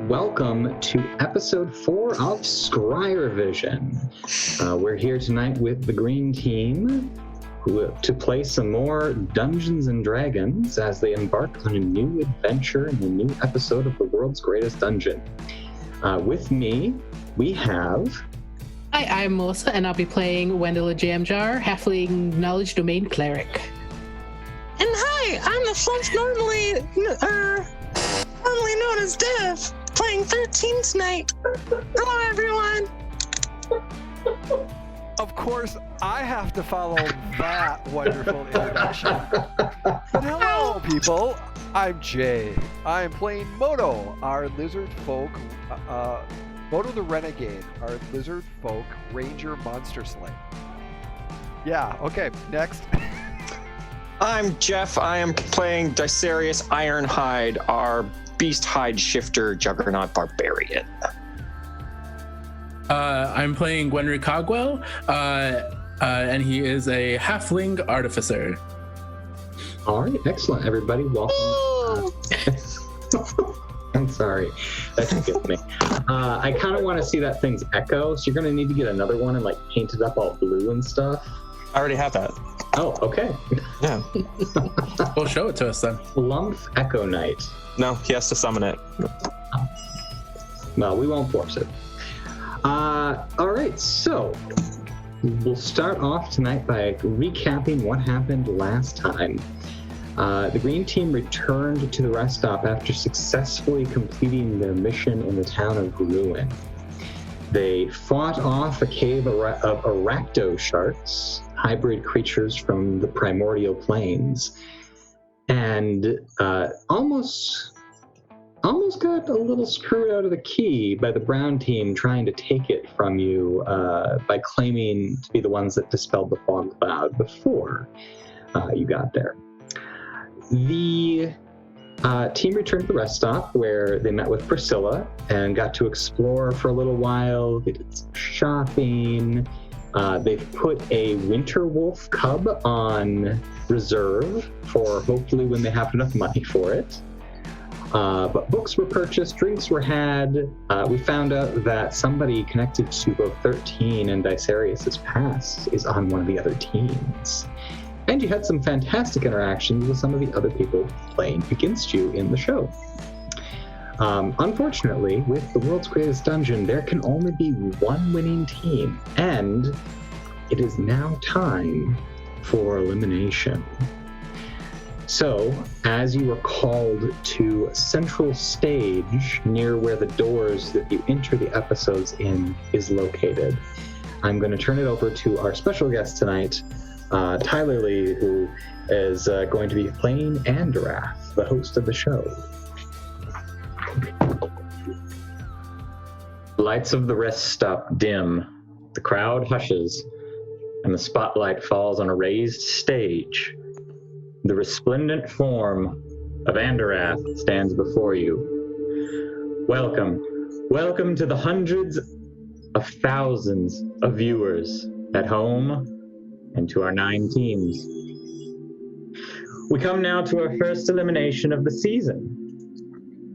welcome to episode 4 of Scryervision. We're here tonight with the green team to play some more Dungeons and Dragons as they embark on a new adventure in a new episode of the world's greatest dungeon. With me, we have... Hi, I'm Melissa, and I'll be playing Wendella Jamjar, Halfling Knowledge Domain Cleric. And hi, I'm the Fluff formerly known as Dev, playing 13 tonight. Hello, everyone. Of course, I have to follow that wonderful introduction. But hello, people. I'm Jay. I'm playing Moto, our lizard folk, Moto the Renegade, our lizard folk ranger monster slayer. Yeah, okay, next. I'm Jeff. I am playing Dicerius Ironhide, our beast hide shifter juggernaut barbarian. I'm playing Gwenry Cogwell, and he is a halfling artificer. All right, excellent, everybody. Welcome. I'm sorry, that just gets me. I kind of want to see that thing's echo, so you're going to need to get another one and like paint it up all blue and stuff. I already have that. Oh, okay. Yeah. Well, show it to us then. Lump Echo Knight. No, he has to summon it. No, we won't force it. All right, so we'll start off tonight by recapping what happened last time. The green team returned to the rest stop after successfully completing their mission in the town of Ruin. They fought off a cave of arachdo sharks, hybrid creatures from the primordial plains, and almost got a little screwed out of the key by the brown team trying to take it from you by claiming to be the ones that dispelled the fog cloud before you got there. The team returned to the rest stop where they met with Priscilla and got to explore for a little while. They did some shopping. They've put a winter wolf cub on reserve for hopefully when they have enough money for it. But books were purchased, drinks were had. We found out that somebody connected to both 13 and Dicerius' past is on one of the other teams. And you had some fantastic interactions with some of the other people playing against you in the show. Unfortunately, with the world's greatest dungeon, there can only be one winning team, and it is now time for elimination. So, as you are called to central stage near where the doors that you enter the episodes in is located, I'm going to turn it over to our special guest tonight, Tyler Lee, who is going to be playing Andarath, the host of the show. The lights of the rest stop dim, the crowd hushes, and the spotlight falls on a raised stage. The resplendent form of Andarath stands before you. Welcome to the hundreds of thousands of viewers at home and to our 9 teams. We come now to our first elimination of the season.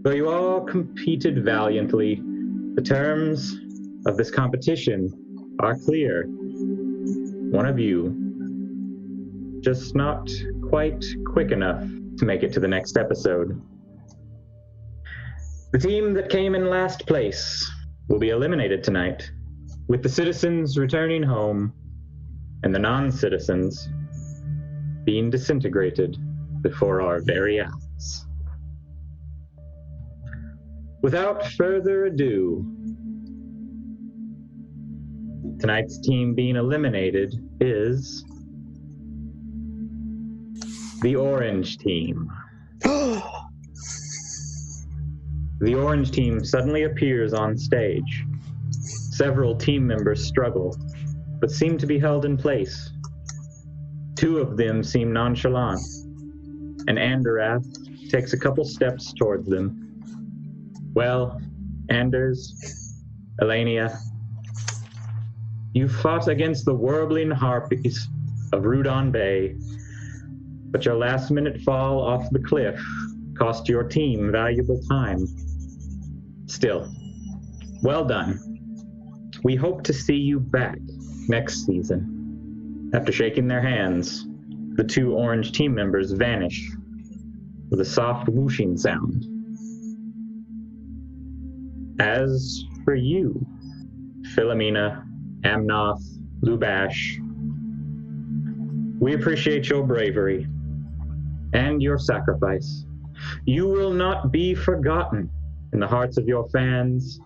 Though you all competed valiantly, the terms of this competition are clear. One of you just not quite quick enough to make it to the next episode. The team that came in last place will be eliminated tonight, with the citizens returning home and the non-citizens being disintegrated before our very eyes. Without further ado, tonight's team being eliminated is the Orange Team. The Orange Team suddenly appears on stage. Several team members struggle, but seem to be held in place. 2 of them seem nonchalant, and Andarath takes a couple steps towards them. Well, Anders, Elenia, you fought against the warbling harpies of Rudon Bay, but your last-minute fall off the cliff cost your team valuable time. still. Well done. We hope to see you back next season. After shaking their hands, the 2 orange team members vanish with a soft whooshing sound. As for you, Philomena, Amnoth, Lubash, we appreciate your bravery and your sacrifice. You will not be forgotten in the hearts of your fans,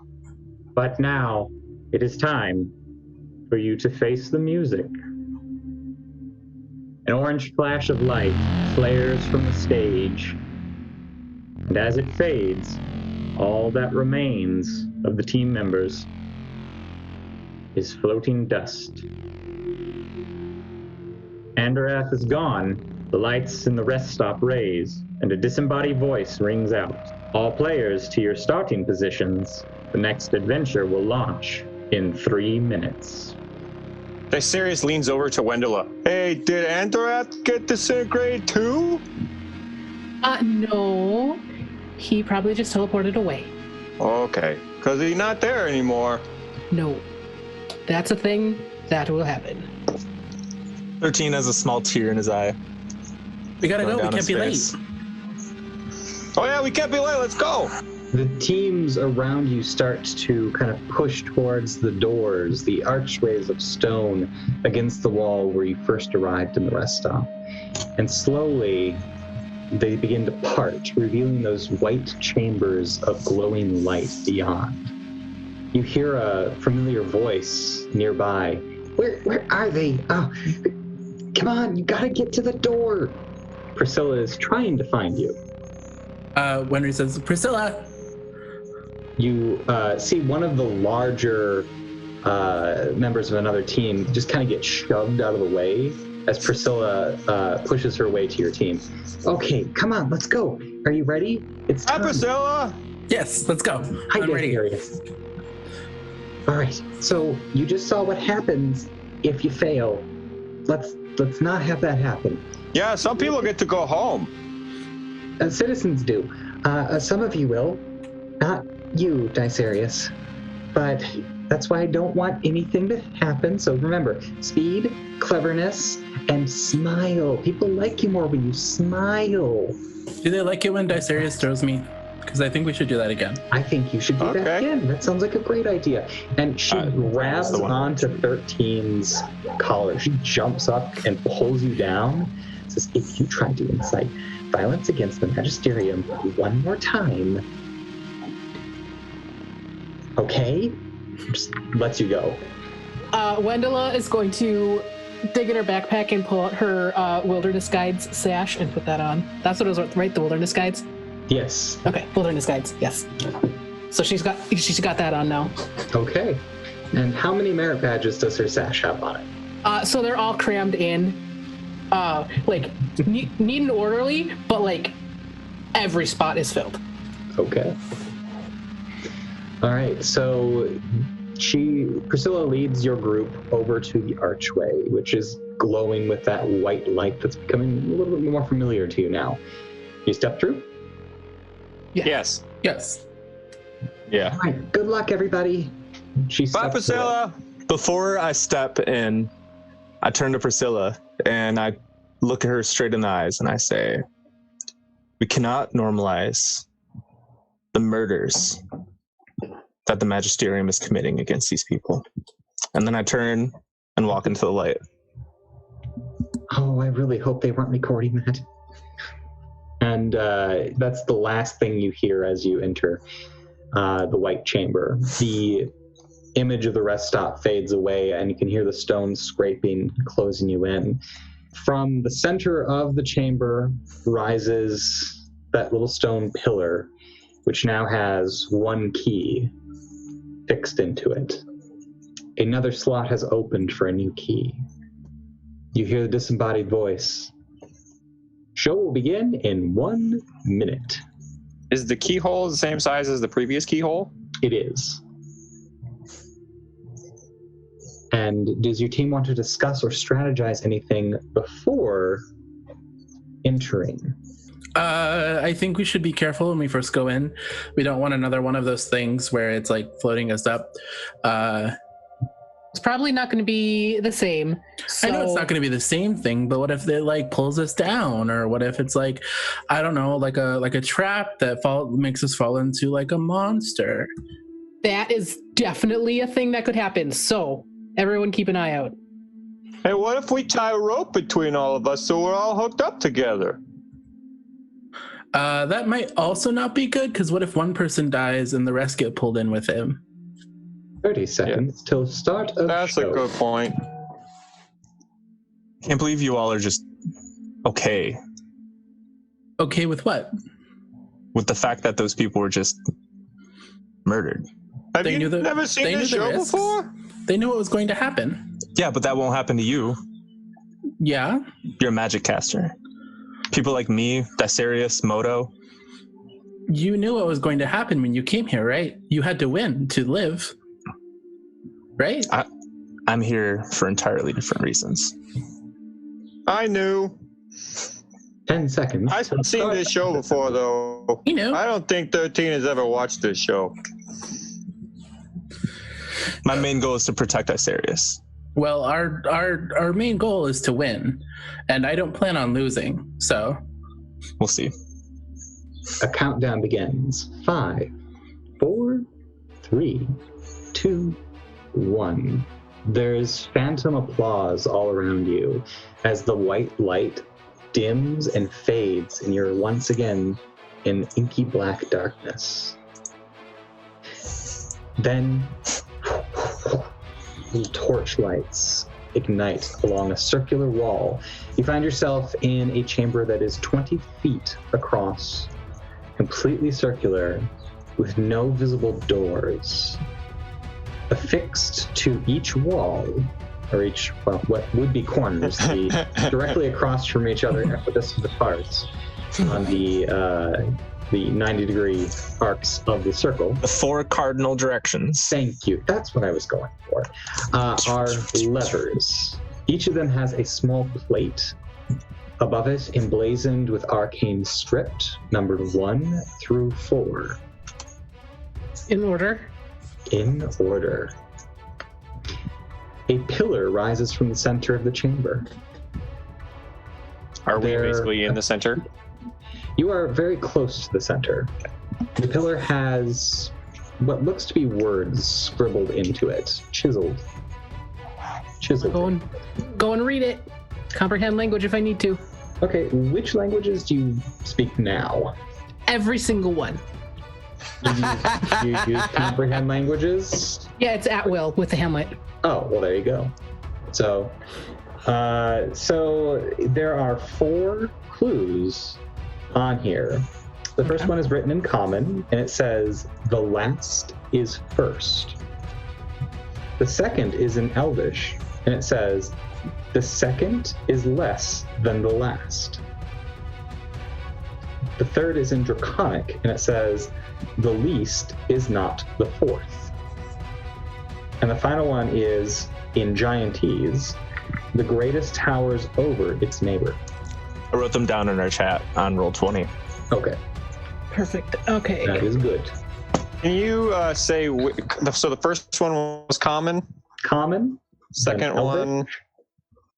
but now it is time for you to face the music. An orange flash of light flares from the stage, and as it fades, all that remains of the team members is floating dust. Anderath is gone, the lights in the rest stop raise, and a disembodied voice rings out. All players to your starting positions. The next adventure will launch in 3 minutes. Dysarius leans over to Wendella. Hey, did Anderath get disintegrated too? No. He probably just teleported away. Okay, because he's not there anymore. No. That's a thing that will happen. 13 has a small tear in his eye. We gotta Going go. We down can't his be face. late. Oh yeah, we can't be late. Let's go. The teams around you start to kind of push towards the doors, the archways of stone against the wall where you first arrived in the rest stop. And slowly, they begin to part, revealing those white chambers of glowing light beyond. You hear a familiar voice nearby. Where are they? Oh, come on, you gotta get to the door. Priscilla is trying to find you. Wenry says, Priscilla. You see one of the larger members of another team just kind of get shoved out of the way as Priscilla pushes her way to your team. Okay, come on, let's go. Are you ready? It's Hi, time. Priscilla. Yes, let's go. Hi, I'm ready. Darius. All right, so you just saw what happens if you fail. Let's not have that happen. Yeah, some people get to go home. Citizens do. Some of you will. Not you, Dysarius. But that's why I don't want anything to happen. So remember, speed, cleverness, and smile. People like you more when you smile. Do they like it when Dysarius throws me? Because I think we should do that again. I think you should do that Okay. again. That sounds like a great idea. And she grabs the one. onto 13's collar. She jumps up and pulls you down. Says, if you try to incite violence against the Magesterium one more time, okay? Just lets you go. Wendella is going to dig in her backpack and pull out her Wilderness Guides sash and put that on. That's what it was, right? The Wilderness Guides? Yes. Okay, Wilderness Guides, yes. So she's got that on now. Okay. And how many merit badges does her sash have on it? So they're all crammed in, like neat and orderly, but like every spot is filled. Okay. All right. So Priscilla leads your group over to the archway, which is glowing with that white light that's becoming a little bit more familiar to you now. You step through? Yes. Yes. Yeah. All right. Good luck, everybody. She Bye, steps Priscilla. Before I step in, I turn to Priscilla and I look at her straight in the eyes and I say, we cannot normalize the murders that the Magesterium is committing against these people. And then I turn and walk into the light. Oh, I really hope they weren't recording that. And that's the last thing you hear as you enter the White Chamber. The image of the rest stop fades away, and you can hear the stones scraping, closing you in. From the center of the chamber rises that little stone pillar, which now has one key fixed into it. Another slot has opened for a new key. You hear the disembodied voice. Show will begin in 1 minute. Is the keyhole the same size as the previous keyhole? It is. And does your team want to discuss or strategize anything before entering? I think we should be careful when we first go in. We don't want another one of those things where it's like floating us up. It's probably not going to be the same. I know it's not going to be the same thing, but what if it like pulls us down, or what if it's like, I don't know, like a trap that makes us fall into like a monster? That is definitely a thing that could happen. So everyone keep an eye out. Hey, what if we tie a rope between all of us so we're all hooked up together? That might also not be good, because what if one person dies and the rest get pulled in with him? 30 seconds till start of That's show. a good point. Can't believe you all are just okay Okay with what? with the fact that those people were just murdered. Have They you knew the- never they seen knew this the show risks. before? They knew what was going to happen. Yeah, but that won't happen to you. Yeah. You're a magic caster. People like me, Dysarius, Moto. You knew what was going to happen when you came here, right? You had to win to live. Right? I'm here for entirely different reasons. I knew. 10 seconds. I've seen this show before, though. You knew. I don't think 13 has ever watched this show. My main goal is to protect Dysarius. Well, our main goal is to win, and I don't plan on losing. So We'll see. A countdown begins. 5, 4, 3, 2, 1. There's phantom applause all around you as the white light dims and fades, and you're once again in inky black darkness. Then torch lights ignite along a circular wall. You find yourself in a chamber that is 20 feet across, completely circular, with no visible doors. Affixed to each wall, or each, well, what would be corners, directly across from each other, equidistant apart, on the 90-degree arcs of the circle. The 4 cardinal directions. Thank you. That's what I was going for. Are levers. Each of them has a small plate. Above it, emblazoned with arcane script, numbered 1 through 4. In order. In order. A pillar rises from the center of the chamber. Are we There- basically in the center? You are very close to the center. The pillar has what looks to be words scribbled into it, chiseled. Go and read it. Comprehend language if I need to. Okay, which languages do you speak now? Every single one. Do you use comprehend languages? Yeah, it's at will with the hamlet. Oh, well, there you go. So there are 4 clues on here. The first one is written in common, and it says, "The last is first." The second is in Elvish, and it says, "The second is less than the last." The third is in Draconic, and it says, "The least is not the fourth." And the final one is in Giantese, "The greatest towers over its neighbor." I wrote them down in our chat on Roll20. Okay, Perfect. Okay. that is good. Can you say, so the first one was common, Common, second then one, Elvish,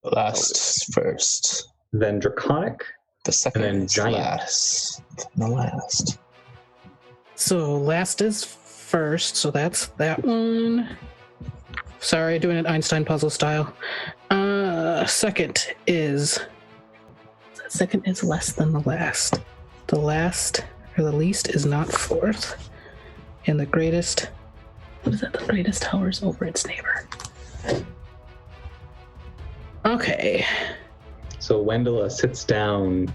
The last is first. then Draconic, The second and then is giant. last. The last. So last is first, so that's that one. Sorry, doing it Einstein puzzle style. Second is less than the last. The last or the least is not fourth. And the greatest, what is that? The greatest towers over its neighbor. Okay. So Wendela sits down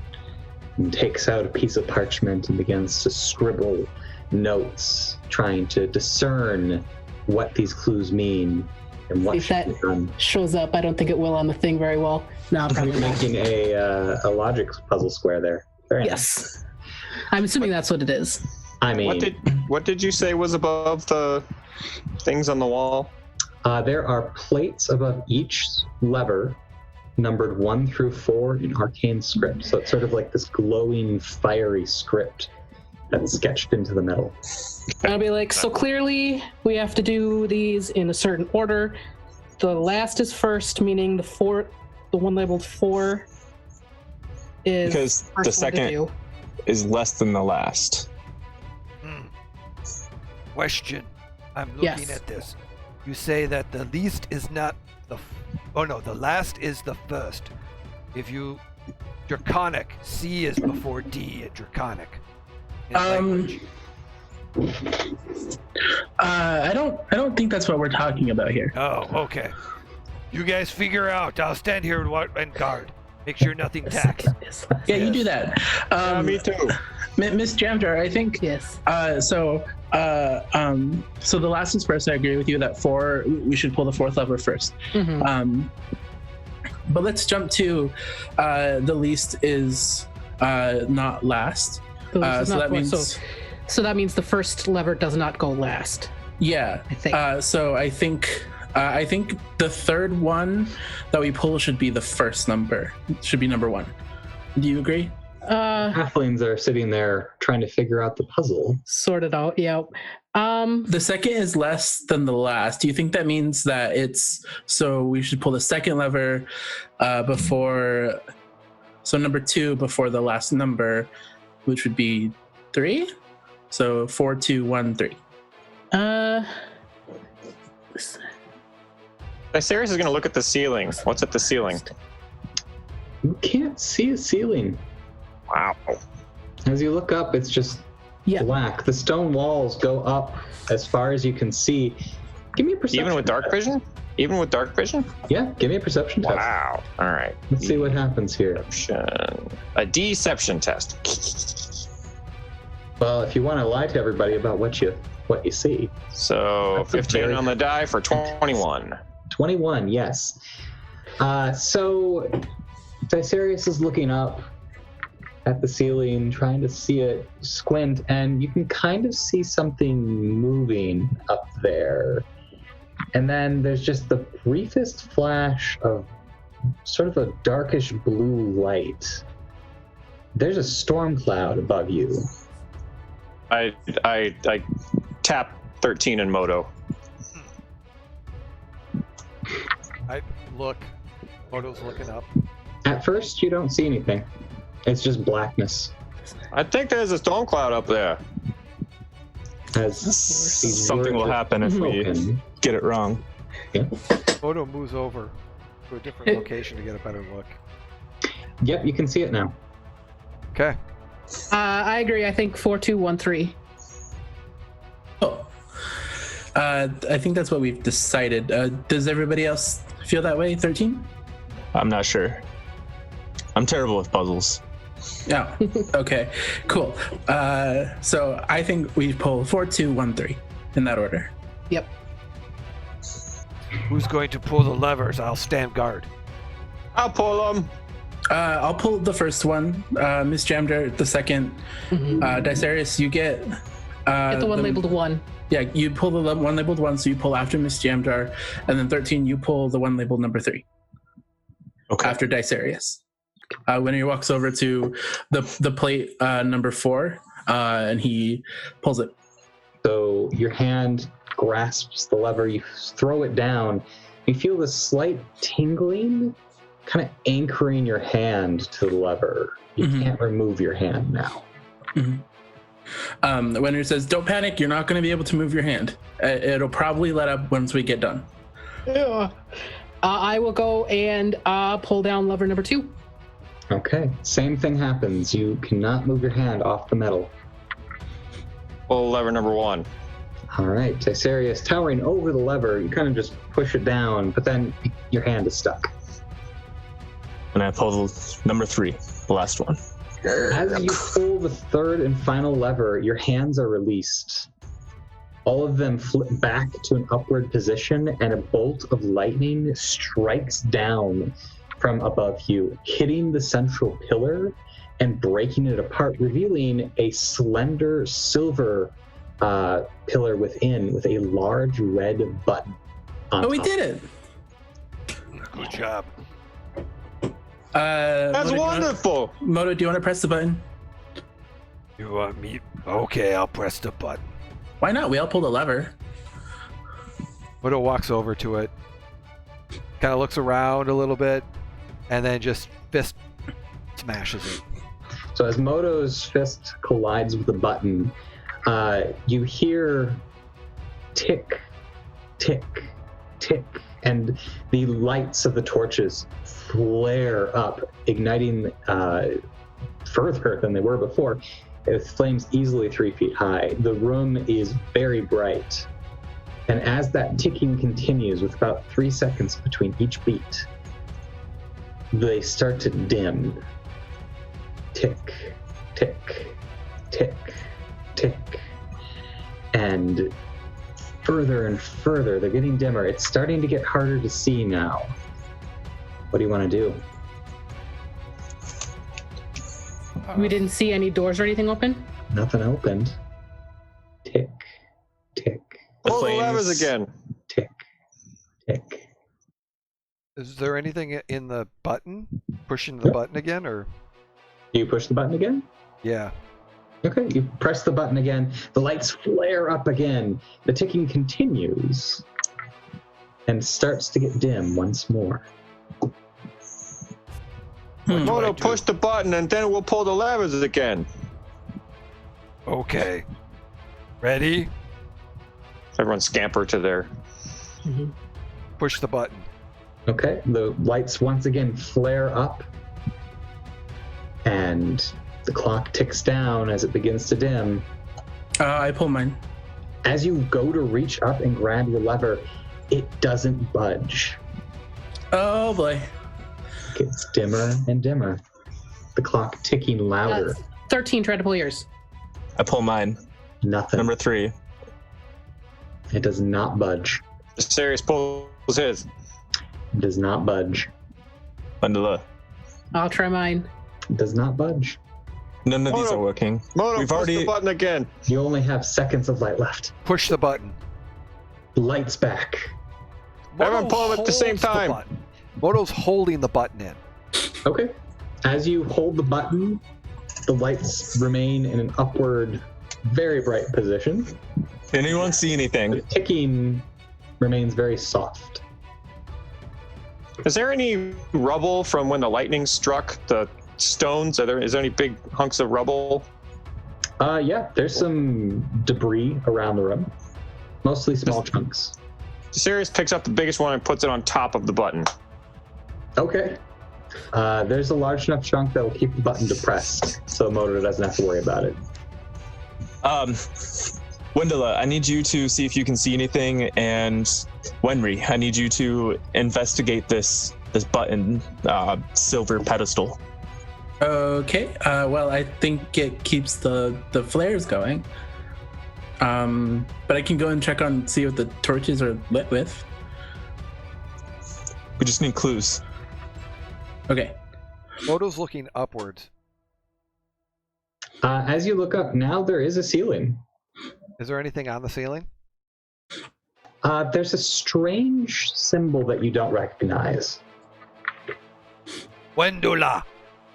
and takes out a piece of parchment and begins to scribble notes, trying to discern what these clues mean and what If should that- be done. Shows up. I don't think it will on the thing very well. No, You're probably not. making a logic puzzle square there. Very nice. Yes. I'm assuming that's what it is. I mean, what did you say was above the things on the wall? there are plates above each lever numbered 1 through 4 in arcane script. So it's sort of like this glowing, fiery script that's sketched into the metal. I'll be like, so clearly we have to do these in a certain order. The last is first, meaning the one labeled 4 is Because first the one to second do. is less than the last. Question. I'm looking Yes. at this. You say that the least is not the the last is the first. If you draconic, C is before D at draconic. In language. I don't think that's what we're talking about here. Oh, okay. You guys figure out. I'll stand here and guard. Make sure nothing tacks. Yeah, you do that. Me too. Miss Jamjar, I think. Yes. So the last is first. I agree with you that 4. We should pull the 4th lever first. Mhm. But let's jump to the least is not last. So this is So not that four, means so that means the first lever does not go last. yeah. I think. So I think the third one that we pull should be the first number. Should be number 1. Do you agree? Halflings are sitting there trying to figure out the puzzle. Sort it out. Yeah. The second is less than the last. Do you think that means that it's so we should pull the second lever before, so number 2 before the last number, which would be 3? So 4, 2, 1, 3. Lysaris is going to look at the ceiling. What's at the ceiling? You can't see a ceiling. Wow. As you look up, it's just black. The stone walls go up as far as you can see. Give me a perception. Even with dark vision? Even with dark vision? Yeah, give me a perception test. Wow. All right. Let's see what happens here. A deception test. Well, if you want to lie to everybody about what you see. So That's a 15 very- on the die for 21. 21, yes. So Dysarius is looking up at the ceiling, trying to see it, squint, and you can kind of see something moving up there. And then there's just the briefest flash of sort of a darkish blue light. There's a storm cloud above you. I tap 13 in Moto. I look. Moto's looking up. At first, you don't see anything. It's just blackness. I think there's a storm cloud up there. As these Something will words are happen if we spoken. get it wrong. Moto moves over to a different location to get a better look. Yep, you can see it now. Okay. I agree. I think 4, 2, 1, 3. Oh. I think that's what we've decided. Does everybody else feel that way? 13? I'm not sure. I'm terrible with puzzles. Yeah. Okay. Cool. So I think we pull 4, 2, 1, 3 in that order. Yep. Who's going to pull the levers? I'll stand guard. I'll pull them. I'll pull the first one. Miss Jamder, the second. Dysarius, you get. Get the one labeled 1. Yeah, you pull the one labeled 1, so you pull after Miss Jamdar, and then 13, you pull the one labeled number 3. Okay. After Dysarius. When he walks over to the plate number 4, and he pulls it. So your hand grasps the lever, you throw it down, you feel this slight tingling, kind of anchoring your hand to the lever. You can't remove your hand now. When he says, "Don't panic, you're not going to be able to move your hand. It'll probably let up once we get done." Yeah. I will go and pull down lever number 2. Okay, same thing happens. You cannot move your hand off the metal. Pull lever number 1. All right, Tysarius, towering over the lever, you kind of just push it down, but then your hand is stuck. And I pull number 3, the last one. As you pull the third and final lever, your hands are released. All of them flip back to an upward position, and a bolt of lightning strikes down from above you, hitting the central pillar and breaking it apart, revealing a slender silver pillar within with a large red button on Oh, we top. did it! Good job. That's Moto, wonderful. Moto, do you want to press the button? You want me? Okay, I'll press the button. Why not? We all pull the lever. Moto walks over to it, kind of looks around a little bit, and then just fist smashes it. So as Moto's fist collides with the button, you hear tick, tick, tick, and the lights of the torches flare up, igniting further than they were before, with flames easily 3 feet high. The room is very bright. And as that ticking continues, with about 3 seconds between each beat, they start to dim. Tick, tick, tick, tick. And further and further, they're getting dimmer. It's starting to get harder to see now. What do you want to do? We didn't see any doors or anything open? Nothing opened. Tick, tick, Pull the levers again. tick, tick. Is there anything in the button? Pushing the button again, or? Do you push the button again? Yeah. Okay, you press the button again. The lights flare up again. The ticking continues and starts to get dim once more. Moto, push the button and then we'll pull the levers again. Okay. Ready? Everyone scamper to their... Push the button. Okay, the lights once again flare up and the clock ticks down as it begins to dim. I pull mine. As you go to reach up and grab your lever, it doesn't budge. Oh boy. It gets dimmer and dimmer. The clock ticking louder. 13, try to pull yours. I pull mine. Nothing. Number 3. It does not budge. Serious pulls his. It does not budge. Mandala. I'll try mine. It does not budge. None of these Moto. are working. Moto, We've push already- the button again. You only have seconds of light left. Push the button. Lights back. Everyone pull them at the same holds the time. button. Moto's holding the button in. Okay. As you hold the button, the lights remain in an upward, very bright position. Anyone see anything? The ticking remains very soft. Is there any rubble from when the lightning struck the stones? Is there any big hunks of rubble? Yeah, there's some debris around the room. Mostly small chunks. Sirius picks up the biggest one and puts it on top of the button. Okay. There's a large enough chunk that will keep the button depressed, so Motor doesn't have to worry about it. Wendela, I need you to see if you can see anything, and Wenry, I need you to investigate this button silver pedestal. Okay. Well, I think it keeps the flares going. But I can go and check on, see what the torches are lit with. We just need clues. Okay. Moto's looking upwards. As you look up, now there is a ceiling. Is there anything on the ceiling? There's a strange symbol that you don't recognize. Wendula,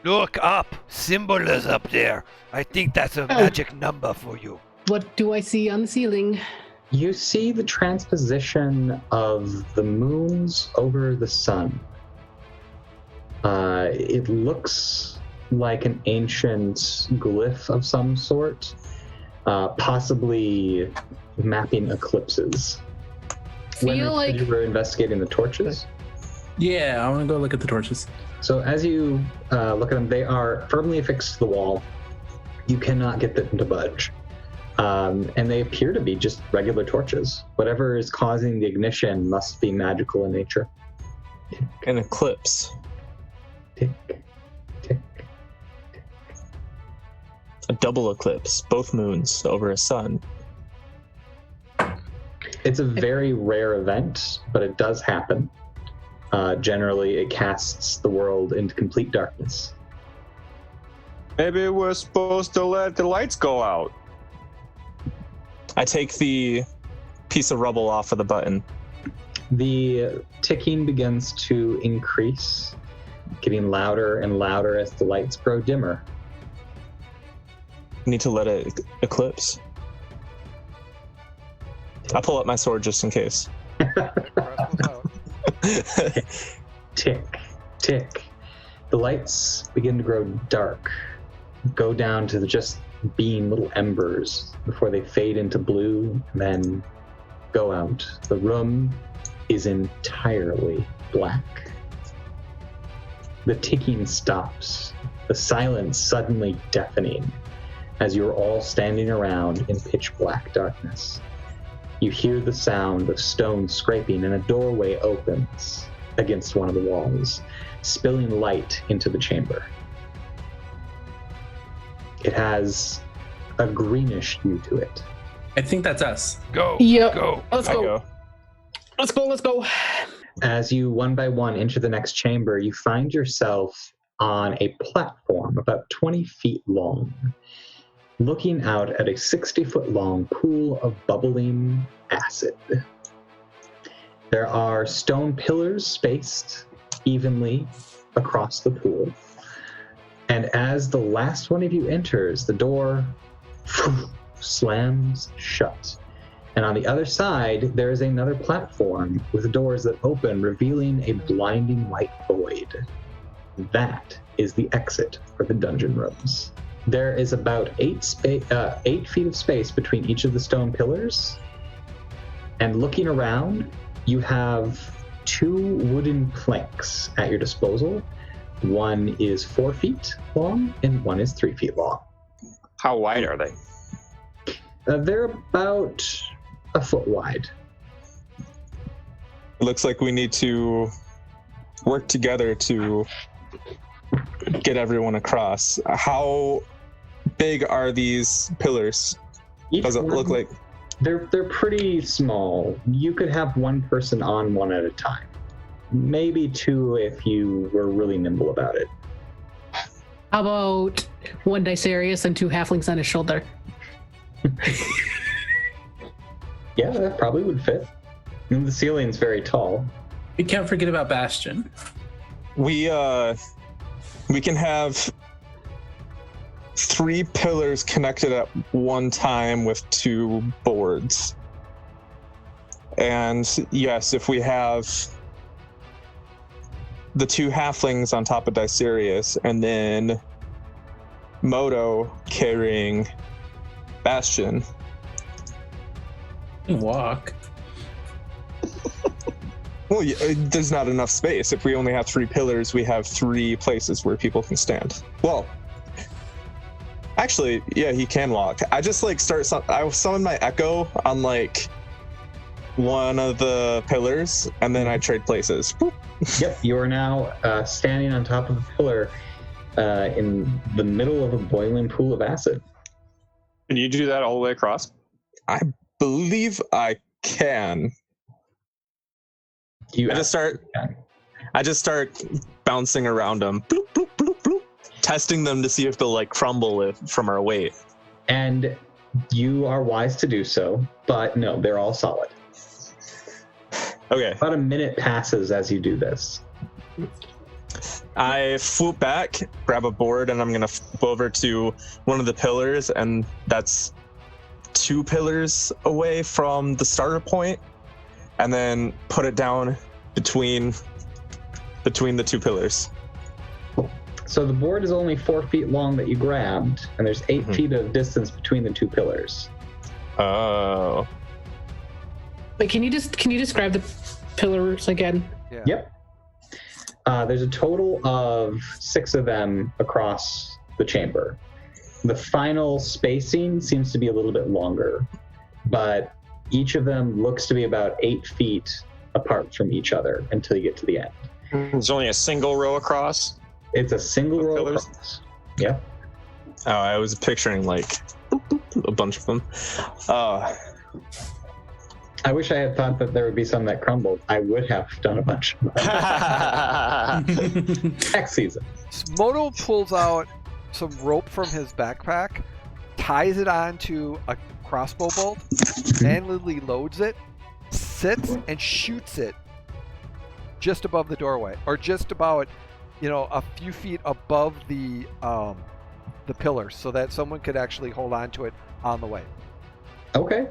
look up. Symbol is up there. I think that's a magic number for you. What do I see on the ceiling? You see the transposition of the moons over the sun. It looks like an ancient glyph of some sort, possibly mapping eclipses. Feel like you were investigating the torches. Yeah, I want to go look at the torches. So as you look at them, they are firmly affixed to the wall. You cannot get them to budge. And they appear to be just regular torches. Whatever is causing the ignition must be magical in nature. An eclipse. Tick, tick. A double eclipse. Both moons over a sun. It's a very rare event, but it does happen. Generally, it casts the world into complete darkness. Maybe we're supposed to let the lights go out. I take the piece of rubble off of the button. The ticking begins to increase, getting louder and louder as the lights grow dimmer. Need to let it eclipse. I'll pull up my sword just in case. Tick, tick. The lights begin to grow dark, go down to just being little embers before they fade into blue and then go out. The room is entirely black. The ticking stops, the silence suddenly deafening as you're all standing around in pitch black darkness. You hear the sound of stone scraping and a doorway opens against one of the walls, spilling light into the chamber. It has a greenish hue to it. I think that's us. Go. Yep. Go. Let's I go. go. Let's go. As you one by one enter the next chamber, you find yourself on a platform about 20 feet long, looking out at a 60-foot long pool of bubbling acid. There are stone pillars spaced evenly across the pool. And as the last one of you enters, the door slams shut. And on the other side, there is another platform with doors that open, revealing a blinding white void. That is the exit for the dungeon rooms. There is about 8 feet of space between each of the stone pillars. And looking around, you have 2 wooden planks at your disposal. One is 4 feet long, and one is 3 feet long. How wide are they? They're about a foot wide. It looks like we need to work together to get everyone across. How big are these pillars? Each Does it one- look like? They're pretty small. You could have one person on one at a time. Maybe 2 if you were really nimble about it. How about 1 Dicerius and 2 halflings on his shoulder? Yeah, that probably would fit. And the ceiling's very tall. We can't forget about Bastion. We can have 3 pillars connected at one time with 2 boards. And yes, if we have the 2 halflings on top of Dicerius and then Moto carrying Bastion. Walk. Well, there's not enough space. If we only have 3 pillars, we have 3 places where people can stand. Well, actually, yeah, he can walk. I just I summon my echo on one of the pillars, and then I trade places. Boop. Yep, you are now standing on top of a pillar in the middle of a boiling pool of acid. Can you do that all the way across? I believe I can. I just start bouncing around them, bloop, bloop, bloop, bloop, testing them to see if they'll crumble from our weight. And you are wise to do so, but no, they're all solid. Okay. About a minute passes as you do this. I swoop back, grab a board, and I'm going to flip over to one of the pillars, and that's 2 pillars away from the starter point, and then put it down between the 2 pillars. So the board is only 4 feet long that you grabbed, and there's 8 feet of distance between the 2 pillars. Oh. Wait, can you describe the pillars again? Yeah. Yep. There's a total of 6 of them across the chamber. The final spacing seems to be a little bit longer, but each of them looks to be about 8 feet apart from each other until you get to the end. There's only a single row across. It's a single row pillars? across. Yep. Oh, I was picturing a bunch of them. I wish I had thought that there would be some that crumbled. I would have done a bunch. Next season. Moto pulls out some rope from his backpack, ties it onto a crossbow bolt, manually loads it, sits and shoots it just above the doorway, or just about a few feet above the pillars, so that someone could actually hold on to it on the way. Okay.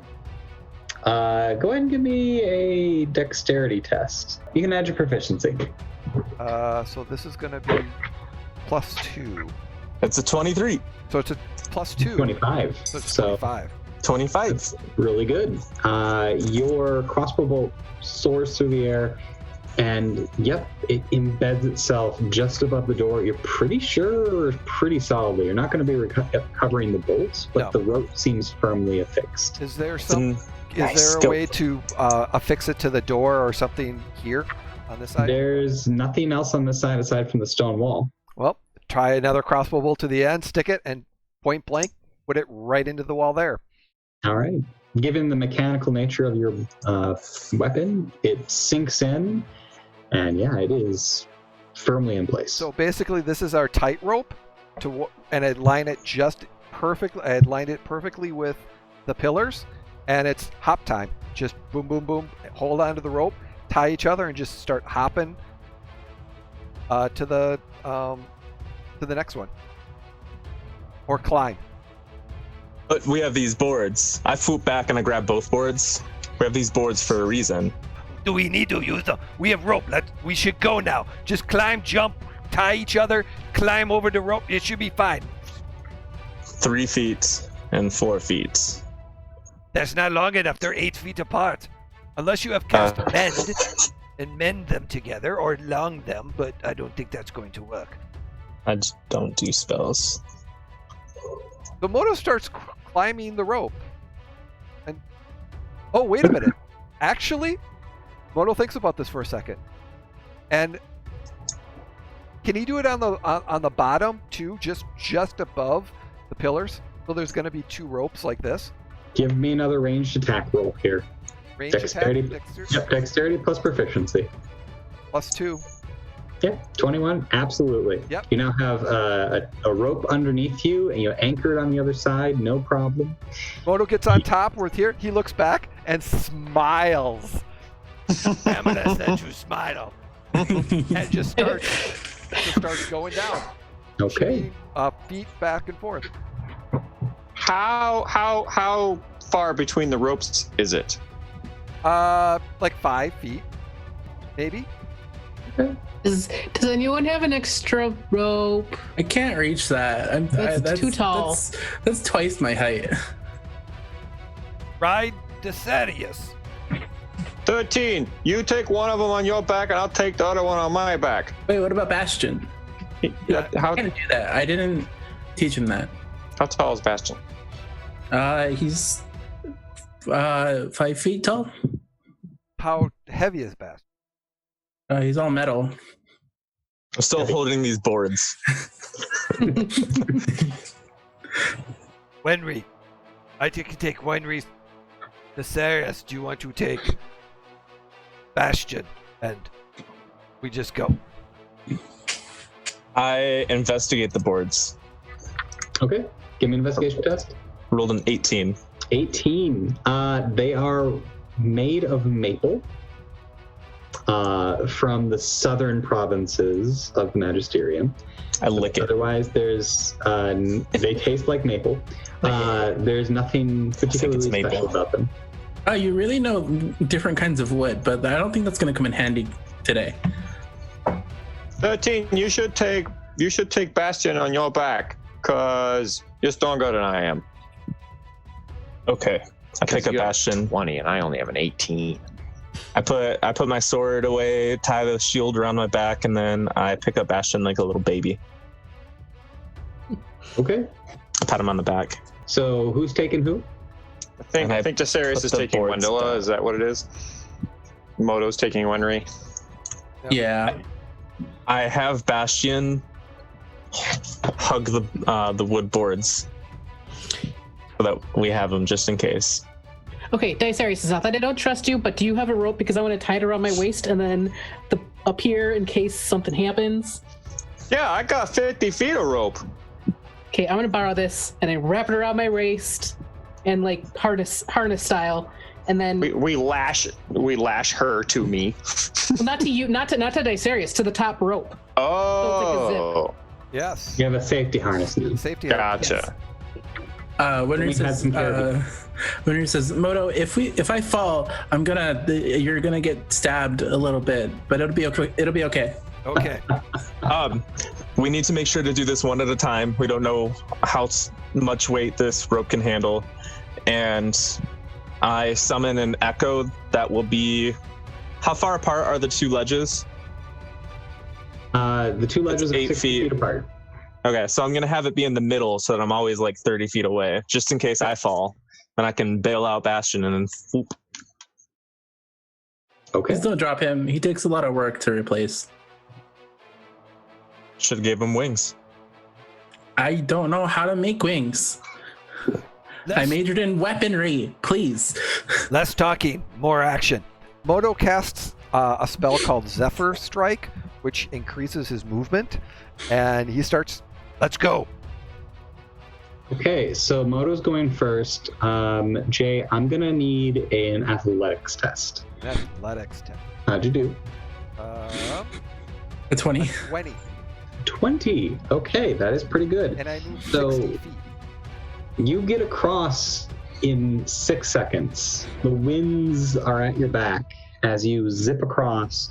Go ahead and give me a dexterity test. You can add your proficiency. So this is going to be +2. It's a 23. So it's a +2. 25. So it's So 25. 25. really good. Your crossbow bolt soars through the air, and yep, it embeds itself just above the door. You're pretty sure, pretty solidly. You're not going to be recovering the bolts, but No. the rope seems firmly affixed. Is there Nice. a Go. way to affix it to the door or something here on this side? There's nothing else on this side aside from the stone wall. Well, try another crossbow bolt to the end, stick it, and point blank, put it right into the wall there. All right. Given the mechanical nature of your weapon, it sinks in, and yeah, it is firmly in place. So basically, this is our tightrope, and I'd line it just perfectly. I had lined it perfectly with the pillars, and it's hop time. Just boom, boom, boom. Hold onto the rope, tie each other, and just start hopping to the next one, or climb. But we have these boards. I swoop back and I grab both boards. We have these boards for a reason. Do we need to use them? We have rope. We should go now. Just climb, jump, tie each other, climb over the rope. It should be fine. 3 feet and 4 feet. That's not long enough. They're 8 feet apart. Unless you have cast mend and mend them together or long them, but I don't think that's going to work. I just don't do spells. The Moto starts climbing the rope, and oh, wait a minute! Actually, Moto thinks about this for a second, and can he do it on the bottom too, just above the pillars? So there's going to be 2 ropes like this. Give me another ranged attack roll here. Range Dexterity. attack, Yep, dexterity plus proficiency. +2. Yeah, 21, absolutely. Yep. You now have a rope underneath you, and you anchor it on the other side, no problem. Moto gets on top. We're here. He looks back and smiles, I'm gonna send you smile. and just starts going down. Okay. Shooting, feet back and forth. How far between the ropes is it? Like 5 feet, maybe. Does anyone have an extra rope? I can't reach that. That's too tall. That's twice my height. Ride Desarius. 13. You take one of them on your back, and I'll take the other one on my back. Wait, what about Bastion? How I can't do that. I didn't teach him that. tall is Bastion? He's 5 feet tall. How heavy is Bass? He's all metal. I'm still holding these boards. Wenry. I think you take Wenry's Desarius. Do you want to take Bastion? And we just go. I investigate the boards. Okay. Give me an investigation test. Rolled an 18. 18. They are made of maple from the southern provinces of the Magesterium. I lick it. Otherwise, there's they taste like maple. There's nothing particularly maple. special about them. You really know different kinds of wood, but I don't think that's going to come in handy today. 13. You should take Bastion on your back, cause you're stronger than I am. Okay. I pick up You have Bastion. 20, and I only have an 18. I put my sword away, tie the shield around my back, and then I pick up Bastion like a little baby. Okay. I pat him on the back. So who's taking who? And I think Desarius put is the taking boards Wendella. down. Is that what it is? Moto's taking Wenry. Yeah. I have Bastion hug the wood boards so that we have them just in case. Okay, Dicerius, it's not that I don't trust you, but do you have a rope? Because I want to tie it around my waist and then up here in case something happens. Yeah, I got 50 feet of rope. Okay, I'm gonna borrow this and I wrap it around my waist and like harness style, and then We lash her to me. not to you, not to Dicerius, to the top rope. Oh. Yes. You have a safety harness now. Safety. Gotcha. Winry says, Moto, if I fall, you're gonna get stabbed a little bit, but it'll be okay. It'll be okay. Okay. We need to make sure to do this one at a time. We don't know how much weight this rope can handle. And I summon an echo that will be... How far apart are the two ledges? The two ledges are 8 6 feet apart. Okay, so I'm going to have it be in the middle so that I'm always like 30 feet away, just in case I fall. Then I can bail out Bastion and then whoop. Okay. Please don't drop him. He takes a lot of work to replace. Should have gave him wings. I don't know how to make wings. I majored in weaponry. Please. Less talking, more action. Moto casts a spell called Zephyr Strike, which increases his movement, and he starts. Let's go. Okay, so Moto's going first. Jay, I'm gonna need an athletics test. Athletics test. How'd you do? A 20. 20. 20. Okay, that is pretty good. And I move So- 60 feet. You get across in 6 seconds. The winds are at your back as you zip across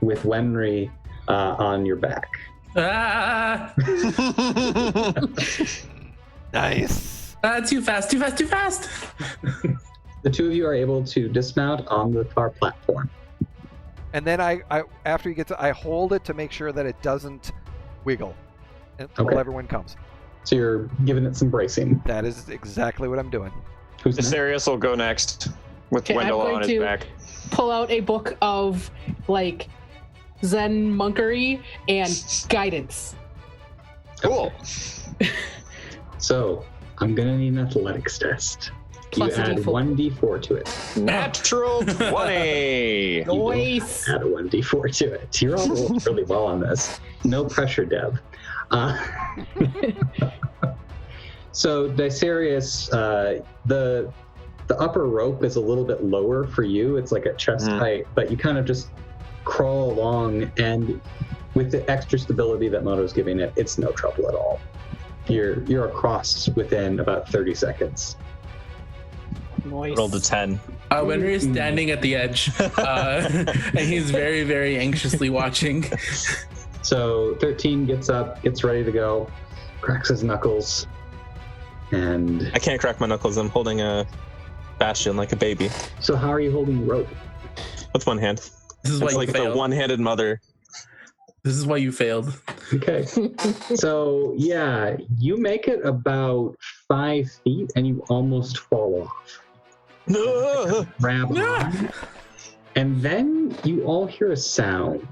with Wenry on your back. Ah! Nice. Too fast. The two of you are able to dismount on the far platform. And then I after he gets, I hold it to make sure that it doesn't wiggle until Okay. everyone comes. So you're giving it some bracing. That is exactly what I'm doing. Who's next? Darius will go next with Okay, I'm Wendell going on his to- back. pull out a book of like Zen monkery and guidance. Cool. So I'm gonna need an athletics test. Plus you a add D4. 1d4 to it. Natural 20. You don't Nice. add a 1d4 to it. You're all rolling really well on this. No pressure, Deb. So Dicerius, the upper rope is a little bit lower for you. It's like at chest height, but you kind of just crawl along, and with the extra stability that Moto's giving it, it's no trouble at all. You're across within about 30 seconds. Nice. Rolled a 10. Winry is standing at the edge, and he's very, very anxiously watching. So 13 gets up, gets ready to go, cracks his knuckles, and I can't crack my knuckles. I'm holding a Bastion like a baby so how are you holding rope? with one hand. This is why It's you like the failed. one-handed mother. This is why you failed. Okay. So yeah, you make it about 5 feet and you almost fall off. No! Grab on, and then you all hear a sound.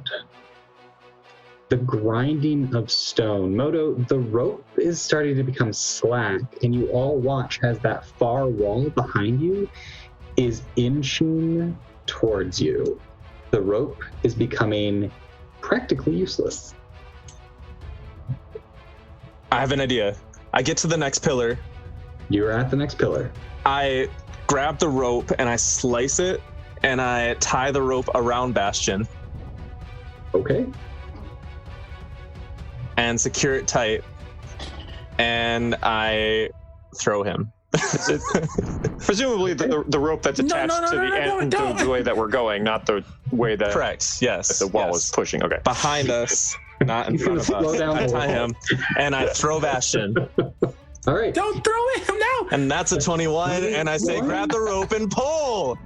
The grinding of stone. Moto, the rope is starting to become slack, and you all watch as that far wall behind you is inching towards you. The rope is becoming practically useless. I have an idea. I get to the next pillar. You're at the next pillar. I grab the rope and I slice it and I tie the rope around Bastion Okay. and secure it tight. And I throw him. Presumably the rope that's attached to the end of the way that we're going, not the way that Correct. Yes. the wall yes. is pushing. Okay. Behind us, not in front of Slow us. down I the tie wall. him and I throw Bastion. All right. Don't throw him now! And that's a 21. And I say, grab the rope and pull.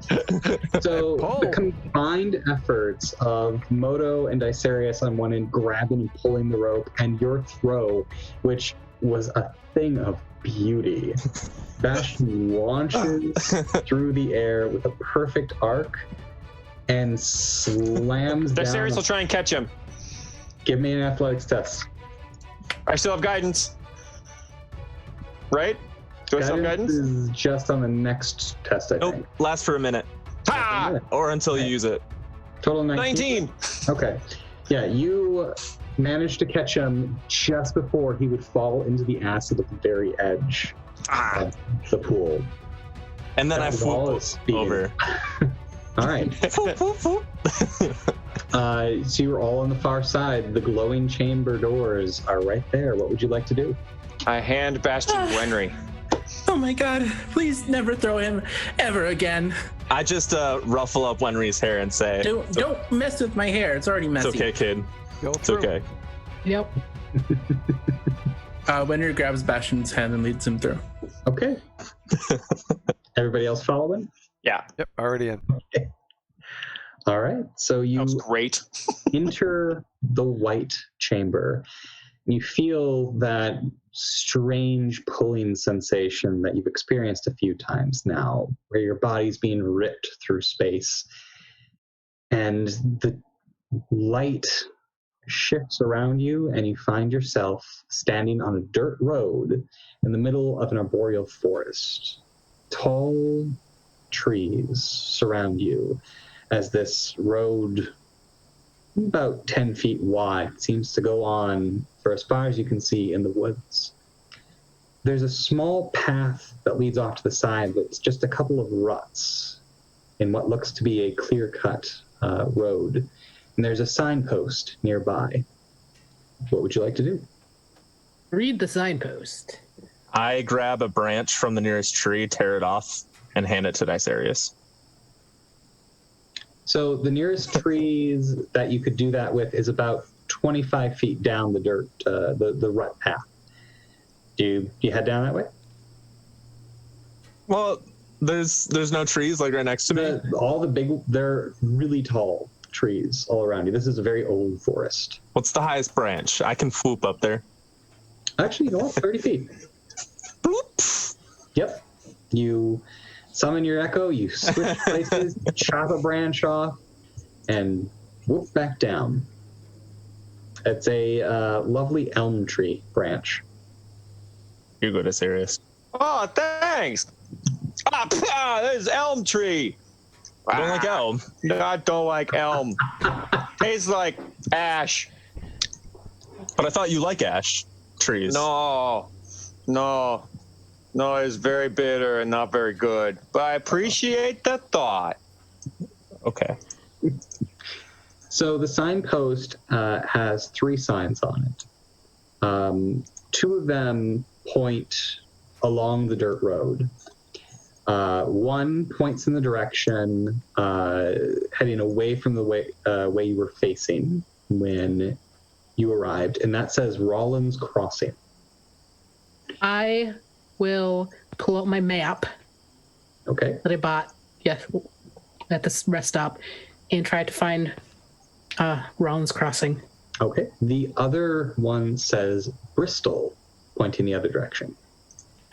So Pull. the combined efforts of Moto and Dicerius on one end grabbing and pulling the rope, and your throw, which was a thing of beauty. Bastion launches through the air with a perfect arc and slams down. Dexterous will try and catch him. Give me an athletics test. I still have guidance. Right? Do I still have guidance? is just on the next test, I Nope. think. Last for a minute. Ha! Or until you use it. Total 19. 19. Okay. Yeah, you managed to catch him just before he would fall into the acid at the very edge Ah. of the pool. And then I That wall flew is speeding. over. All right. So you're all on the far side. The glowing chamber doors are right there. What would you like to do? I hand Bastion Wenry. Oh my god, please never throw him ever again. I just ruffle up Wenry's hair and say, Don't mess with my hair. It's already messy. it's okay, kid. Go It's through. okay. Yep. Wenry grabs Bastion's hand and leads him through. Okay. Everybody else following? Yeah, Yep, already in. All right. So you that's great. enter the white chamber. You feel that strange pulling sensation that you've experienced a few times now, where your body's being ripped through space. And the light shifts around you, and you find yourself standing on a dirt road in the middle of an arboreal forest. Tall trees surround you as this road, about 10 feet wide, seems to go on for as far as you can see in the woods. There's a small path that leads off to the side, but it's just a couple of ruts in what looks to be a clear-cut road. And there's a signpost nearby. What would you like to do? Read the signpost. I grab a branch from the nearest tree, tear it off, and hand it to Dicerius. So the nearest trees that you could do that with is about 25 feet down the dirt, the rut path. Do you head down that way? Well, there's no trees like right next to me. All the big, they're really tall trees all around you. This is a very old forest. What's the highest branch? I can swoop up there. Actually, you know what? 30 feet. Boop. Yep. You summon your echo, you switch places, chop a branch off, and whoop back down. It's a lovely elm tree branch. You go to Dicerius. Oh, thanks. There's elm tree. I don't like elm. No, I don't like elm. Tastes like ash. But I thought you like ash trees. No, it's very bitter and not very good. But I appreciate the thought. Okay. So the signpost has 3 signs on it. 2 of them point along the dirt road. One points in the direction heading away from the way you were facing when you arrived, and that says Rollins Crossing. I will pull out my map Okay. that I bought at this rest stop and try to find Rollins Crossing. Okay. The other one says Bristol, pointing the other direction.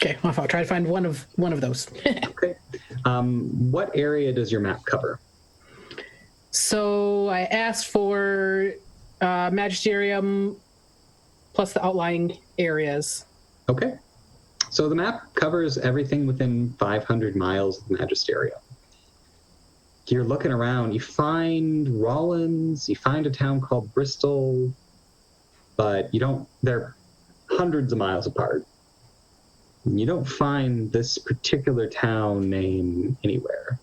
Okay, well, I'll try to find one of those. Okay. What area does your map cover? So I asked for Magesterium plus the outlying areas. Okay. So the map covers everything within 500 miles of the Magesterium. You're looking around, you find Rollins, you find a town called Bristol, but they're hundreds of miles apart. You don't find this particular town name anywhere.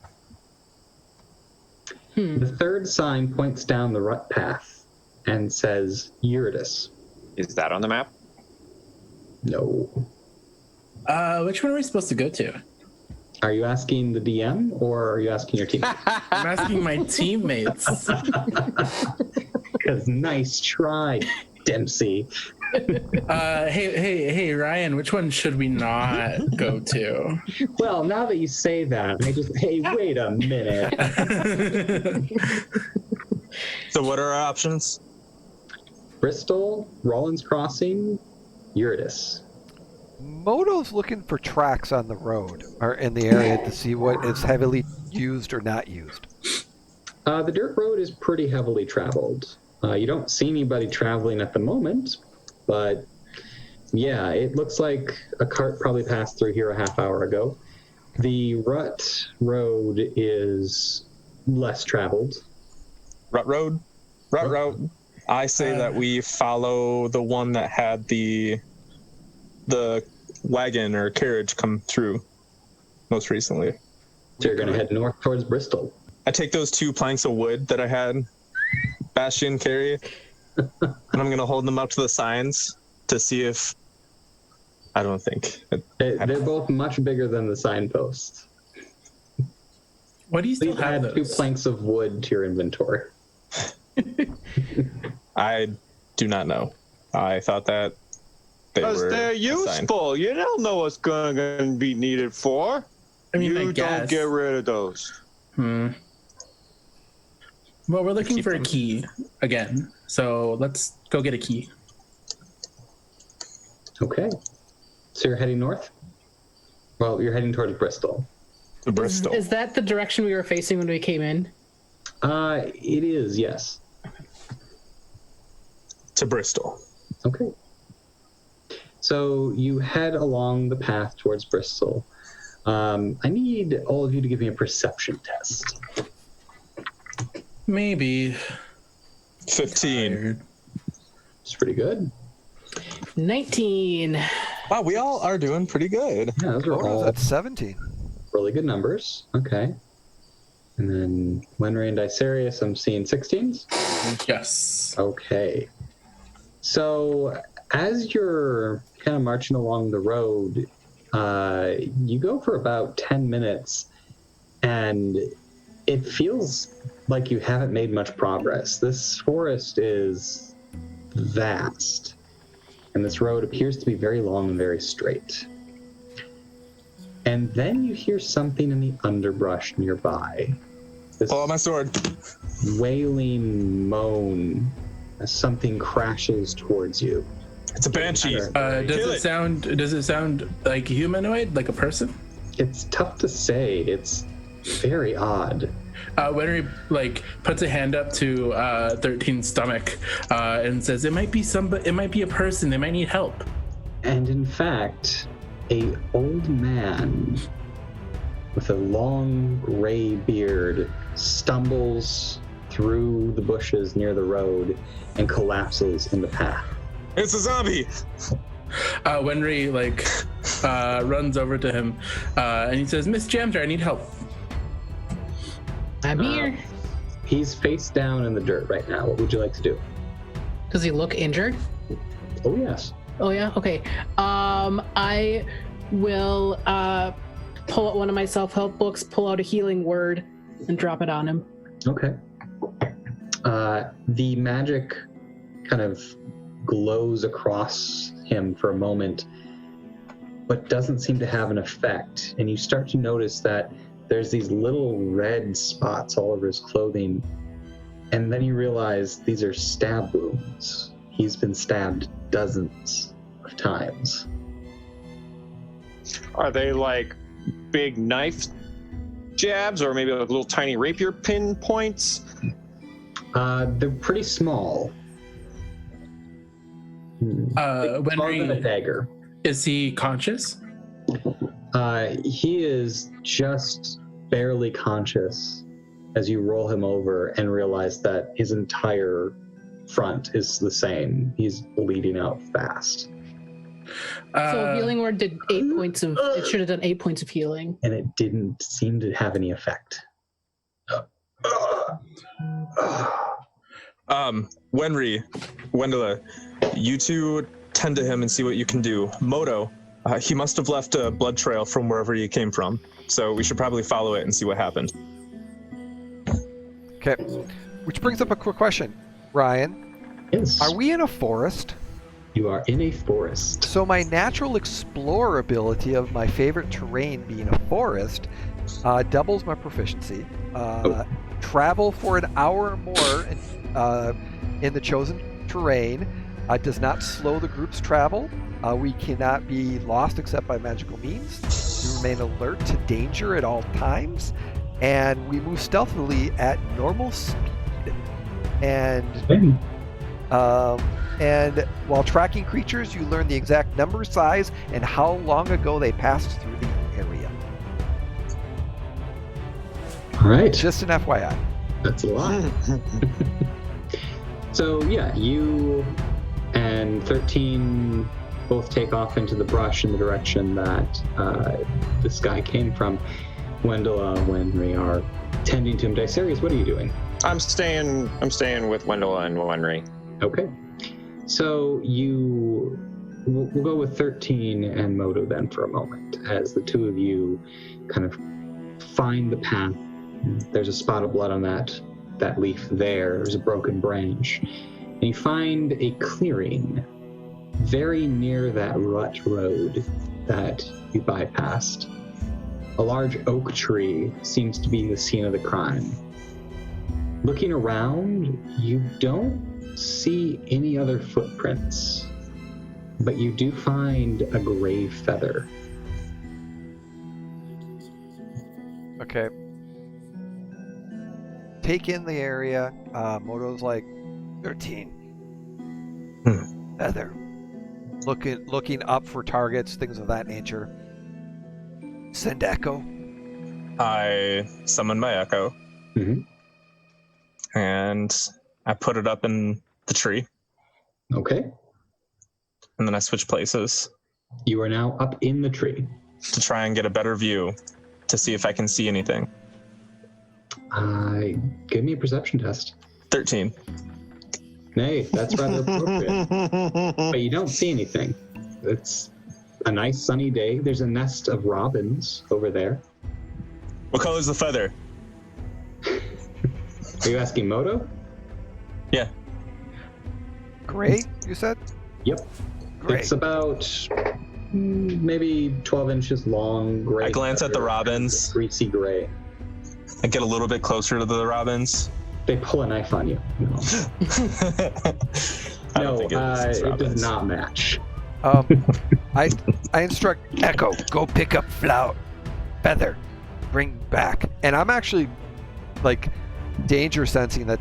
The third sign points down the rut path and says Euradis. Is that on the map? No. Which one are we supposed to go to? Are you asking the DM or are you asking your team? I'm asking my teammates. Because nice try, Dempsey. Hey, Ryan, which one should we not go to? Well, now that you say that, hey, wait a minute. So what are our options? Bristol, Rollins Crossing, Euradis. Moto's looking for tracks on the road or in the area to see what is heavily used or not used. The dirt road is pretty heavily traveled. You don't see anybody traveling at the moment, but yeah, it looks like a cart probably passed through here a half hour ago. The rut road is less traveled. Rut road? Rut. I say that we follow the one that had the wagon or carriage come through most recently. So you're going to head north towards Bristol. I take those 2 planks of wood that I had Bastion carry, and I'm going to hold them up to the signs to see if... I don't think. They're both much bigger than the signposts. What do you still Please have add those? 2 planks of wood to your inventory. I do not know. I thought that they Because were they're assigned. useful. You don't know what's going to be needed for. I mean, I You guess. don't get rid of those. Well, we're looking Keep for a them. key again. So let's go get a key. Okay. So you're heading north? Well, you're heading towards Bristol. To Bristol. Is that the direction we were facing when we came in? It is, yes. To Bristol. Okay. So you head along the path towards Bristol. I need all of you to give me a perception test. Maybe. 15. It's pretty good. 19. Wow, we all are doing pretty good. Yeah, those are Moto's all at 17. really good numbers. Okay. And then Wenry and Dicerius, I'm seeing 16s. Yes. Okay. So as you're kind of marching along the road, you go for about 10 minutes, and it feels like you haven't made much progress. This forest is vast, and this road appears to be very long and very straight. And then you hear something in the underbrush nearby. This Pull out my sword. wailing moan as something crashes towards you. It's a banshee. Does Kill it sound like humanoid, like a person? It's tough to say. It's very odd. Winry puts a hand up to 13's stomach and says, "It might be somebody. It might be a person. They might need help." And in fact, a old man with a long gray beard stumbles through the bushes near the road and collapses in the path. It's a zombie. Winry runs over to him and he says, "Miss Jamter, I need help." I'm here. He's face down in the dirt right now. What would you like to do? Does he look injured? Oh, yes. Oh yeah. Okay. I will pull out one of my self-help books, pull out a healing word, and drop it on him. Okay. The magic kind of glows across him for a moment, but doesn't seem to have an effect. And you start to notice that there's these little red spots all over his clothing. And then you realize these are stab wounds. He's been stabbed dozens of times. Are they like big knife jabs or maybe like little tiny rapier pin points? They're pretty small. Smaller than a Winry, dagger. is he conscious? He is just barely conscious as you roll him over and realize that his entire front is the same. He's bleeding out fast. So healing word did 8 points of. It should have done 8 points of healing. And it didn't seem to have any effect. Wenry, Wendela, you two tend to him and see what you can do. Moto, he must have left a blood trail from wherever he came from, so we should probably follow it and see what happened. Okay. Which brings up a quick question. Ryan, Yes. are we in a forest? You are in a forest. So my natural explorability of my favorite terrain being a forest doubles my proficiency. Travel for an hour or more in the chosen terrain does not slow the group's travel. We cannot be lost except by magical means. We remain alert to danger at all times, and we move stealthily at normal speed. And while tracking creatures, you learn the exact number, size, and how long ago they passed through the area. All right. Just an FYI. That's a lot. So yeah, you and 13 both take off into the brush in the direction that this guy came from. Wendola, when we are tending to him. Dicerius, what are you doing? I'm staying with Wendola and Wenry. Okay. So we'll go with 13 and Moto then for a moment, as the two of you kind of find the path. There's a spot of blood on that leaf there. There's a broken branch. And you find a clearing very near that rut road that you bypassed. A large oak tree seems to be the scene of the crime. Looking around, you don't see any other footprints, but you do find a gray feather. Okay. Take in the area. Moto's like 13. Feather. Looking up for targets, things of that nature. Send echo. I summon my echo. Mm-hmm. And I put it up in the tree. Okay. And then I switch places You are now up in the tree. to try and get a better view to see if I can see anything. Give me a perception test. 13. Nay, that's rather appropriate. But you don't see anything. It's a nice sunny day. There's a nest of robins over there. What color is the feather? Are you asking Moto? Yeah. Gray, you said? Yep. Gray. It's about maybe 12 inches long, gray. I glance at the robins. Greasy gray. I get a little bit closer to the robins. They pull a knife on you. No, I don't think it's it does robins. not match. I instruct Echo, go pick up feather, bring back. And I'm actually like danger sensing that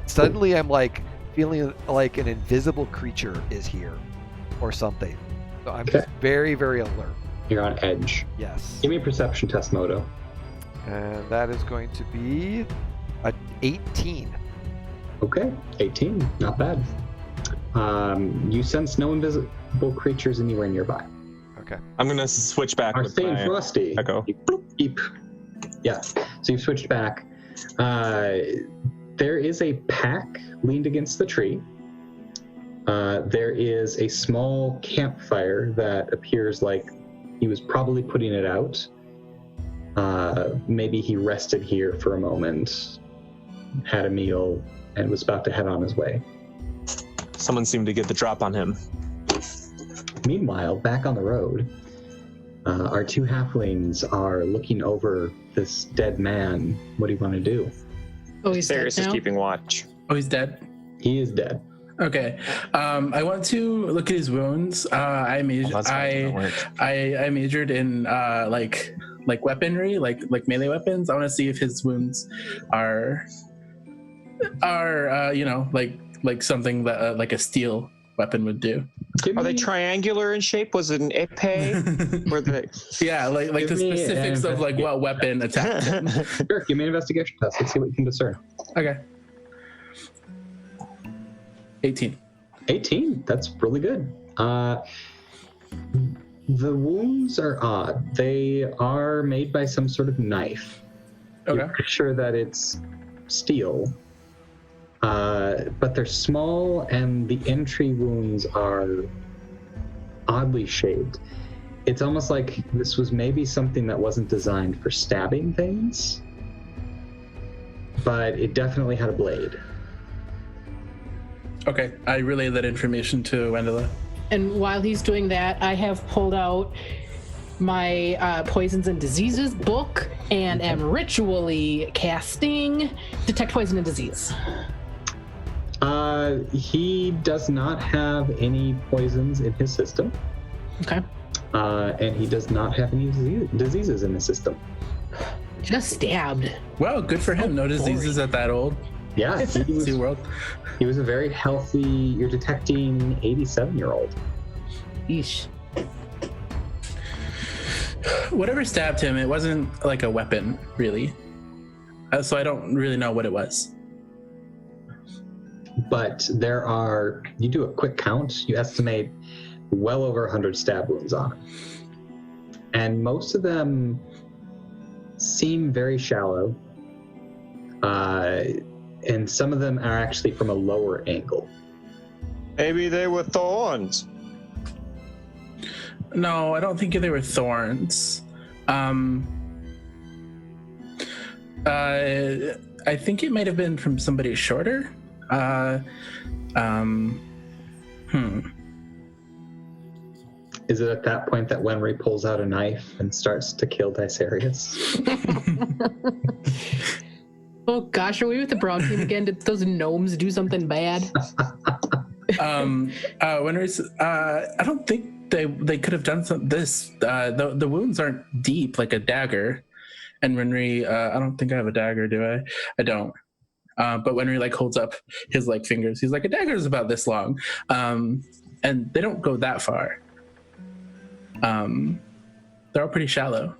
suddenly I'm like feeling like an invisible creature is here or something. So I'm just very, very alert. You're on edge. Yes. Give me a perception test, Moto. And that is going to be a 18. Okay, 18. Not bad. You sense no invisible creatures anywhere nearby. Okay. I'm going to switch back Are with staying my frosty. echo. Beep. Yeah. So you've switched back. There is a pack leaned against the tree. There is a small campfire that appears like he was probably putting it out. Maybe he rested here for a moment, had a meal, and was about to head on his way. Someone seemed to get the drop on him. Meanwhile, back on the road, our two halflings are looking over this dead man. What do you want to do? Oh, he's dead Sirius is now? keeping watch. Oh, he's dead. He is dead. Okay. I want to look at his wounds. I majored in like weaponry, like melee weapons. I want to see if his wounds are like something that like a steel weapon would do. Give Are they me- triangular in shape? Was it an épée? Were they? Yeah, like Give the me an specifics of like what weapon attacked him. Sure, give me an investigation test. Let's see what you can discern. Okay. 18. 18. That's really good. The wounds are odd. They are made by some sort of knife. Okay. You're pretty sure that it's steel. But they're small, and the entry wounds are oddly shaped. It's almost like this was maybe something that wasn't designed for stabbing things, but it definitely had a blade. Okay. I relay that information to Wendola. And while he's doing that, I have pulled out my Poisons and Diseases book and am ritually casting Detect Poison and Disease. He does not have any poisons in his system. Okay. And he does not have any diseases in his system. Just stabbed. Well, good for him. No diseases at that old. Yeah, See world. he was a very healthy, you're detecting 87-year-old. Yeesh. Whatever stabbed him, it wasn't like a weapon, really. So I don't really know what it was. But you do a quick count, you estimate well over 100 stab wounds on him. And most of them seem very shallow, and some of them are actually from a lower angle. Maybe they were thorns. No, I don't think they were thorns. I think it might have been from somebody shorter. Is it at that point that Wenry pulls out a knife and starts to kill Dicerius? Oh gosh, are we with the brown team again? Did those gnomes do something bad? Winners, I don't think they could have done this. The wounds aren't deep like a dagger. And Winry, I don't think I have a dagger, do I? I don't. But Winry like holds up his like fingers. He's like, a dagger is about this long, and they don't go that far. They're all pretty shallow.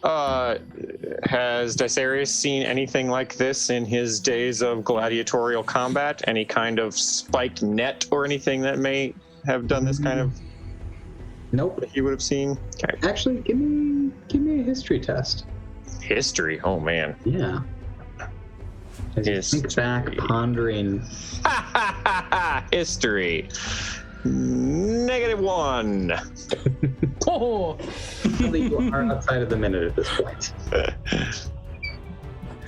Has Dicerius seen anything like this in his days of gladiatorial combat? Any kind of spiked net or anything that may have done this kind of? Nope. That you would have seen? Okay. Actually, give me a history test. History? Oh, man. Yeah. As you think back, pondering. History. -1. Oh, You are outside of the minute at this point.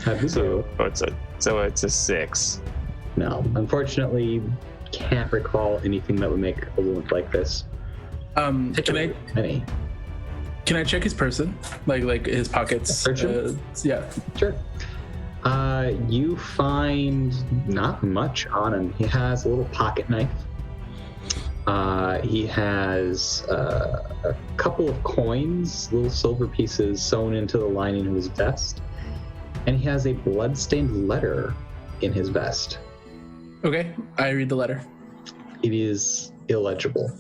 How'd you do? It's a 6. No, unfortunately, can't recall anything that would make a wound like this. Can I check his person, like his pockets? Search him? Yeah. Sure. You find not much on him. He has a little pocket knife. He has a couple of coins, little silver pieces sewn into the lining of his vest, and he has a blood-stained letter in his vest. Okay, I read the letter. It is illegible.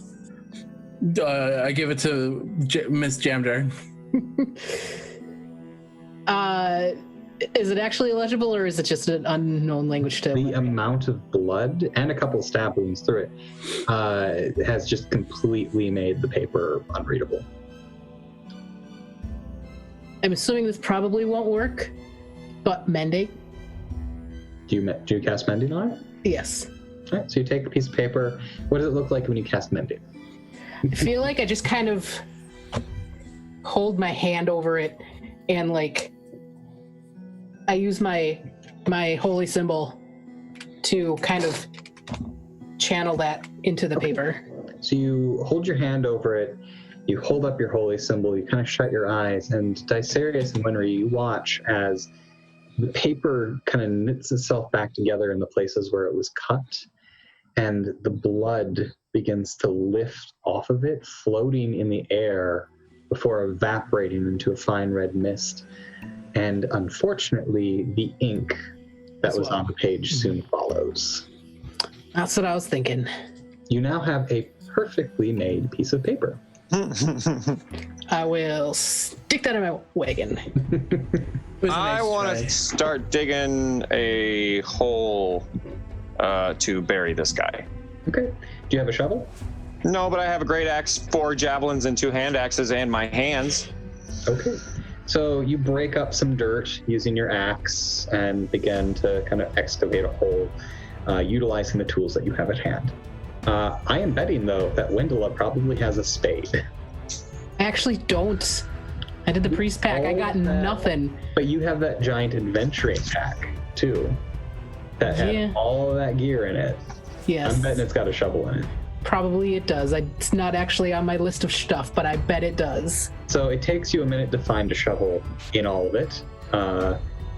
I give it to Miss Jamjar. Is it actually illegible, or is it just an unknown language to The amount of blood and a couple of stab wounds through it has just completely made the paper unreadable. I'm assuming this probably won't work, but mending? Do you cast mending on it? Yes. All right, so you take a piece of paper. What does it look like when you cast mending? I feel like I just kind of hold my hand over it and like I use my holy symbol to kind of channel that into the paper. So you hold your hand over it, you hold up your holy symbol, you kind of shut your eyes, and Dicerius and Winry, you watch as the paper kind of knits itself back together in the places where it was cut, and the blood begins to lift off of it, floating in the air before evaporating into a fine red mist. And unfortunately, the ink that was on the page soon follows. That's what I was thinking. You now have a perfectly made piece of paper. I will stick that in my wagon. I want to start digging a hole to bury this guy. Okay. Do you have a shovel? No, but I have a great axe, 4 javelins, and 2 hand axes, and my hands. Okay. So you break up some dirt using your axe and begin to kind of excavate a hole, utilizing the tools that you have at hand. I am betting, though, that Wendela probably has a spade. I actually don't. I did the priest pack. I got nothing. But you have that giant adventuring pack, too, that had all of that gear in it. Yes. I'm betting it's got a shovel in it. Probably it does. It's not actually on my list of stuff, but I bet it does. So it takes you a minute to find a shovel in all of it.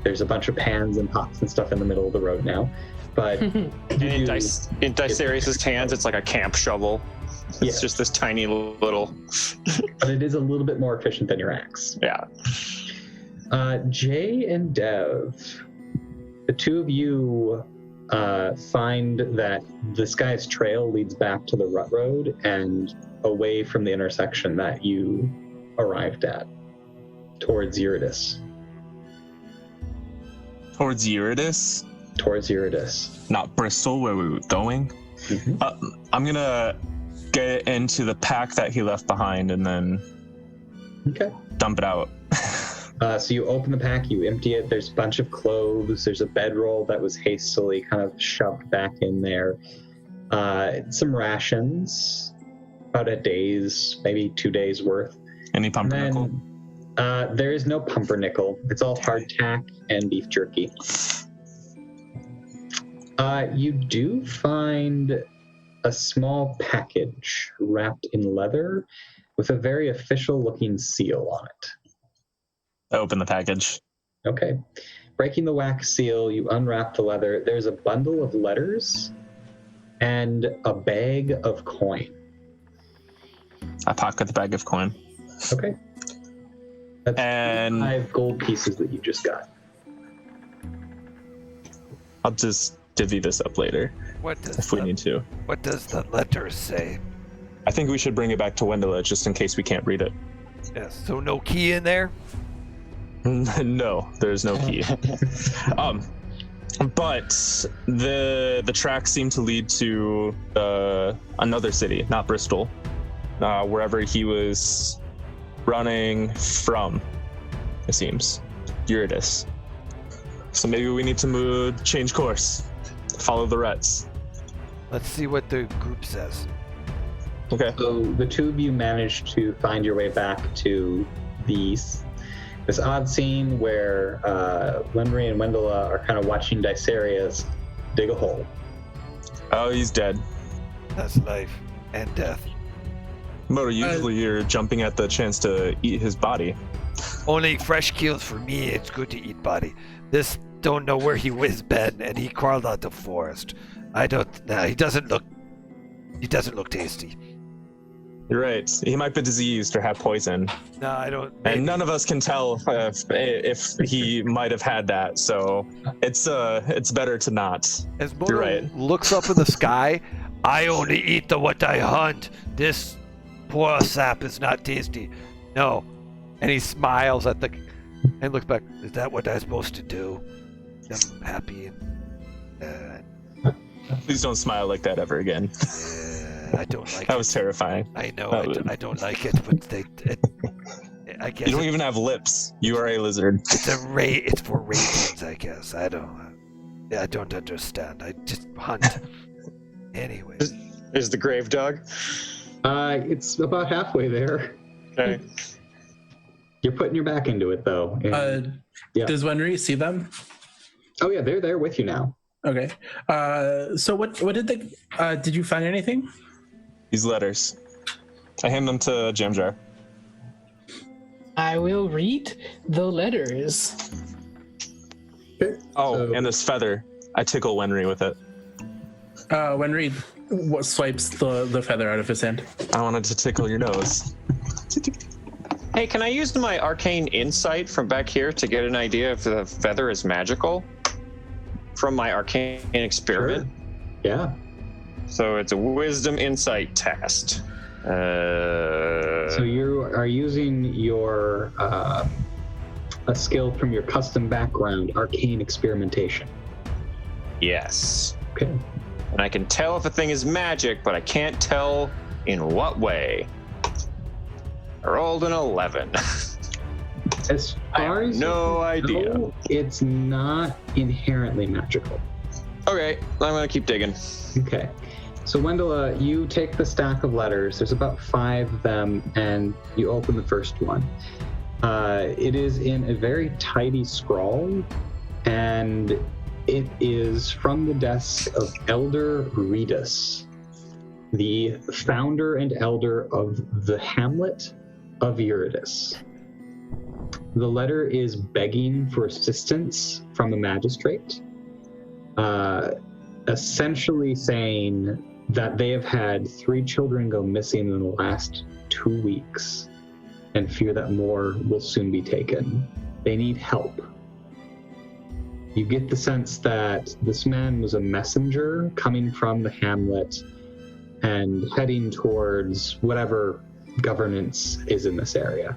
There's a bunch of pans and pots and stuff in the middle of the road now. But in Dicerius's hands, it's like a camp shovel. It's just this tiny little... But it is a little bit more efficient than your axe. Yeah. Jay and Dev, the two of you find that this guy's trail leads back to the rut road and away from the intersection that you arrived at, towards Euradis. Towards Euradis? Towards Euradis. Not Bristol, where we were going. Mm-hmm. I'm gonna get into the pack that he left behind, and then... Okay. dump it out. So you open the pack, you empty it. There's a bunch of clothes. There's a bedroll that was hastily kind of shoved back in there. Some rations, about a day's, maybe 2 days worth. Any pumpernickel? There is no pumpernickel. It's all hardtack and beef jerky. You do find a small package wrapped in leather with a very official-looking seal on it. I open the package. Okay. Breaking the wax seal, you unwrap the leather. There's a bundle of letters and a bag of coin. I pocket the bag of coin. Okay. That's And 5 gold pieces that you just got. I'll just divvy this up later What does if we need to. What does the letter say? I think we should bring it back to Wendela just in case we can't read it. Yes. So no key in there. No, there's no key. But the tracks seem to lead to another city, not Bristol, wherever he was running from, it seems. Euradis. So maybe we need to change course, follow the ruts. Let's see what the group says. Okay. So the two of you managed to find your way back to this odd scene where Wenry and Wendela are kind of watching Dicerius dig a hole. Oh, he's dead. That's life and death. Moto, usually you're jumping at the chance to eat his body. Only fresh kills for me. It's good to eat body. This don't know where he was been, and he crawled out the forest. I don't. Nah, he doesn't look tasty. You're right. He might be diseased or have poison. No, I don't. And none of us can tell if he might have had that. So it's better to not. As You're Moto right. looks up in the sky, I only eat what I hunt. This poor sap is not tasty. No. And he smiles at and looks back. Is that what I'm supposed to do? I'm happy. Please don't smile like that ever again. I don't like That it. was terrifying. I know. That I don't like it, but I guess You don't even have lips. You are a lizard. it's for ratings, I guess. I don't understand. I just hunt. Anyway. Is the grave dog? It's about halfway there. Okay. You're putting your back into it, though. And, yeah. Does Wenry see them? Oh, yeah, they're there with you now. Okay. So what did did you find anything? These letters. I hand them to Jam Jar. I will read the letters. Okay. Oh, So- and this feather. I tickle Wenry with it. Wenry swipes the feather out of his hand. I wanted to tickle your nose. Hey, can I use my arcane insight from back here to get an idea if the feather is magical? From my arcane experiment? Sure. Yeah. So it's a wisdom insight test. So you are using your a skill from your custom background, arcane experimentation. Yes. Okay. And I can tell if a thing is magic, but I can't tell in what way. I rolled an 11. As far as no idea. know, it's not inherently magical. Okay, I'm gonna keep digging. Okay. So Wendela, you take the stack of letters. There's about 5 of them, and you open the first one. It is in a very tidy scrawl, and it is from the desk of Elder Euradis, the founder and elder of the hamlet of Euradis. The letter is begging for assistance from the magistrate, essentially saying that they have had 3 children go missing in the last 2 weeks and fear that more will soon be taken. They need help. You get the sense that this man was a messenger coming from the hamlet and heading towards whatever governance is in this area.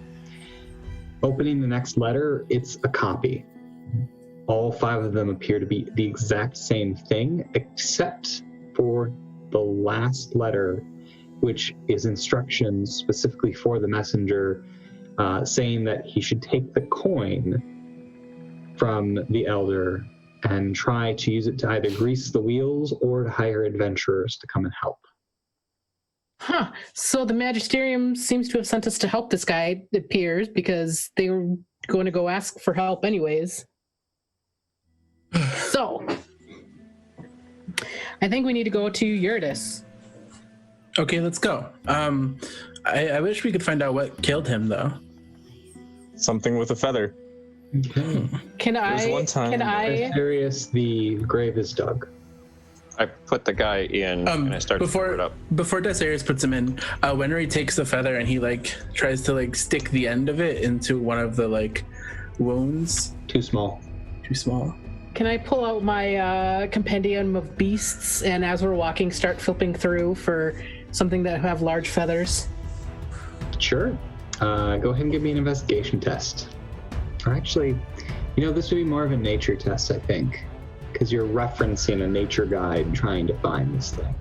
Opening the next letter, it's a copy. All 5 of them appear to be the exact same thing, except for the last letter, which is instructions specifically for the messenger saying that he should take the coin from the elder and try to use it to either grease the wheels or to hire adventurers to come and help. Huh. So the Magesterium seems to have sent us to help this guy, it appears, because they were going to go ask for help anyways. So, I think we need to go to Euradis. Okay, let's go. I wish we could find out what killed him, though. Something with a feather. Okay. Can I? one time- Can I? Darius, the grave is dug. I put the guy in and I start to cover it up. Before Dysarius puts him in, Wenry takes the feather and he tries to stick the end of it into one of the wounds. Too small. Too small. Can I pull out my compendium of beasts and as we're walking, start flipping through for something that have large feathers? Sure. Go ahead and give me an investigation test. Or actually, this would be more of a nature test, I think, because you're referencing a nature guide trying to find this thing.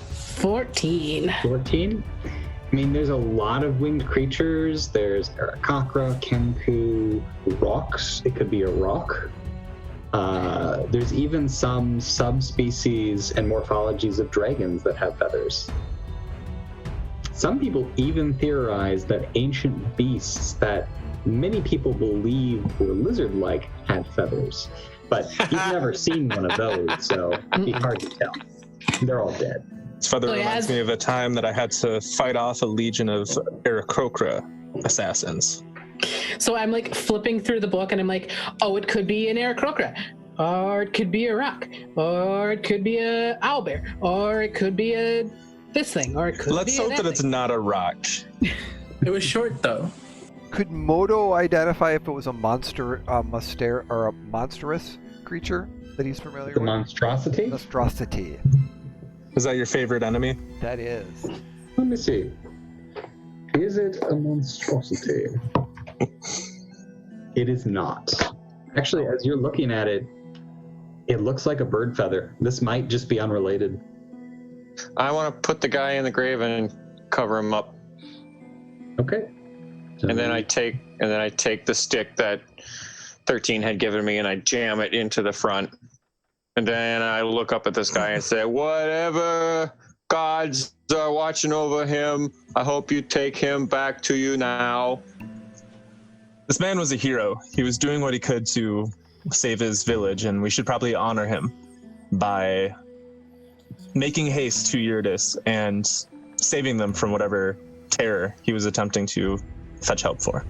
14. 14? I mean, there's a lot of winged creatures. There's Aarakocra, Kenku, rocks. It could be a rock. There's even some subspecies and morphologies of dragons that have feathers. Some people even theorize that ancient beasts that many people believe were lizard-like had feathers. But you've never seen one of those, so it'd be hard to tell. They're all dead. This feather reminds me of a time that I had to fight off a legion of Aarakocra assassins. So I'm flipping through the book and I'm oh, it could be an Aarakocra, or it could be a rock, or it could be a owlbear, or it could be a this thing, or it could Let's be hope that it's thing. not a rock. It was short, though. Could Moto identify if it was a monster, or a monstrous creature that he's familiar The with? monstrosity? Monstrosity. Is that your favorite enemy? That is. Let me see. Is it a monstrosity? It is not. Actually, as you're looking at it, it looks like a bird feather. This might just be unrelated. I want to put the guy in the grave and cover him up. Okay. And then I take the stick that 13 had given me and I jam it into the front. And then I look up at this guy and say, whatever gods are watching over him, I hope you take him back to you now. This man was a hero. He was doing what he could to save his village, and we should probably honor him by making haste to Euradis and saving them from whatever terror he was attempting to fetch help for.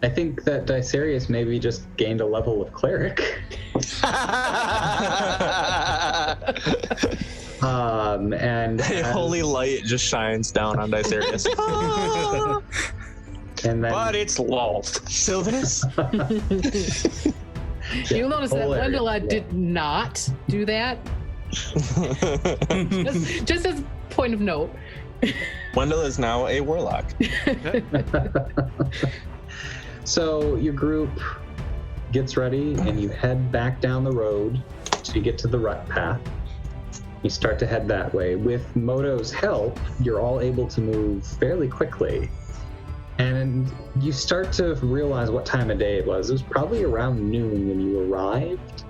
I think that Dysarius maybe just gained a level of cleric. And A holy light just shines down on Dysarius. and then But it's Lolth. Sylvanus? You'll notice that Hilarious, Wendela yeah. did not do that. just as point of note. Wendell is now a warlock. So your group gets ready and you head back down the road so you get to the rut path. You start to head that way. With Moto's help, you're all able to move fairly quickly. And you start to realize what time of day it was. It was probably around noon when you arrived.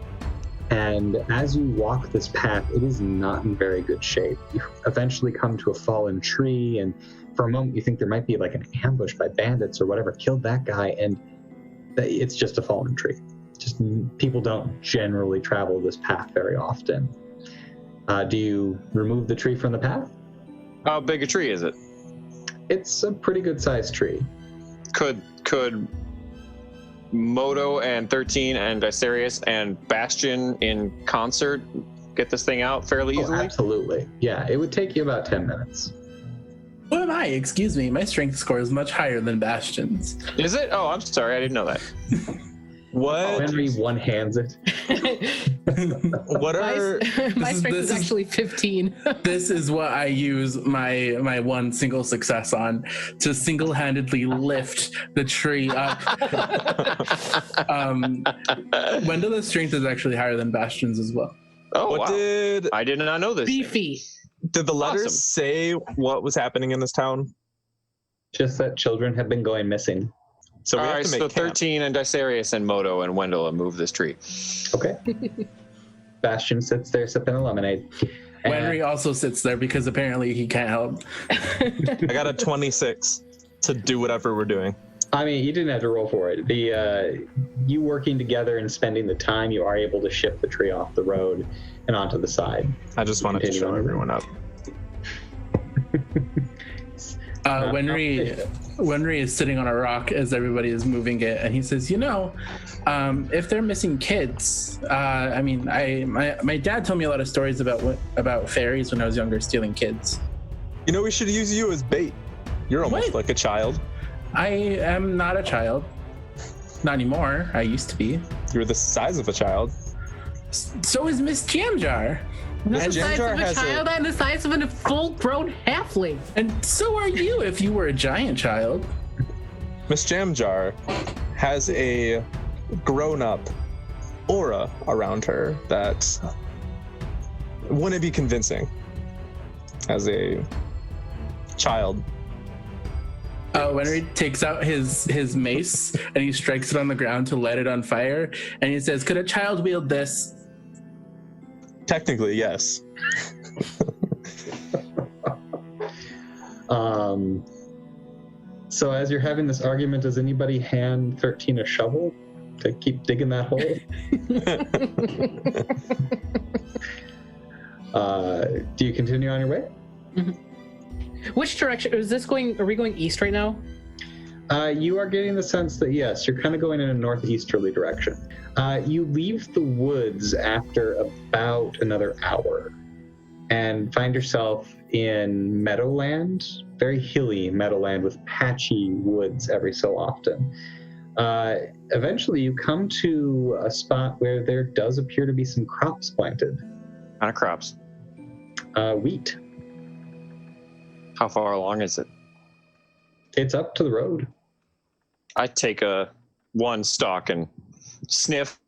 And as you walk this path, it is not in very good shape. You eventually come to a fallen tree, and for a moment you think there might be an ambush by bandits or whatever killed that guy, and it's just a fallen tree. Just people don't generally travel this path very often. Do you remove the tree from the path? How big a tree is it? It's a pretty good sized tree. Could Moto and 13 and Dysarius and Bastion in concert get this thing out fairly Oh, easily? absolutely. Yeah, it would take you about 10 minutes. Who am I? Excuse me. My strength score is much higher than Bastion's. Is it? Oh, I'm sorry. I didn't know that. What? Henry one hands it. What are? My strength this is is- actually 15. This is what I use my one single success on, to single-handedly lift the tree up. Wendela's strength is actually higher than Bastion's as well. Oh, What wow. I did not know this. Beefy. did the letters Awesome. say what was happening in this town? Just that children have been going missing. So we All have right, to make so camp. 13 and Dicerius and Moto and Wendell and move this tree. Okay. Bastion sits there sipping a lemonade. And- Wenry also sits there because apparently he can't help. I got a 26 to do whatever we're doing. I mean, you didn't have to roll for it. You working together and spending the time, you are able to shift the tree off the road and onto the side. I just wanted to Continue show on. everyone up. Wenry is sitting on a rock as everybody is moving it, and he says, if they're missing kids, my dad told me a lot of stories about fairies when I was younger stealing kids. We should use you as bait. You're almost What? like a child. I am not a child. Not anymore. I used to be. You're the size of a child. So is Miss Jamjar. Not the Jam size jar of a has child, I'm the size of a full-grown halfling. And so are you if you were a giant child. Miss Jamjar has a grown-up aura around her that wouldn't be convincing as a child. Wenry takes out his mace and he strikes it on the ground to light it on fire. And he says, could a child wield this? Technically, yes. So as you're having this argument, does anybody hand 13 a shovel to keep digging that hole? Do you continue on your way? Which direction is this going? Are we going east right now? You are getting the sense that yes, you're kind of going in a northeasterly direction. You leave the woods after about another hour and find yourself in meadowland, very hilly meadowland with patchy woods every so often. Eventually you come to a spot where there does appear to be some crops planted. What kind of crops? Wheat. How far along is it? It's up to the road. I take one stalk and sniff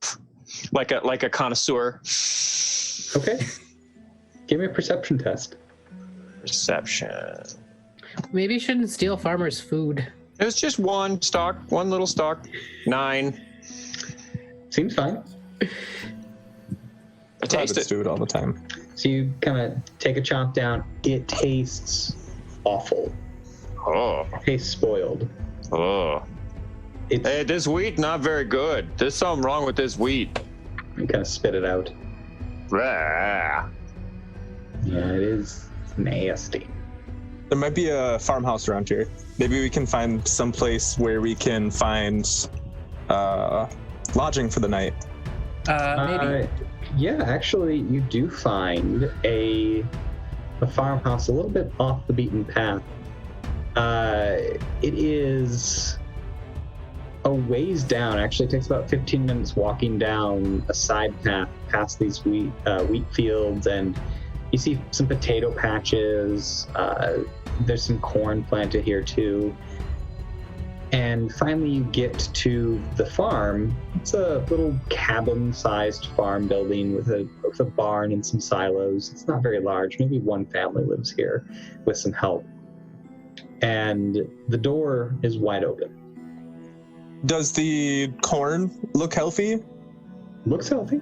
like a connoisseur. Okay. Give me a perception test. Perception. Maybe you shouldn't steal farmers' food. It was just one stalk, one little stalk. 9. Seems fine. I taste Rabbits it. do it all the time. So you kind of take a chomp down. It tastes awful. Oh, It tastes spoiled. oh. It's, Hey, this wheat not very good. There's something wrong with this wheat. You kind of spit it out. Rah. Yeah, it is nasty. There might be a farmhouse around here. Maybe we can find some place where we can find lodging for the night. Maybe. Yeah, actually, you do find a farmhouse a little bit off the beaten path. It is a ways down. Actually, it takes about 15 minutes walking down a side path past these wheat fields, and you see some potato patches. There's some corn planted here too. And finally you get to the farm. It's a little cabin-sized farm building with a barn and some silos. It's not very large. Maybe one family lives here with some help. And the door is wide open. Does the corn look healthy? Looks healthy.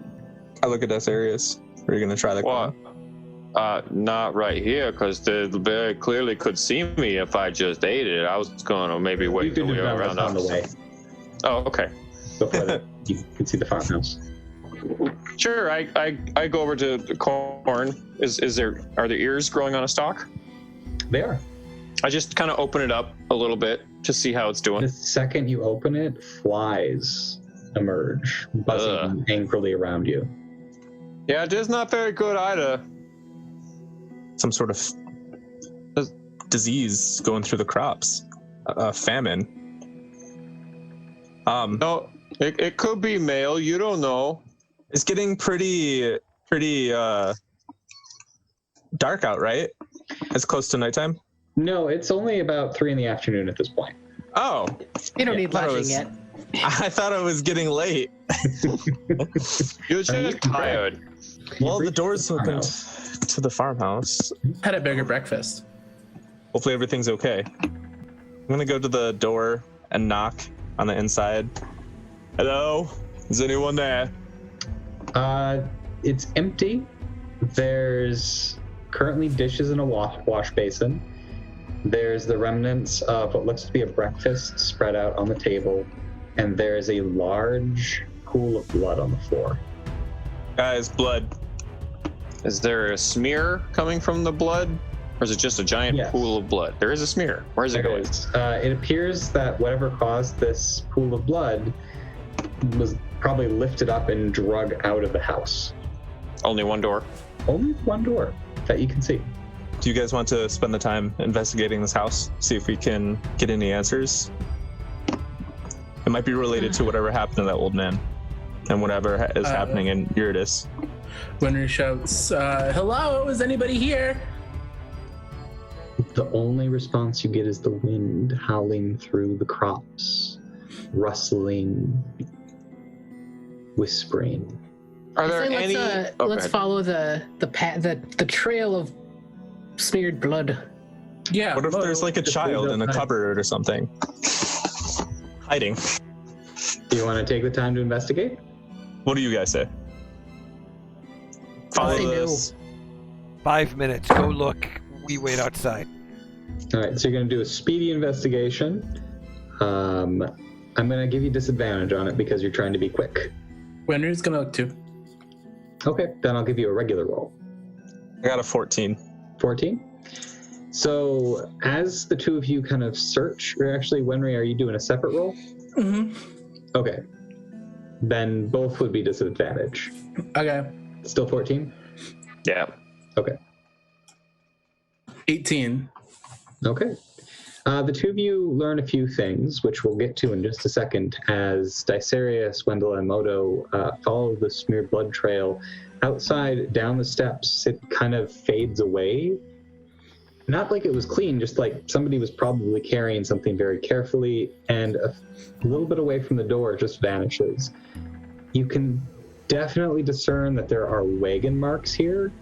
I look at Dicerius. Are you going to try the What? corn? Not right here, because they very clearly could see me if I just ate it. I was going to maybe You wait could till have we were done this around on the way. Oh, okay. Before that, you could see the farmhouse. Sure, I go over to the corn. Are there ears growing on a stalk? They are. I just kind of open it up a little bit to see how it's doing. The second you open it, flies emerge, buzzing angrily around you. Yeah, it is not very good either. Some sort of disease going through the crops. Famine. No, it could be male. You don't know. It's getting pretty dark out, right? It's close to nighttime. No, it's only about 3 p.m. at this point. Oh, You don't need thought it lodging was- yet. I thought it was getting late. You're just tired. Well, the door's the opened farmhouse. to the farmhouse. Had a bigger breakfast. Hopefully everything's okay. gonna go to the door and knock on the inside. Hello? Is anyone there? It's empty. There's currently dishes in a wash basin. There's the remnants of what looks to be a breakfast spread out on the table, and there's a large pool of blood on the floor. Guys, blood. Is there a smear coming from the blood? Or is it just a giant Yes. pool of blood? There is a smear. Where is it going? It appears that whatever caused this pool of blood was probably lifted up and drug out of the house. Only one door. Only one door that you can see. Do you guys want to spend the time investigating this house? See if we can get any answers? It might be related to whatever happened to that old man and whatever is happening in Euradis. Winry shouts, hello, is anybody here? The only response you get is the wind howling through the crops, rustling, whispering. Are there any? Let's Oh, go let's ahead. follow the trail of smeared blood. Yeah. What if there's like a just child leave it in a outside. cupboard or something? Hiding. Do you want to take the time to investigate? What do you guys say? Follow say no. this. 5 minutes. Go look. We wait outside. All right, so you're going to do a speedy investigation. I'm going to give you disadvantage on it because you're trying to be quick. Winry's gonna look too. Okay, then I'll give you a regular roll. I got a 14. 14. So as the two of you kind of search, or actually, Wenry, are you doing a separate roll? Mm-hmm. Okay. Then both would be disadvantage. Okay. Still 14? Yeah. Okay. 18. Okay. The two of you learn a few things, which we'll get to in just a second, as Dicerius, Wendell, and Moto follow the smeared blood trail. Outside, down the steps, it kind of fades away. Not like it was clean, just like somebody was probably carrying something very carefully, and a little bit away from the door, it just vanishes. You can definitely discern that there are wagon marks here.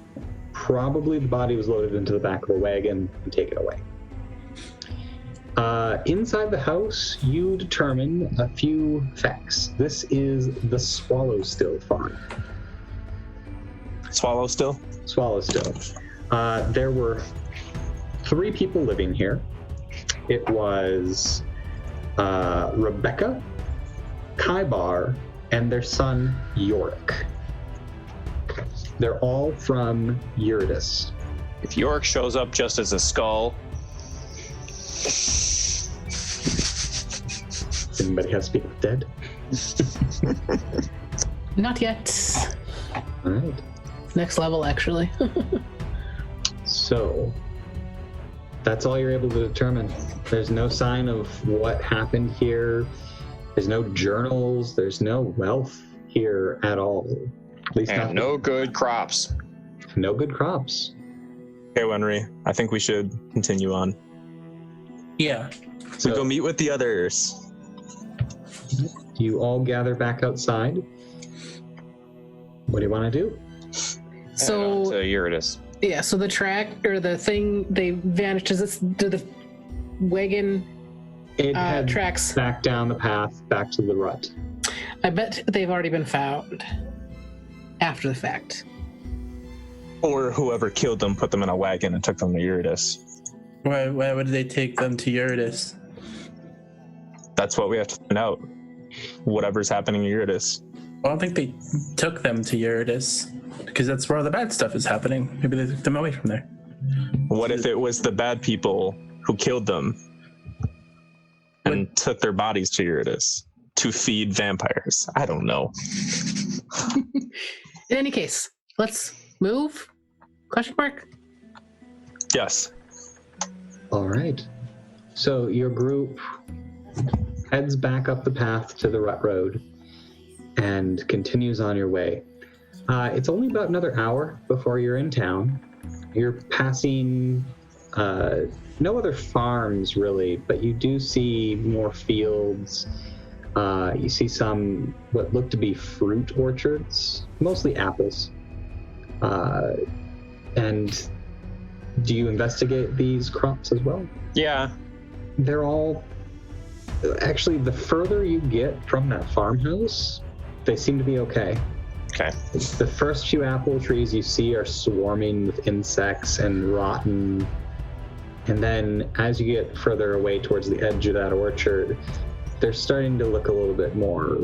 Probably the body was loaded into the back of a wagon and taken away. Inside the house, you determine a few facts. This is the Swallow Still farm. Swallow still? Swallow Still. There were 3 people living here. It was Rebecca, Kaibar, and their son, Yorick. They're all from Euradis. If Yorick shows up just as a skull, Does anybody have Speak of the Dead? Not yet. All right. Next level, actually. So, that's all you're able to determine. There's no sign of what happened here. There's no journals. There's no wealth here at all. At least and not no good crops. no good crops. Okay, Wenry, I think we should continue on. Yeah. So go meet with the others. You all gather back outside. What do you want to do? So To Euradis. yeah, so the track or the thing they vanished. Does this? Do the wagon It heads tracks? back down the path, back to the rut. I bet they've already been found after the fact. Or whoever killed them put them in a wagon and took them to Euradis. Why would they take them to Euradis? That's what we have to find out. Whatever's happening in Euradis. I don't think they took them to Euradis because that's where all the bad stuff is happening. Maybe they took them away from there. What if it was the bad people who killed them and took their bodies to Euradis to feed vampires? I don't know. In any case, let's move. Question mark. Yes. All right. So your group heads back up the path to the rut road and continues on your way. It's only about another hour before you're in town. You're passing no other farms really, but you do see more fields. You see some what look to be fruit orchards, mostly apples. And do you investigate these crops as well? Yeah. they're all actually, the further you get from that farmhouse, they seem to be okay. Okay. The first few apple trees you see are swarming with insects and rotten. And then as you get further away towards the edge of that orchard, they're starting to look a little bit more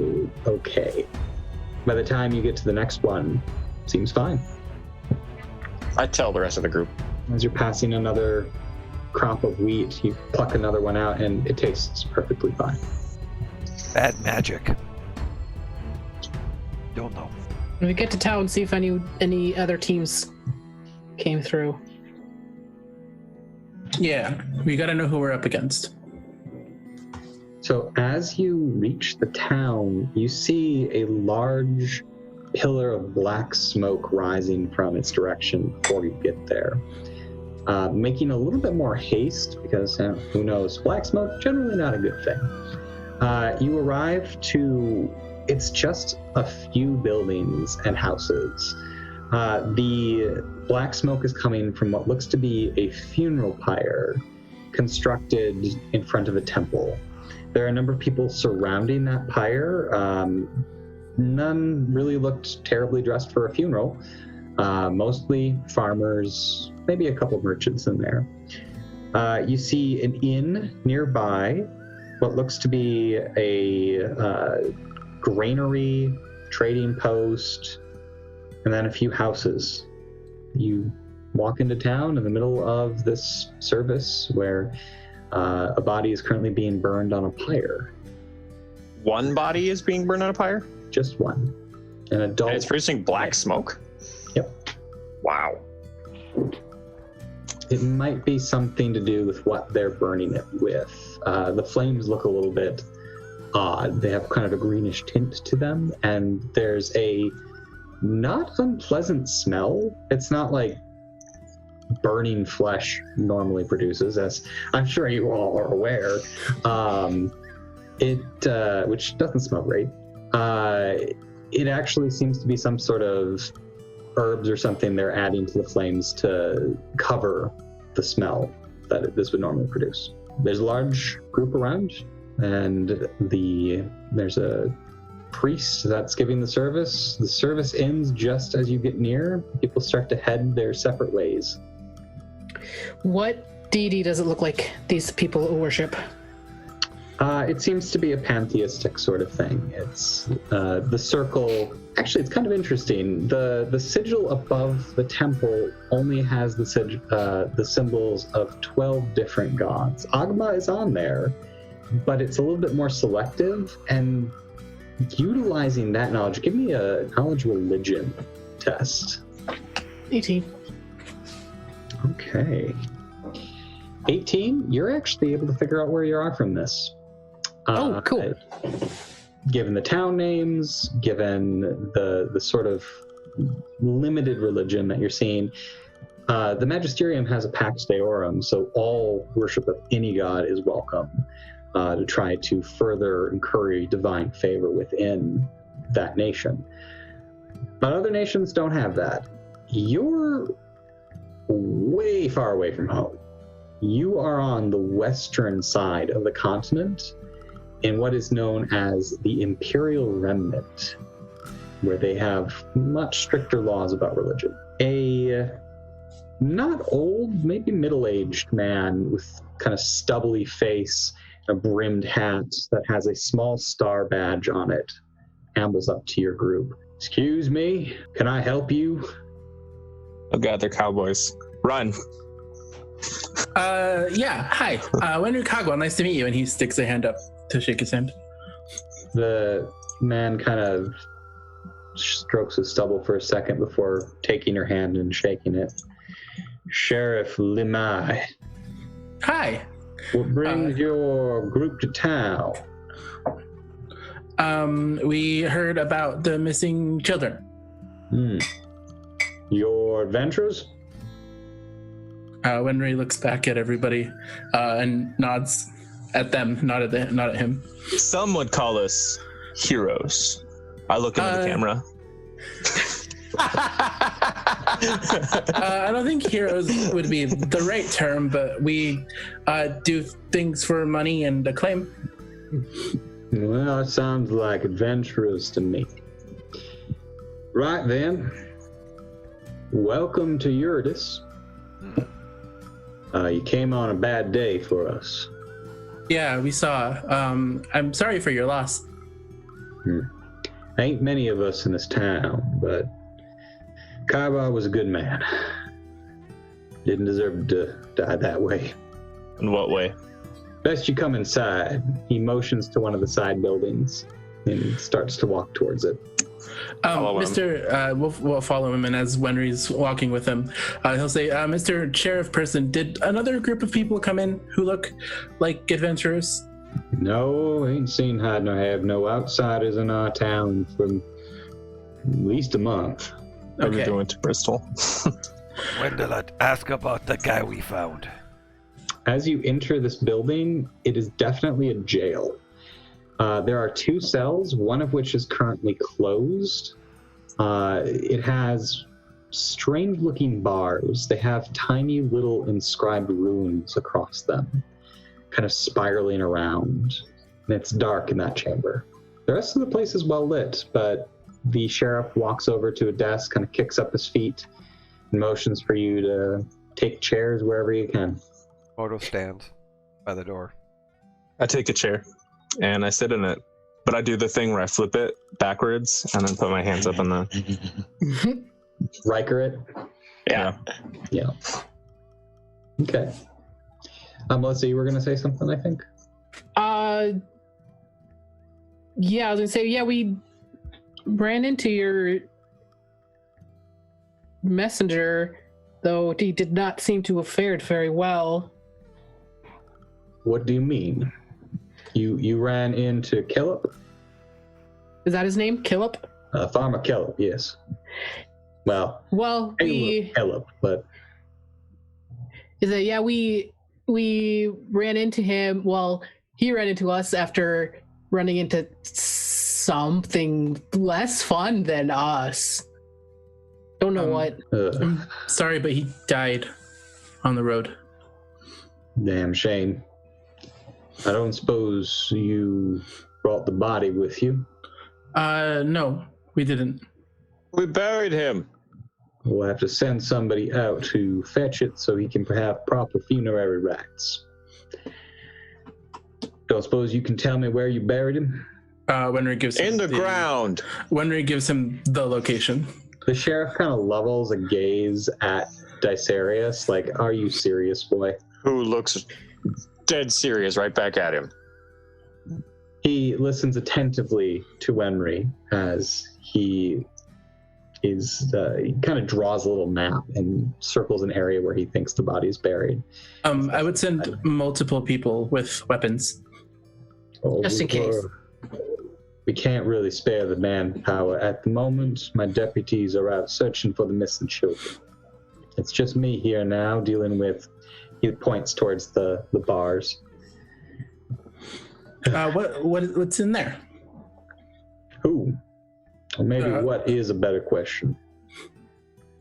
okay. By the time you get to the next one, seems fine. I tell the rest of the group. As you're passing another crop of wheat, you pluck another one out and it tastes perfectly fine. Bad magic. Don't know. When we get to town, see if any other teams came through. Yeah, we gotta know who we're up against. So as you reach the town, you see a large pillar of black smoke rising from its direction before you get there. Making a little bit more haste because who knows, black smoke, generally not a good thing. You arrive to, it's just a few buildings and houses. The black smoke is coming from what looks to be a funeral pyre constructed in front of a temple. There are a number of people surrounding that pyre. None really looked terribly dressed for a funeral. Mostly farmers, maybe a couple merchants in there. You see an inn nearby, what looks to be a granary, trading post, and then a few houses. You walk into town in the middle of this service where a body is currently being burned on a pyre. One body is being burned on a pyre? Just one. An adult. And it's producing black smoke? Yep. Wow. It might be something to do with what they're burning it with. The flames look a little bit odd. They have kind of a greenish tint to them, and there's a not unpleasant smell. It's not like burning flesh normally produces, as I'm sure you all are aware. Which doesn't smell great. It actually seems to be some sort of herbs or something they're adding to the flames to cover the smell that this would normally produce. There's a large group around, and there's a priest that's giving the service. The service ends just as you get near. People start to head their separate ways. What deity does it look like these people worship? It seems to be a pantheistic sort of thing. It's the circle. Actually, it's kind of interesting. The sigil above the temple only has the symbols of 12 different gods. Agma is on there, but it's a little bit more selective. And utilizing that knowledge, give me a knowledge religion test. 18. Okay. 18, you're actually able to figure out where you are from this. Oh, cool. Given the town names, given the sort of limited religion that you're seeing, the Magesterium has a Pax Deorum, so all worship of any god is welcome to try to further encourage divine favor within that nation. But other nations don't have that. You're way far away from home. You are on the western side of the continent in what is known as the Imperial Remnant, where they have much stricter laws about religion. A not old, maybe middle-aged man with kind of stubbly face, a brimmed hat that has a small star badge on it, ambles up to your group. Excuse me, can I help you? Oh god, they're cowboys. Run. Yeah, hi. Wenry Kagwa, nice to meet you. And he sticks a hand up to shake his hand. The man kind of strokes his stubble for a second before taking your hand and shaking it. Sheriff Limai. Hi. What brings your group to town? We heard about the missing children. Your adventures? Wenry looks back at everybody and nods at them, not at him. Some would call us heroes. I look into the camera. I don't think heroes would be the right term, but we do things for money and acclaim. Well, it sounds like adventurers to me. Right then, welcome to Euradis. You came on a bad day for us. Yeah, we saw. I'm sorry for your loss. Ain't many of us in this town, but Kaiba was a good man. Didn't deserve to die that way. In what way? Best you come inside. He motions to one of the side buildings and starts to walk towards it. We'll follow him, and as Wenry's walking with him, he'll say, Mr. Sheriff Person, did another group of people come in who look like adventurers? No, ain't seen hide nor have no outsiders in our town for at least a month. Okay. We went to Bristol. Wendell, ask about the guy we found. As you enter this building, it is definitely a jail. There are 2 cells, one of which is currently closed. It has strange-looking bars. They have tiny little inscribed runes across them, kind of spiraling around. And it's dark in that chamber. The rest of the place is well lit, but the sheriff walks over to a desk, kind of kicks up his feet, and motions for you to take chairs wherever you can. Moto stands by the door. I take a chair and I sit in it, but I do the thing where I flip it backwards and then put my hands up in the... Riker it? Yeah. Yeah. Okay. Melissa, you were going to say something, I think? Yeah, I was gonna say, yeah, we ran into your messenger, though he did not seem to have fared very well. What do you mean? You ran into Killip? Is that his name? Killip? Farmer Killip, yes. Well, Killip, but... Is it, yeah, we ran into him, well, he ran into us after running into something less fun than us. Don't know what. I'm sorry, but he died on the road. Damn shame. I don't suppose you brought the body with you? No, we didn't. We buried him. We'll have to send somebody out to fetch it so he can have proper funerary rites. Don't suppose you can tell me where you buried him? Wenry gives him In the ground. Wenry gives him the location. The sheriff kind of levels a gaze at Dicerius, like, are you serious, boy? Who looks dead serious right back at him. He listens attentively to Wenry as he kind of draws a little map and circles an area where he thinks the body is buried. I would send multiple people with weapons. Just in case. We can't really spare the manpower at the moment. My deputies are out searching for the missing children. It's just me here now dealing with... He points towards the bars. What's in there? Who? Or maybe what is a better question?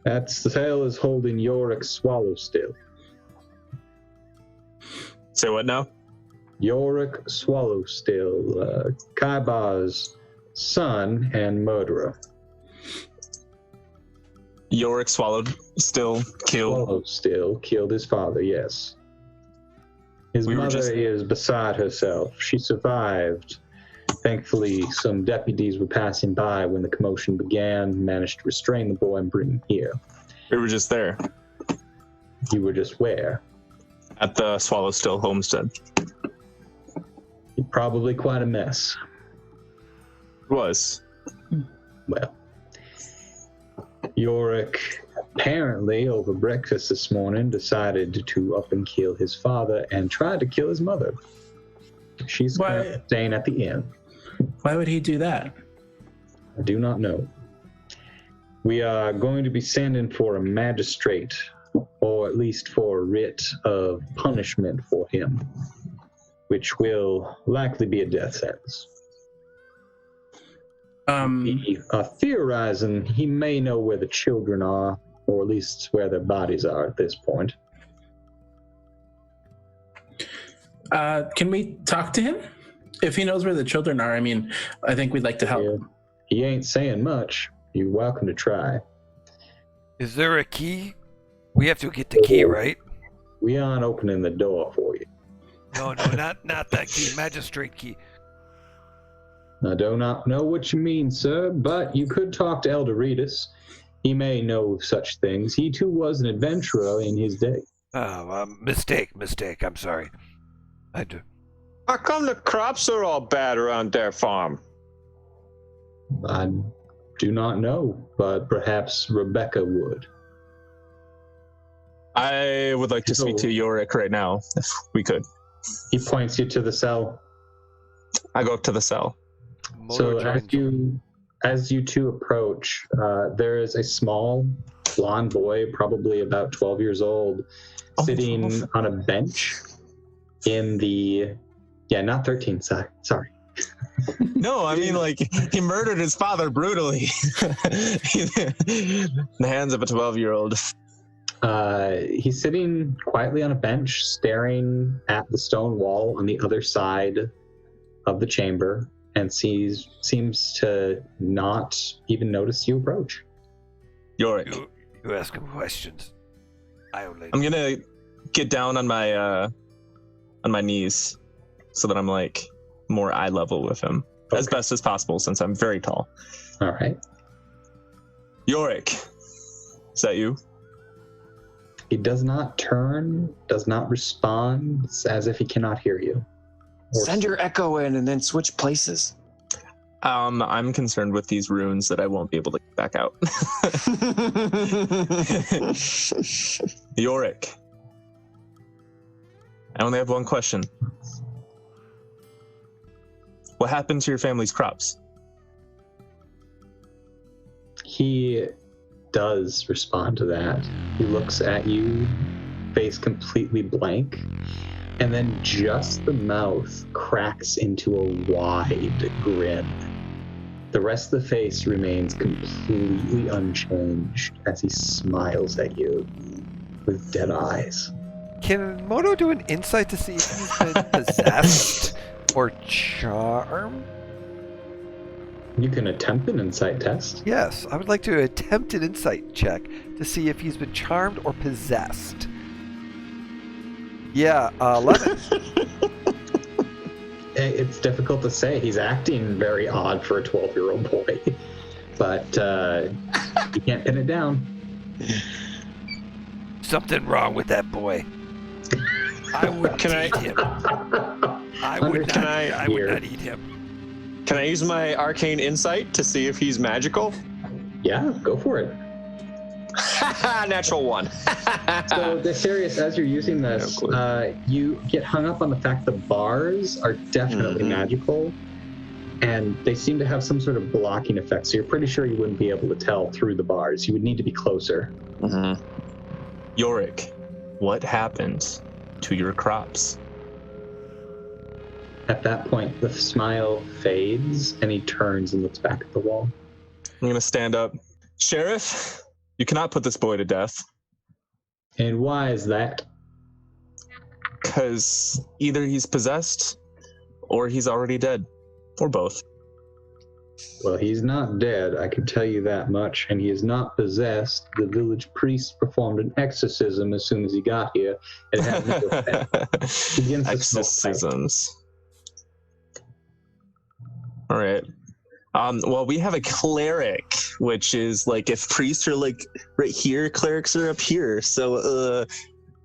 That cell is holding Yorick Swallowstill. Say what now? Yorick Swallowstill, Kaiba's son and murderer. Yorick killed. Swallowstill killed his father, yes. His mother is beside herself. She survived. Thankfully, some deputies were passing by when the commotion began, managed to restrain the boy and bring him here. We were just there. You were just where? At the Swallowstill homestead. Probably quite a mess. It was. Well, Yorick apparently over breakfast this morning decided to up and kill his father and tried to kill his mother. She's staying at the inn. Why would he do that? I do not know. We are going to be sending for a magistrate, or at least for a writ of punishment for him, which will likely be a death sentence. We are theorizing he may know where the children are, or at least where their bodies are at this point. Can we talk to him? If he knows where the children are, I mean, I think we'd like to help. Yeah. He ain't saying much. You're welcome to try. Is there a key? We have to get the key, right? We aren't opening the door for you. No, not that key. Magistrate key. I do not know what you mean, sir, but you could talk to Euradis. He may know such things. He too was an adventurer in his day. Oh, mistake. I'm sorry. I do. How come the crops are all bad around their farm? I do not know, but perhaps Rebecca would. I would like to speak to Yorick right now, if we could. He points you to the cell. I go up to the cell. So as you two approach, there is a small blonde boy, probably about 12 years old, sitting on a bench in the... Yeah, not 13, sorry. No, I mean, like, he murdered his father brutally. In the hands of a 12-year-old. He's sitting quietly on a bench, staring at the stone wall on the other side of the chamber, and seems to not even notice you approach. Yorick. You ask him questions. I'm gonna get down on my knees so that I'm like more eye level with him as best as possible, since I'm very tall. All right. Yorick, is that you? He does not turn, does not respond. It's as if he cannot hear you. Send your echo in and then switch places. I'm concerned with these runes that I won't be able to get back out. Yorick, I only have one question. What happened to your family's crops? He does respond to that. He looks at you, face completely blank, and then just the mouth cracks into a wide grin. The rest of the face remains completely unchanged as he smiles at you with dead eyes. Can Moto do an insight to see if he's been possessed or charmed? You can attempt an insight test. Yes, I would like to attempt an insight check to see if he's been charmed or possessed. Yeah, 11. It's difficult to say. He's acting very odd for a 12-year-old boy, but you can't pin it down. Something wrong with that boy. I would eat him. I would not eat him. Can I use my arcane insight to see if he's magical? Yeah, go for it. Natural 1. So, Desarius, as you're using this, you get hung up on the fact the bars are definitely magical, and they seem to have some sort of blocking effect, so you're pretty sure you wouldn't be able to tell through the bars. You would need to be closer. Yorick, what happened to your crops? At that point, the smile fades, and he turns and looks back at the wall. I'm going to stand up. Sheriff, you cannot put this boy to death. And why is that? Because either he's possessed, or he's already dead. Or both. Well, he's not dead, I can tell you that much, and he is not possessed. The village priest performed an exorcism as soon as he got here. It had no effect. Begins to smoke Exorcisms. All right. Well, we have a cleric, which is like if priests are like right here, clerics are up here. So,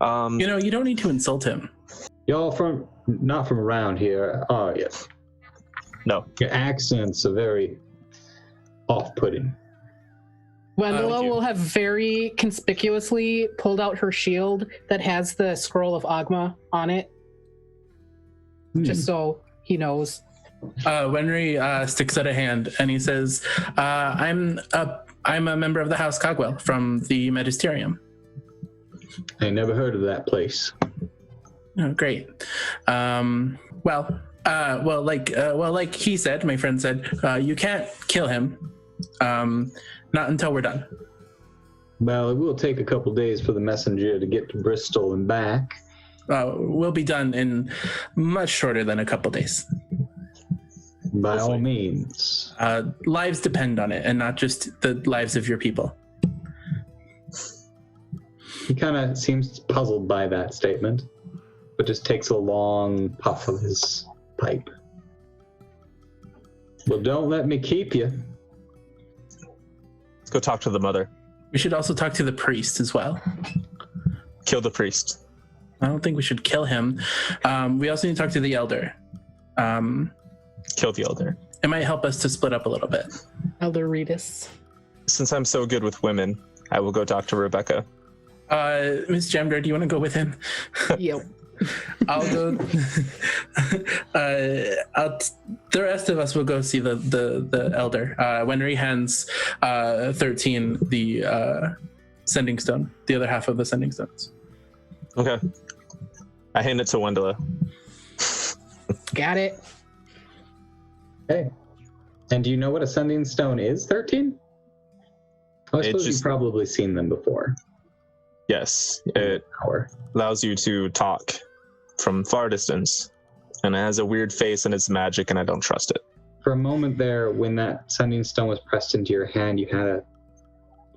you don't need to insult him. Y'all not from around here, are you? No. Your accents are very off-putting. Wendella will have very conspicuously pulled out her shield that has the scroll of Agma on it, just so he knows. Wenry sticks out a hand and he says, I'm a member of the House Cogwell from the Magesterium. I never heard of that place. Oh, great. Like he said, my friend said, you can't kill him, not until we're done. Well, it will take a couple days for the messenger to get to Bristol and back. We'll be done in much shorter than a couple days. By all means. Lives depend on it, and not just the lives of your people. He kind of seems puzzled by that statement, but just takes a long puff of his pipe. Well, don't let me keep you. Let's go talk to the mother. We should also talk to the priest as well. Kill the priest. I don't think we should kill him. We also need to talk to the elder. Kill the elder. It might help us to split up a little bit. Elder Euradis. Since I'm so good with women, I will go talk to Rebecca. Miss Jamdar, do you want to go with him? Yep. I'll go. The rest of us will go see the elder. Wenry hands 13 the sending stone, the other half of the sending stones. Okay. I hand it to Wendela. Got it. Okay. And do you know what a sending stone is, 13? I suppose you've probably seen them before. Yes. It allows you to talk from far distance. And it has a weird face and it's magic and I don't trust it. For a moment there, when that sending stone was pressed into your hand, you had a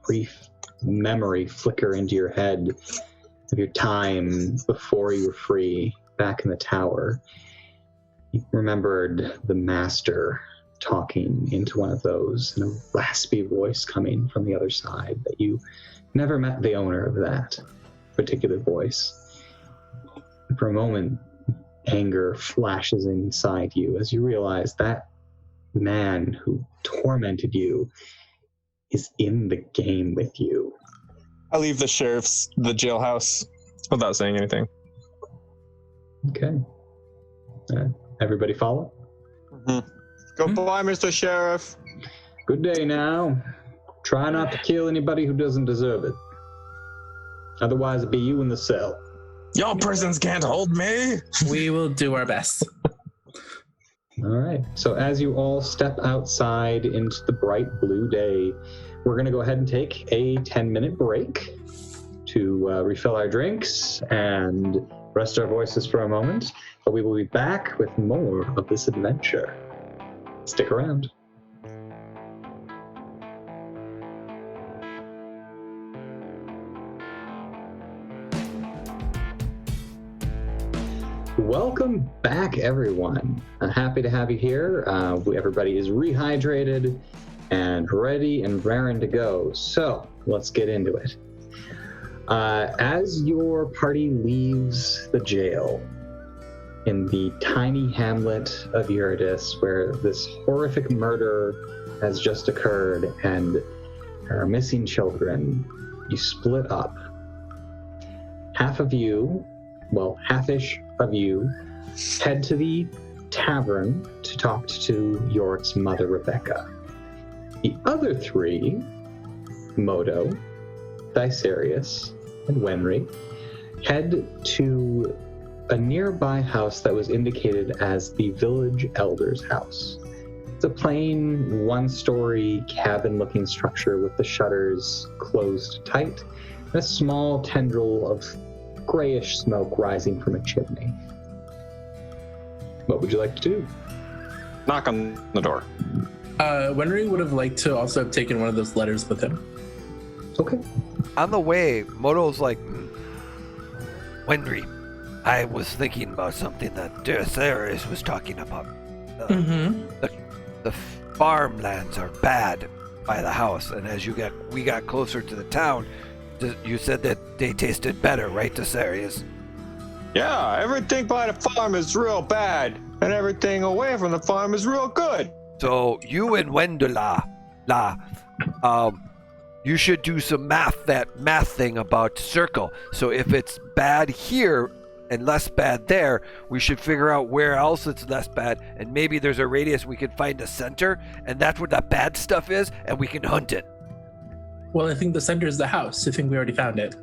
brief memory flicker into your head of your time before you were free back in the tower. You remembered the master talking into one of those and a raspy voice coming from the other side, that you never met the owner of that particular voice. For a moment, anger flashes inside you as you realize that man who tormented you is in the game with you. I leave the jailhouse without saying anything. Okay. Everybody follow? Mm-hmm. Goodbye, Mr. Sheriff. Good day now. Try not to kill anybody who doesn't deserve it. Otherwise, it'll be you in the cell. Your prisons can't hold me. We will do our best. All right. So as you all step outside into the bright blue day, we're going to go ahead and take a 10-minute break to refill our drinks and rest our voices for a moment. But we will be back with more of this adventure. Stick around. Welcome back, everyone. I'm happy to have you here. Everybody is rehydrated and ready and raring to go. So let's get into it. As your party leaves the jail in the tiny hamlet of Euradis, where this horrific murder has just occurred and there are missing children, you split up. Half-ish of you head to the tavern to talk to Yorick's mother, Rebecca. The other three, Modo, Dysarius, and Wenry, head to a nearby house that was indicated as the village elder's house. It's a plain one-story cabin-looking structure with the shutters closed tight and a small tendril of grayish smoke rising from a chimney. What would you like to do? Knock on the door. Wenry would have liked to also have taken one of those letters with him. Okay. On the way, Moto's like, Wenry, I was thinking about something that Dysarius was talking about. The farmlands are bad by the house, and as we got closer to the town, you said that they tasted better, right, Dysarius? Yeah, everything by the farm is real bad, and everything away from the farm is real good. So you and Wendela, you should do some math thing about circle. So if it's bad here and less bad there, we should figure out where else it's less bad, and maybe there's a radius we can find a center, and that's where the bad stuff is, and we can hunt it. Well, I think the center is the house. I think we already found it.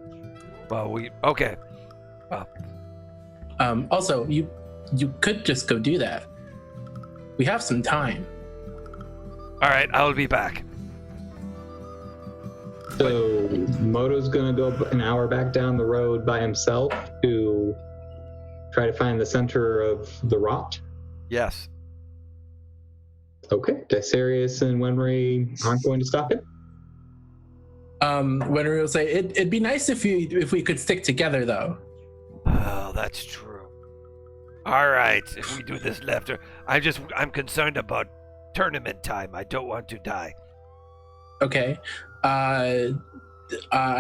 Well, okay. Also, you could just go do that. We have some time. All right, I'll be back. So Moto's gonna go an hour back down the road by himself to try to find the center of the rot. Yes. Okay, Dicerius and Wenry aren't going to stop him. Wenry will say, it'd be nice if we could stick together, though. Oh, that's true. All right, if we do this left, I'm concerned about tournament time. I don't want to die. Okay. I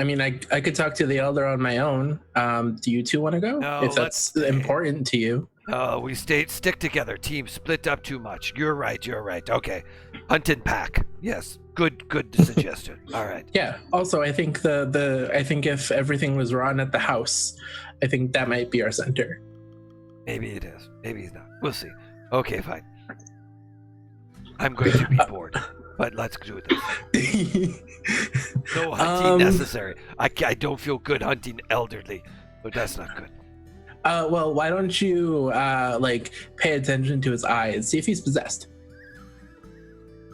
mean, I could talk to the elder on my own. Do you two want to go? No, if that's important to you. We stick together. Team split up too much. You're right. Okay. Hunt and pack. Yes. Good suggestion. All right. Yeah. Also, I think I think if everything was rotten at the house, I think that might be our center. Maybe it is. Maybe it's not. We'll see. Okay, fine. I'm going to be bored, but let's do this. No hunting necessary. I don't feel good hunting elderly, but that's not good. Well, why don't you pay attention to his eyes, see if he's possessed.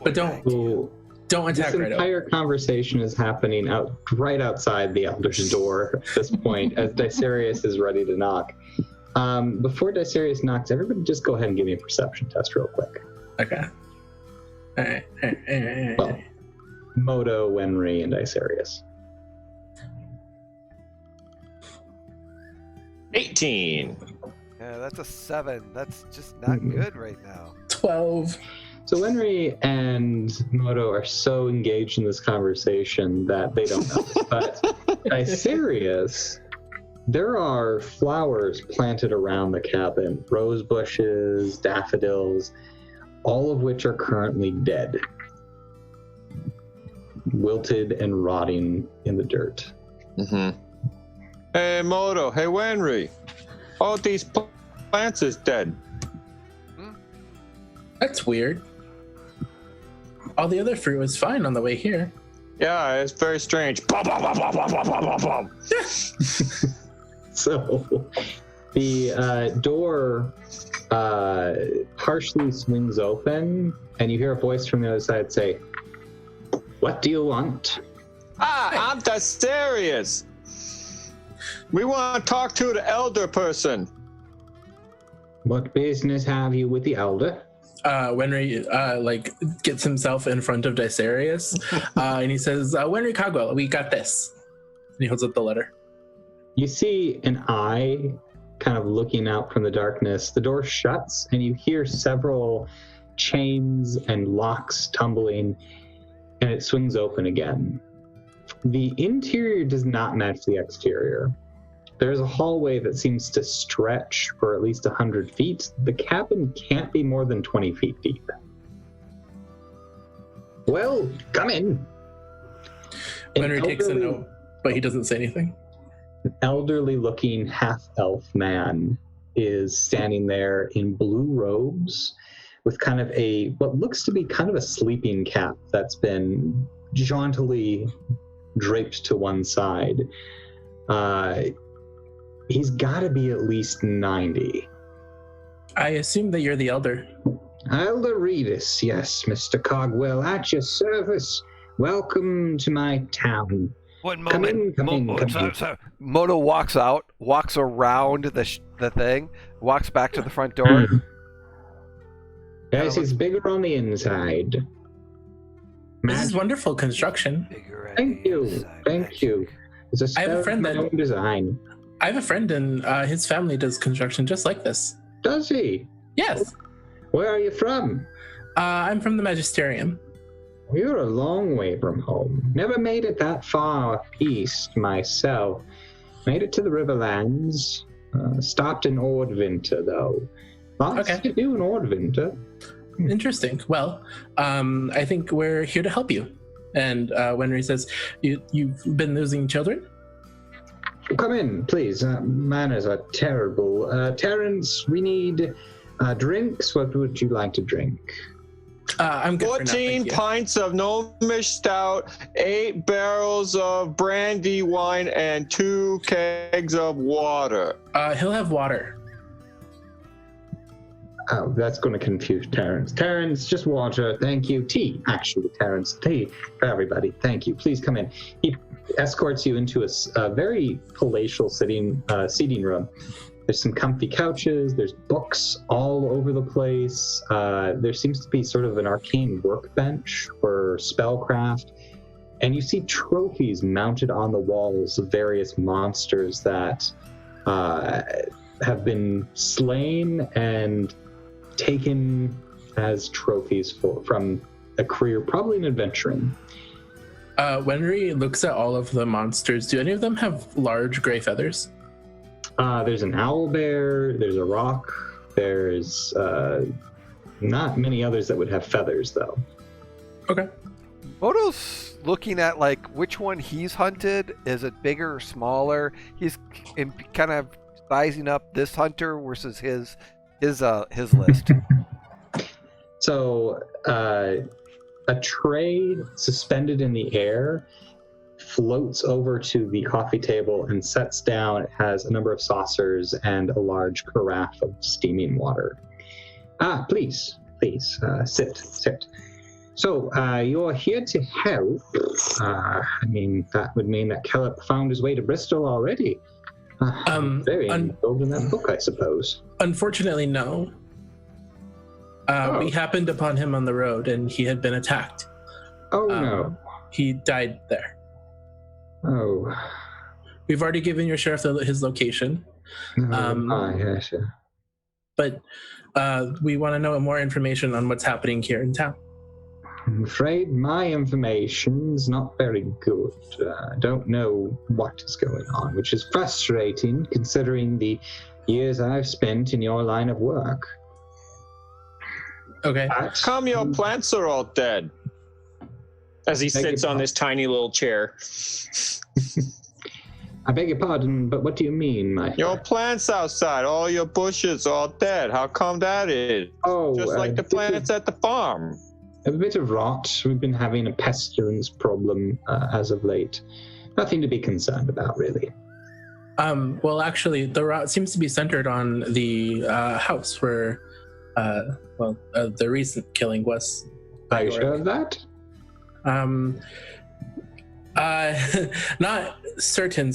But don't attack This right entire conversation is happening right outside the elder's door at this point, as Dicerius is ready to knock. Before Dicerius knocks, everybody just go ahead and give me a perception test real quick. Okay. All right. Well, Moto, Wenry, and Dicerius. 18. Yeah, that's a 7. That's just not good right now. 12. So Wenry and Moto are so engaged in this conversation that they don't know. But Dicerius, there are flowers planted around the cabin, rose bushes, daffodils, all of which are currently dead, wilted and rotting in the dirt. Mm-hmm. Hey, Moto. Hey, Wenry. All these plants is dead. That's weird. All the other fruit was fine on the way here. Yeah, it's very strange. Bum, bum, bum, bum, bum, bum, bum, bum. So the door partially swings open, and you hear a voice from the other side say, "What do you want?" I'm Dicerius. We want to talk to the elder person. What business have you with the elder? Wenry gets himself in front of Dicerius, and he says, "Wenry Cogwell, we got this." And he holds up the letter. You see an eye kind of looking out from the darkness. The door shuts, and you hear several chains and locks tumbling, and it swings open again. The interior does not match the exterior. There's a hallway that seems to stretch for at least 100 feet. The cabin can't be more than 20 feet deep. Well, come in. Wenry takes a note, but he doesn't say anything. An elderly-looking half-elf man is standing there in blue robes with kind of what looks to be kind of a sleeping cap that's been jauntily draped to one side. He's got to be at least 90. I assume that you're the elder. Elder Euradis, yes, Mr. Cogwell, at your service. Welcome to my town. One moment. Come in. Sorry. Moto walks around the thing, walks back to the front door. Yes, it's bigger on the inside. This is wonderful construction. Thank you. It's a I have a friend that design. I have a friend, and his family does construction just like this. Does he? Yes. Where are you from? I'm from the Magesterium. You're a long way from home. Never made it that far east myself. Made it to the Riverlands. Stopped in Ordvinter, though. Lots to do in Ordvinter. Interesting. Well, I think we're here to help you. And Wenry says, you've been losing children? Come in, please. Manners are terrible. Terrence, we need drinks. What would you like to drink? I'm good 14 pints of gnomish stout, 8 barrels of brandy wine, and 2 kegs of water. He'll have water. Oh, that's going to confuse Terrence. Terrence, just water. Thank you. Tea, actually, Terrence. Tea for everybody. Thank you. Please come in. He escorts you into a very palatial seating room. There's some comfy couches. There's books all over the place. There seems to be sort of an arcane workbench for spellcraft. And you see trophies mounted on the walls of various monsters that have been slain and taken as trophies from a career, probably an adventuring. Wenry looks at all of the monsters. Do any of them have large gray feathers? There's an owl bear, there's a rock, there's not many others that would have feathers, though. Okay. Moto's looking at like which one he's hunted. Is it bigger or smaller? He's kind of sizing up this hunter versus his list. So a tray suspended in the air floats over to the coffee table and sets down. It has a number of saucers and a large carafe of steaming water. Please, sit. So, you're here to help. That would mean that Kellett found his way to Bristol already. Very involved in that book, I suppose. Unfortunately, no. We happened upon him on the road, and he had been attacked. Oh, no. He died there. Oh. We've already given your sheriff his location. Yes. But we want to know more information on what's happening here in town. I'm afraid my information's not very good. I don't know what is going on, which is frustrating considering the years I've spent in your line of work. Okay. Come, your plants are all dead. As he sits on this tiny little chair. I beg your pardon, but what do you mean, my Your friend? plants outside, all your bushes all dead. How come that is? Oh, just like the plants at the farm. A bit of rot. We've been having a pestilence problem as of late. Nothing to be concerned about, really. Well, actually, the rot seems to be centered on the house where, the recent killing was. Are you sure of that? Not certain.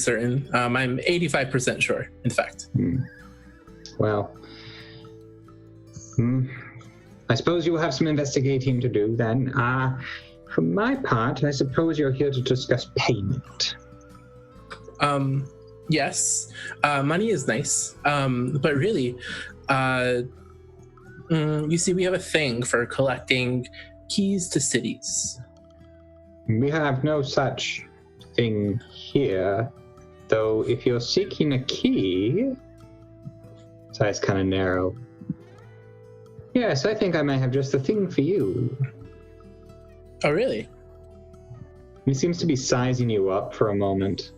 I'm 85% sure, in fact. Well, I suppose you will have some investigating to do then. For my part, I suppose you're here to discuss payment. Yes. Money is nice. But really, you see, we have a thing for collecting keys to cities. We have no such thing here, though if you're seeking a key, his eyes kind of narrow. Yes, I think I might have just the thing for you. Oh, really? He seems to be sizing you up for a moment.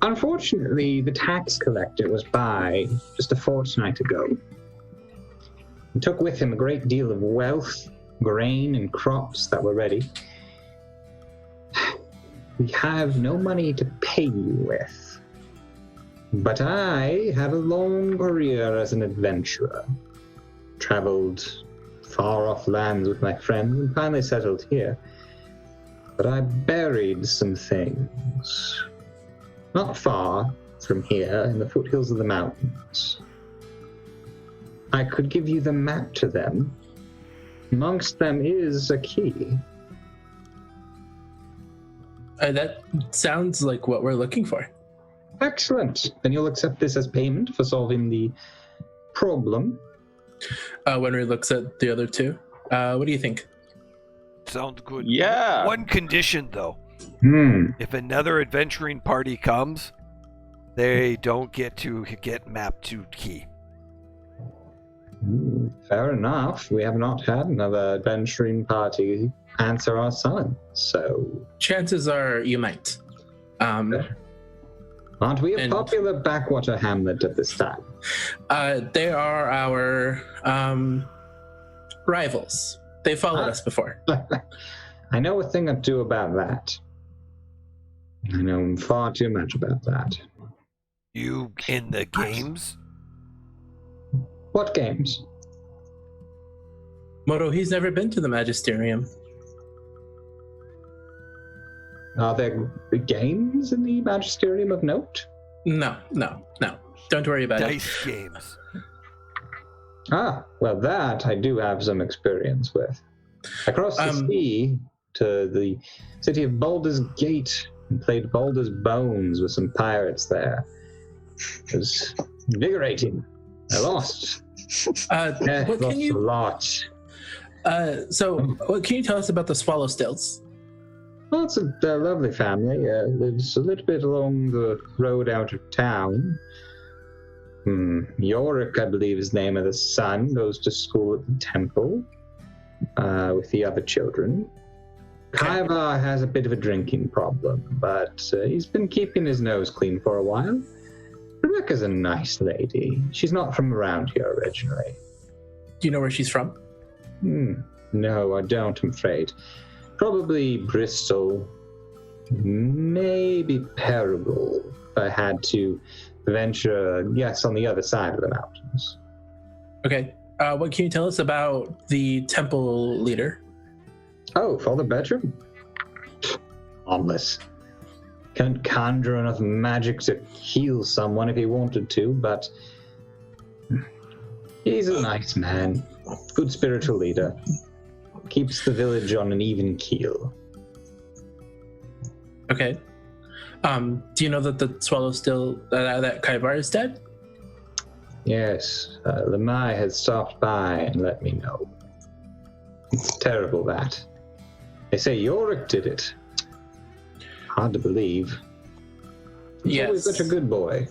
Unfortunately, the tax collector was by just a fortnight ago. He took with him a great deal of wealth, grain, and crops that were ready. We have no money to pay you with. But I have a long career as an adventurer. Traveled far off lands with my friends and finally settled here. But I buried some things. Not far from here, in the foothills of the mountains. I could give you the map to them. Amongst them is a key. That sounds like what we're looking for. Excellent. Then you'll accept this as payment for solving the problem. When looks at the other two, what do you think? Sounds good. Yeah. One condition, though. If another adventuring party comes, they don't get to get map to key. Fair enough. We have not had another adventuring party answer our summons, so... Chances are you might. Aren't we a popular backwater hamlet at this time? They are our rivals. They followed us before. I know a thing or two about that. I know far too much about that. You in the games? What games? Moto, he's never been to the Magesterium. Are there games in the Magesterium of note? No. Don't worry about it. Dice games. Ah, well, that I do have some experience with. Across the sea to the city of Baldur's Gate and played Baldur's Bones with some pirates there. It was invigorating. I lost. What lost can you? a lot. So, what can you tell us about the Swallowstilts? Well, it's a lovely family. Lives a little bit along the road out of town. Yorick, I believe, is the name of the son. Goes to school at the temple with the other children. Kaivar has a bit of a drinking problem, but he's been keeping his nose clean for a while. Rebecca's a nice lady. She's not from around here originally. Do you know where she's from? No, I don't, I'm afraid. Probably Bristol, maybe Paragal, if I had to venture a guess on the other side of the mountains. Okay. What can you tell us about the temple leader? Oh, Father Bertram? Harmless. Can't conjure enough magic to heal someone if he wanted to, but he's a nice man. Good spiritual leader. Keeps the village on an even keel. Okay. Do you know that the swallow still that Kaivar is dead? Yes, Lemai has stopped by and let me know. It's terrible that. They say Yorick did it. Hard to believe. He's always such a good boy.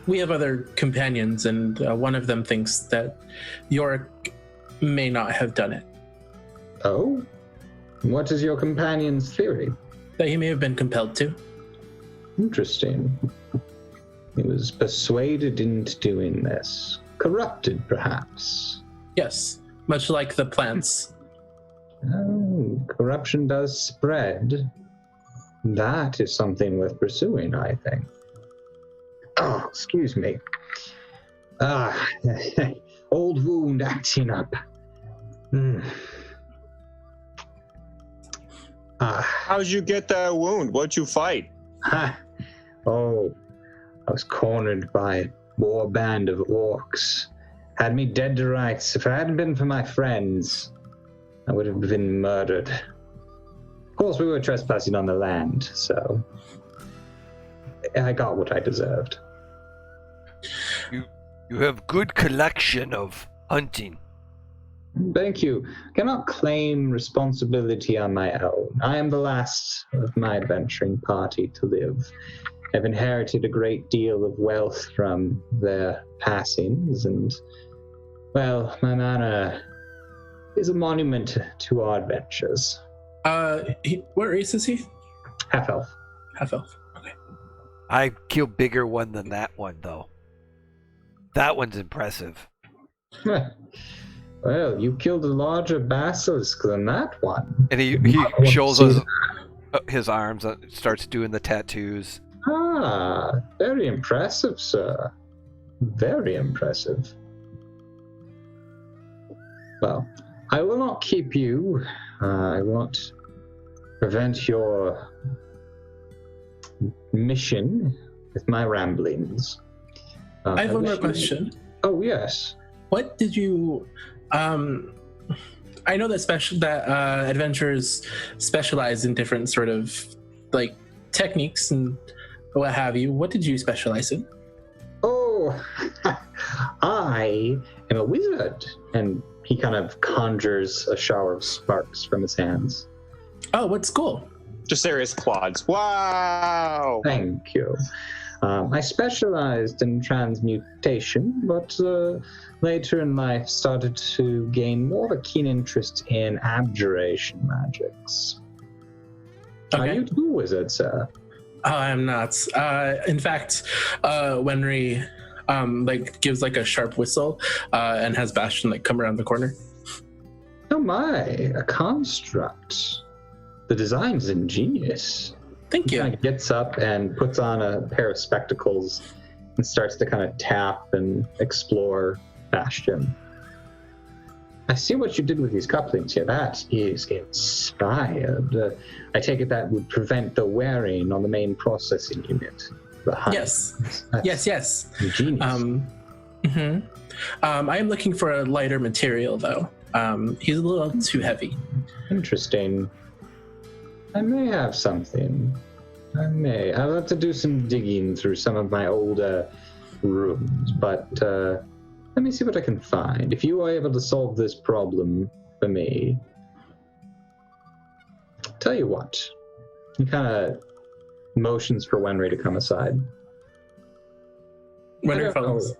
We have other companions, and one of them thinks that Yorick may not have done it. Oh? What is your companion's theory? That he may have been compelled to. Interesting. He was persuaded into doing this. Corrupted, perhaps. Yes, much like the plants. Oh, corruption does spread. That is something worth pursuing, I think. Oh, excuse me. Old wound acting up. How'd you get that wound? What'd you fight? Oh, I was cornered by a war band of orcs. Had me dead to rights. If it hadn't been for my friends, I would have been murdered. Of course, we were trespassing on the land, so I got what I deserved. You have good collection of hunting. Thank you. Cannot claim responsibility on my own. I am the last of my adventuring party to live. I've inherited a great deal of wealth from their passings, and, well, my manor is a monument to our adventures. What race is he? Half-elf. Half-elf. Okay. I kill bigger one than that one, though. That one's impressive. Well, you killed a larger basilisk than that one. And he shows us his arms, starts doing the tattoos. Ah, very impressive, sir. Very impressive. Well, I will not keep you. I won't prevent your mission with my ramblings. I have one more question. Oh, yes. What did you... I know that adventurers specialize in different sort of like techniques and what have you. What did you specialize in? Oh, I am a wizard. And he kind of conjures a shower of sparks from his hands. Oh, what school? Jasarius Quads. Wow! Thank you. I specialized in transmutation, but later in life started to gain more of a keen interest in abjuration magics. Okay. Are you too a wizard, sir? I am not. In fact, Wenry gives like a sharp whistle and has Bastion like come around the corner. Oh my, a construct. The design's ingenious. Thank He you. kind of gets up and puts on a pair of spectacles and starts to kind of tap and explore Bastion. I see what you did with these couplings here. That is inspired. I take it that would prevent the wearing on the main processing unit. Behind. Yes. That's Yes. Genius. I am looking for a lighter material, though. He's a little too heavy. Interesting. I may have something. I'll have to do some digging through some of my older rooms, but let me see what I can find. If you are able to solve this problem for me, tell you what. He kind of motions for Wenry to come aside. Wenry follows.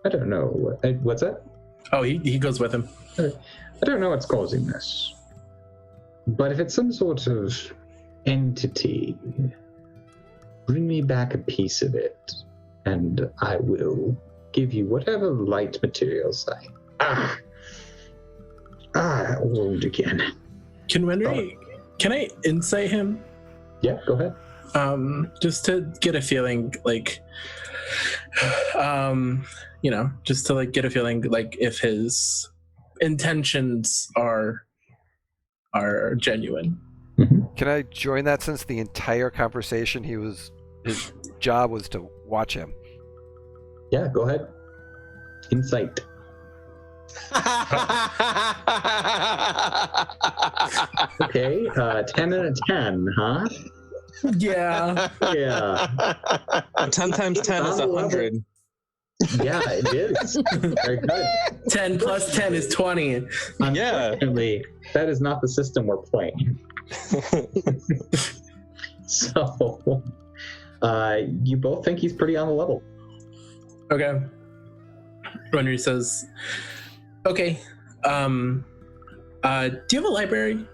I don't know. What's that? Oh, he goes with him. I don't know what's causing this. But if it's some sort of entity, bring me back a piece of it, and I will give you whatever light materials that wound again. Can I insight him? Yeah, go ahead. Just to get a feeling, like, just to like get a feeling, like if his intentions are genuine. Can I join that since the entire conversation his job was to watch him? Yeah, go ahead. Insight. Okay, 10 out of 10, huh? Yeah. Yeah. 10 times 10 is 100. Yeah, it is. Very good. 10 plus 10 is 20. Yeah. Unfortunately, that is not the system we're playing. So, you both think he's pretty on the level. Okay. Runner says, okay. Do you have a library?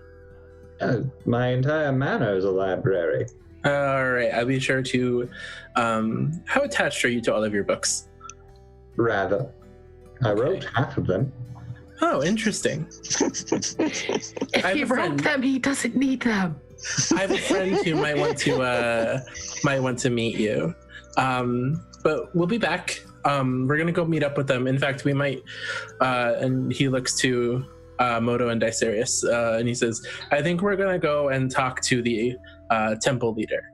My entire manor is a library. All right. I'll be sure to. How attached are you to all of your books? Rather. I wrote half of them. Oh, interesting. If he wrote them, he doesn't need them. I have a friend who might want to meet you. But we'll be back. We're gonna go meet up with them. In fact, we might. And he looks to Moto and Dicerius, and he says, "I think we're gonna go and talk to the temple leader."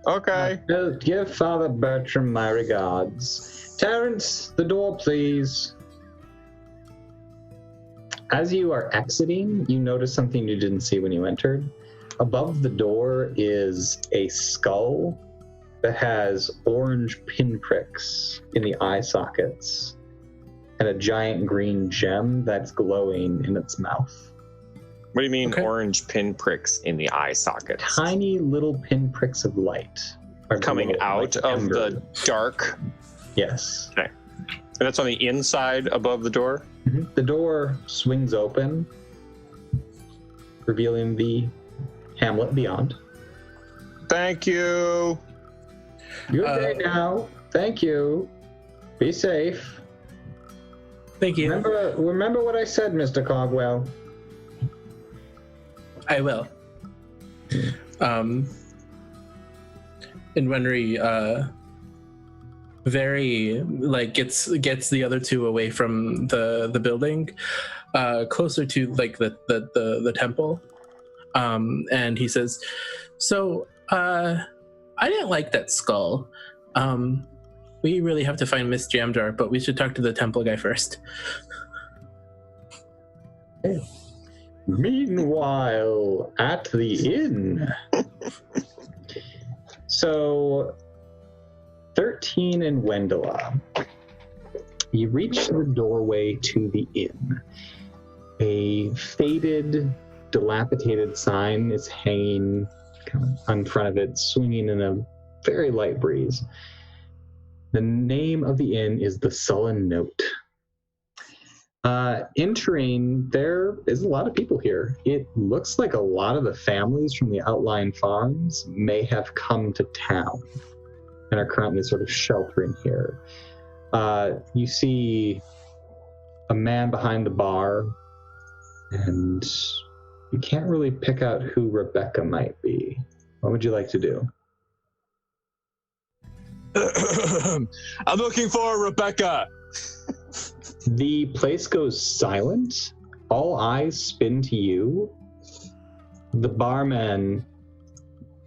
Okay. Give Father Bertram my regards. Terrence, the door, please. As you are exiting, you notice something you didn't see when you entered. Above the door is a skull that has orange pinpricks in the eye sockets and a giant green gem that's glowing in its mouth. What do you mean Okay. orange pinpricks in the eye sockets? Tiny little pinpricks of light are Coming glowing out like of ember. the dark. Yes. And that's on the inside above the door? Mhm. The door swings open, revealing the hamlet beyond. Thank you. Good day now. Thank you. Be safe. Thank you. Remember what I said, Mr. Cogwell. I will. And Wenry very like gets the other two away from the building, closer to like the temple. And he says, "So I didn't like that skull. We really have to find Miss Jamjar, but we should talk to the temple guy first." Meanwhile, at the inn. So, 13 and Wendela, you reach the doorway to the inn. A faded, dilapidated sign is hanging kind of in front of it, swinging in a very light breeze. The name of the inn is the Sullen Note. Entering, there is a lot of people here. It looks like a lot of the families from the outlying farms may have come to town and are currently sort of sheltering here. You see a man behind the bar, and you can't really pick out who Rebecca might be. What would you like to do? I'm looking for Rebecca. The place goes silent. All eyes spin to you. The barman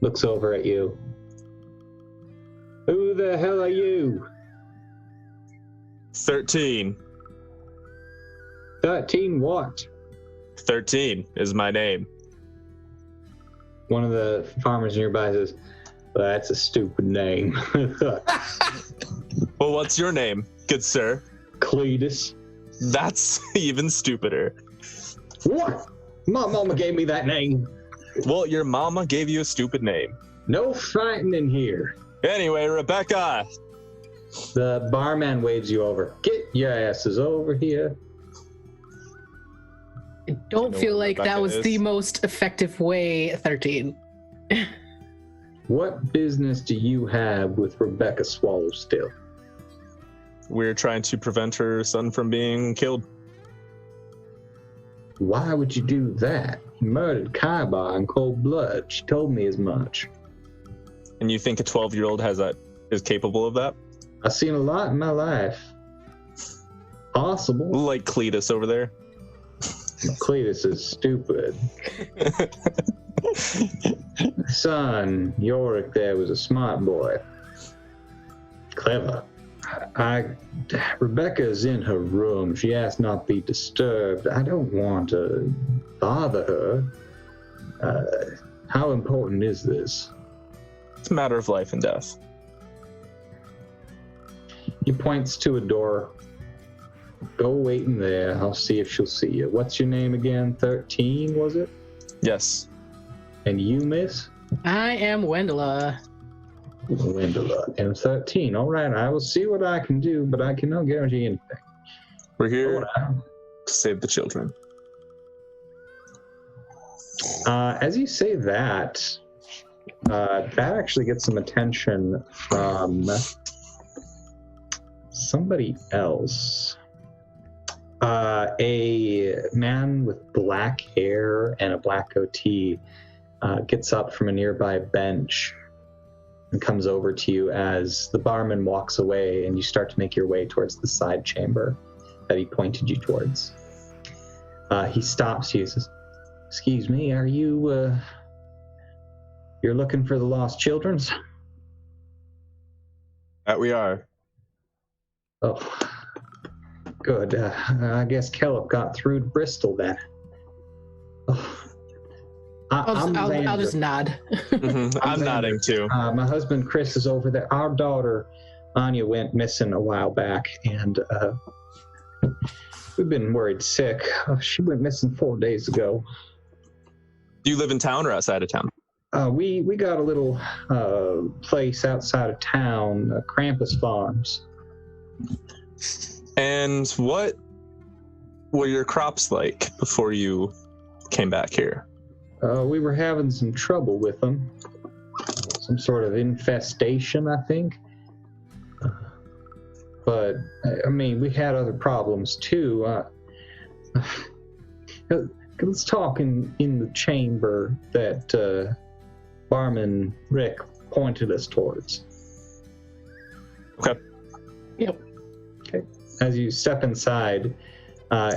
looks over at you. Who the hell are you? 13. 13 what? 13 is my name. One of the farmers nearby says, well, that's a stupid name. Well, what's your name, good sir? Cletus. That's even stupider. What? My mama gave me that name. Well, your mama gave you a stupid name. No fighting in here. Anyway, Rebecca. The barman waves you over. Get your asses over here. I don't know feel what like that Rebecca was is. the most effective way, 13. What business do you have with Rebecca Swallowstill? We're trying to prevent her son from being killed. Why would you do that? You murdered Kaiba in cold blood. She told me as much. And you think a 12-year-old is capable of that? I've seen a lot in my life. Possible. Like Cletus over there. Cletus is stupid. Son, Yorick there was a smart boy. Clever. Rebecca's in her room. She asked not to be disturbed. I don't want to bother her. How important is this? It's a matter of life and death. He points to a door. Go wait in there. I'll see if she'll see you. What's your name again? 13, was it? Yes. And you, miss? I am Wendela. Wendela. And 13. All right, I will see what I can do, but I cannot guarantee anything. We're here Hold on. to save the children. As you say that, that actually gets some attention from somebody else. A man with black hair and a black goatee gets up from a nearby bench and comes over to you as the barman walks away and you start to make your way towards the side chamber that he pointed you towards. He stops you and says, excuse me, are you, you're looking for the lost children's? That we are. Oh, good. I guess Kellogg got through to Bristol then. Oh. I'll just nod. I'm nodding too. My husband Chris is over there. Our daughter Anya went missing a while back, and we've been worried sick. She went missing 4 days ago. Do you live in town or outside of town? We got a little place outside of town, Krampus Farms. And what were your crops like before you came back here? We were having some trouble with them. Some sort of infestation, I think. But, I mean, we had other problems too. Let's talk in the chamber that Barman Rick pointed us towards. Okay. Yep. Okay. As you step inside,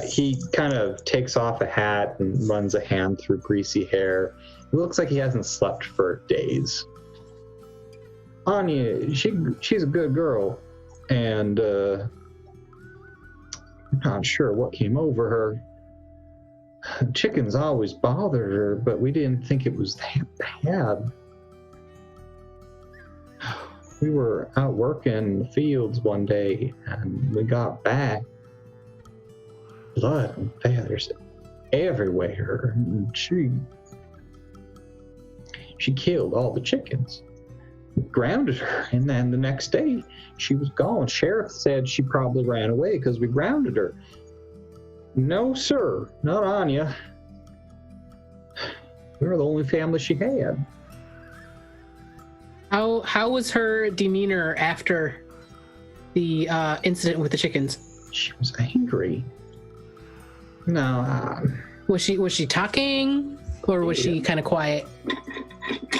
he kind of takes off a hat and runs a hand through greasy hair. It looks like he hasn't slept for days. Anya, she's a good girl, and I'm not sure what came over her. Chickens always bothered her, but we didn't think it was that bad. We were out working in the fields one day, and we got back. Blood and feathers everywhere. And she killed all the chickens. We grounded her, and then the next day she was gone. Sheriff said she probably ran away because we grounded her. No, sir, not Anya. We were the only family she had. How was her demeanor after the incident with the chickens? She was angry. No, Was she talking, or was she kind of quiet?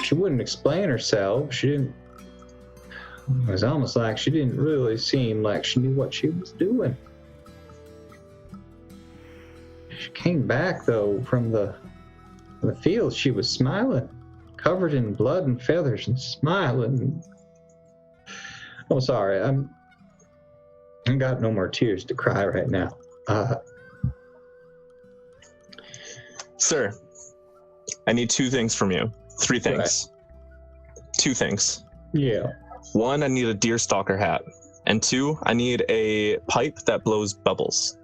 she wouldn't explain herself. She didn't. It was almost like she didn't really seem like she knew what she was doing. She came back, though, from the field. She was smiling, covered in blood and feathers, and smiling. Oh, sorry, I got no more tears to cry right now. Sir, I need 2 things from you. 3 things. Right. 2 things. Yeah. 1, I need a deerstalker hat. And 2, I need a pipe that blows bubbles.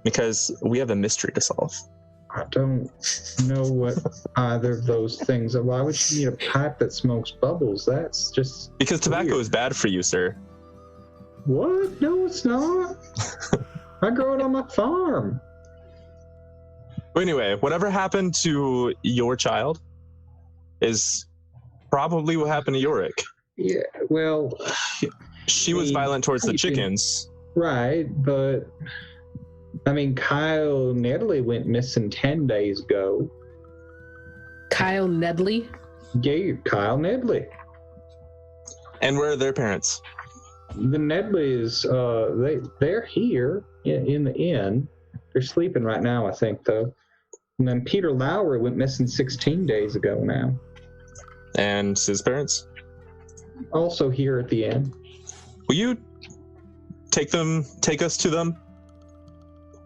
Because we have a mystery to solve. I don't know what either of those things are. Why would you need a pipe that smokes bubbles? That's just Because tobacco weird. is bad for you, sir. What? No, it's not. I grow it on my farm. Anyway, whatever happened to your child is probably what happened to Yorick. Yeah, well, She was violent towards the chickens. right, but I mean, Kyle Nedley went missing 10 days ago. Kyle Nedley? Yeah, Kyle Nedley. And where are their parents? The Nedleys, they're here in the inn. They're sleeping right now, I think, though. And then Peter Lowry went missing 16 days ago now. And his parents? Also here at the inn. Will you take us to them?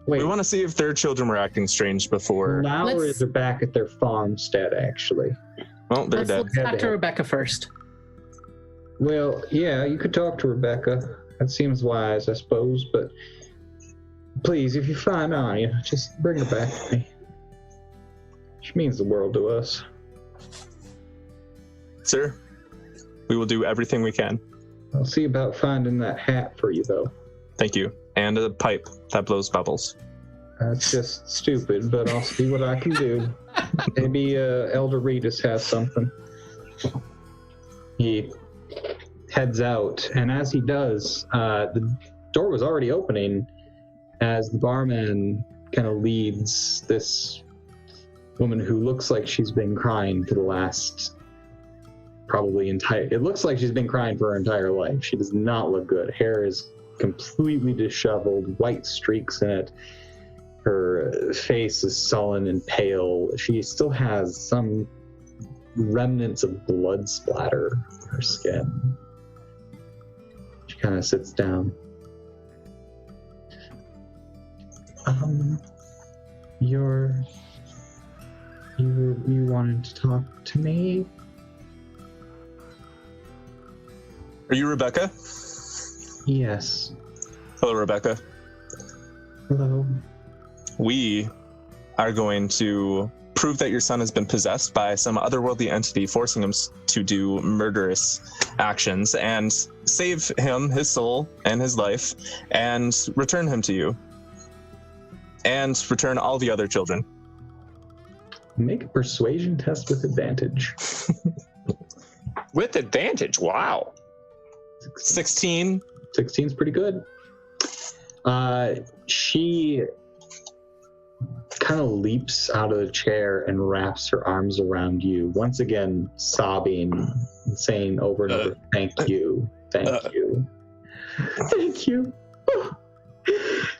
Wait, We want to see if their children were acting strange before. Lowrys are back at their farmstead, actually. Well, they're dead. Let's talk to Rebecca first. Well, yeah, you could talk to Rebecca. That seems wise, I suppose, but please, if you find Anya, just bring her back to me. She means the world to us. Sir, we will do everything we can. I'll see about finding that hat for you, though. Thank you. And a pipe that blows bubbles. That's just stupid, but I'll see what I can do. Maybe Elder Regis has something. He heads out, and as he does, the door was already opening as the barman kind of leads this woman who looks like she's been crying for the last it looks like she's been crying for her entire life. She does not look good. Hair is completely disheveled, white streaks in it. Her face is sullen and pale. She still has some remnants of blood splatter on her skin. She kind of sits down. You wanted to talk to me? Are you Rebecca? Yes. Hello, Rebecca. Hello. We are going to prove that your son has been possessed by some otherworldly entity, forcing him to do murderous actions, and save him, his soul, and his life, and return him to you. And return all the other children. Make a persuasion test with advantage. With advantage, wow. 16. 16's pretty good. She kind of leaps out of the chair and wraps her arms around you, once again sobbing and saying over and over, thank you, thank you, thank you.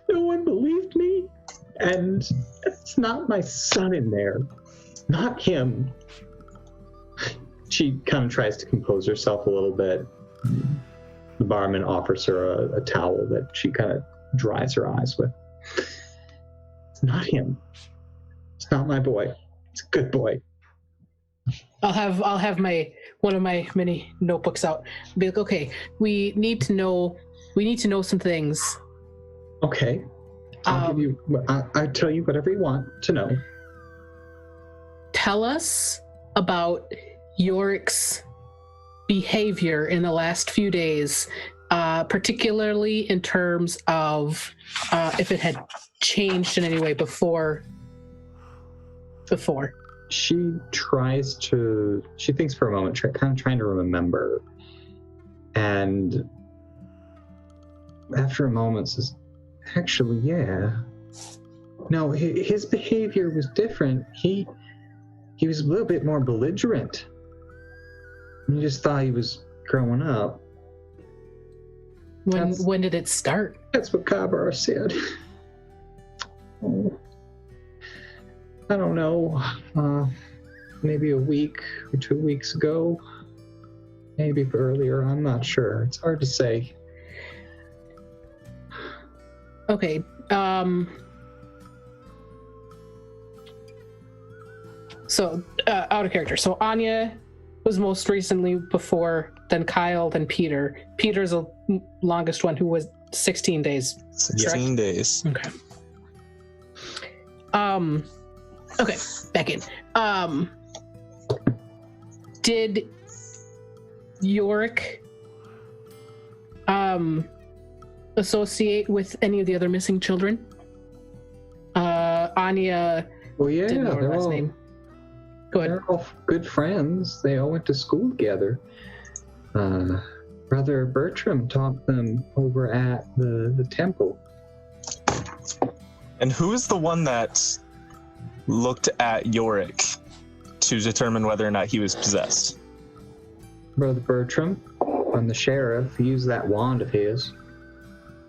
No one believed me, and it's not my son in there, not him. She kind of tries to compose herself a little bit. The barman offers her a towel that she kind of dries her eyes with. It's not him. It's not my boy. It's a good boy. I'll have my one of my many notebooks out. Be like, okay, we need to know some things. Okay. I'll give you. I tell you whatever you want to know. Tell us about Yorick's behavior in the last few days, particularly in terms of if it had changed in any way before. She thinks for a moment, kind of trying to remember. And after a moment says, actually, yeah. No, his behavior was different. He was a little bit more belligerent. You just thought he was growing up. When did it start? That's what Kabar said. Oh, I don't know. Maybe a week or 2 weeks ago. Maybe earlier. I'm not sure. It's hard to say. Okay. So, out of character. So Anya was most recently before, then Kyle, then Peter. Peter's the longest one, who was 16 days. 16 days. Okay. Okay, back in. Did Yorick associate with any of the other missing children? Anya. Well, yeah, didn't know her last name. Go ahead. They're all good friends. They all went to school together. Brother Bertram taught them over at the temple. And who's the one that looked at Yorick to determine whether or not he was possessed? Brother Bertram, from the sheriff, he used that wand of his.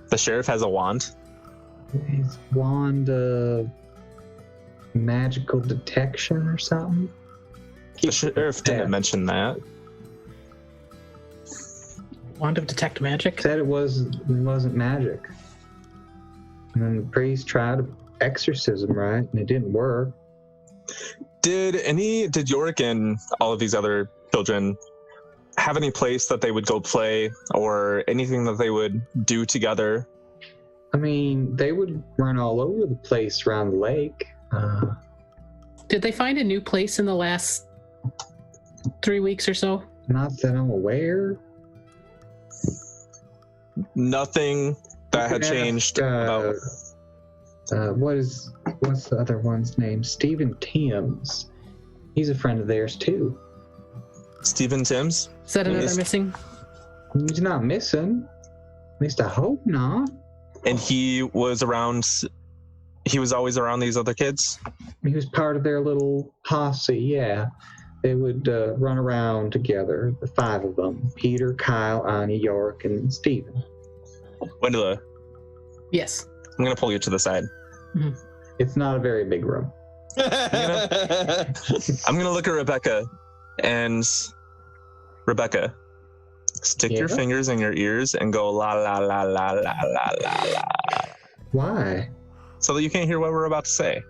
The sheriff has a wand? His wand of magical detection or something. The sheriff didn't mention that. Wand of detect magic? Said it wasn't magic. And then the priest tried exorcism, right? And it didn't work. Did Yorick and all of these other children have any place that they would go play or anything that they would do together? I mean, they would run all over the place around the lake. Did they find a new place in the last 3 weeks or so? Not that I'm aware. Nothing that had changed about... What's the other one's name? Stephen Timms. He's a friend of theirs too. Stephen Timms? Is that another missing? He's not missing. At least I hope not. And he was always around these other kids? He was part of their little posse, yeah. They would run around together, the 5 of them. Peter, Kyle, Anya, Yorick, and Stephen. Wendela, Yes. I'm going to pull you to the side. Mm-hmm. It's not a very big room. I'm going to look at Rebecca. And Rebecca, stick your fingers in your ears and go la la la la la la la la. Why? So that you can't hear what we're about to say.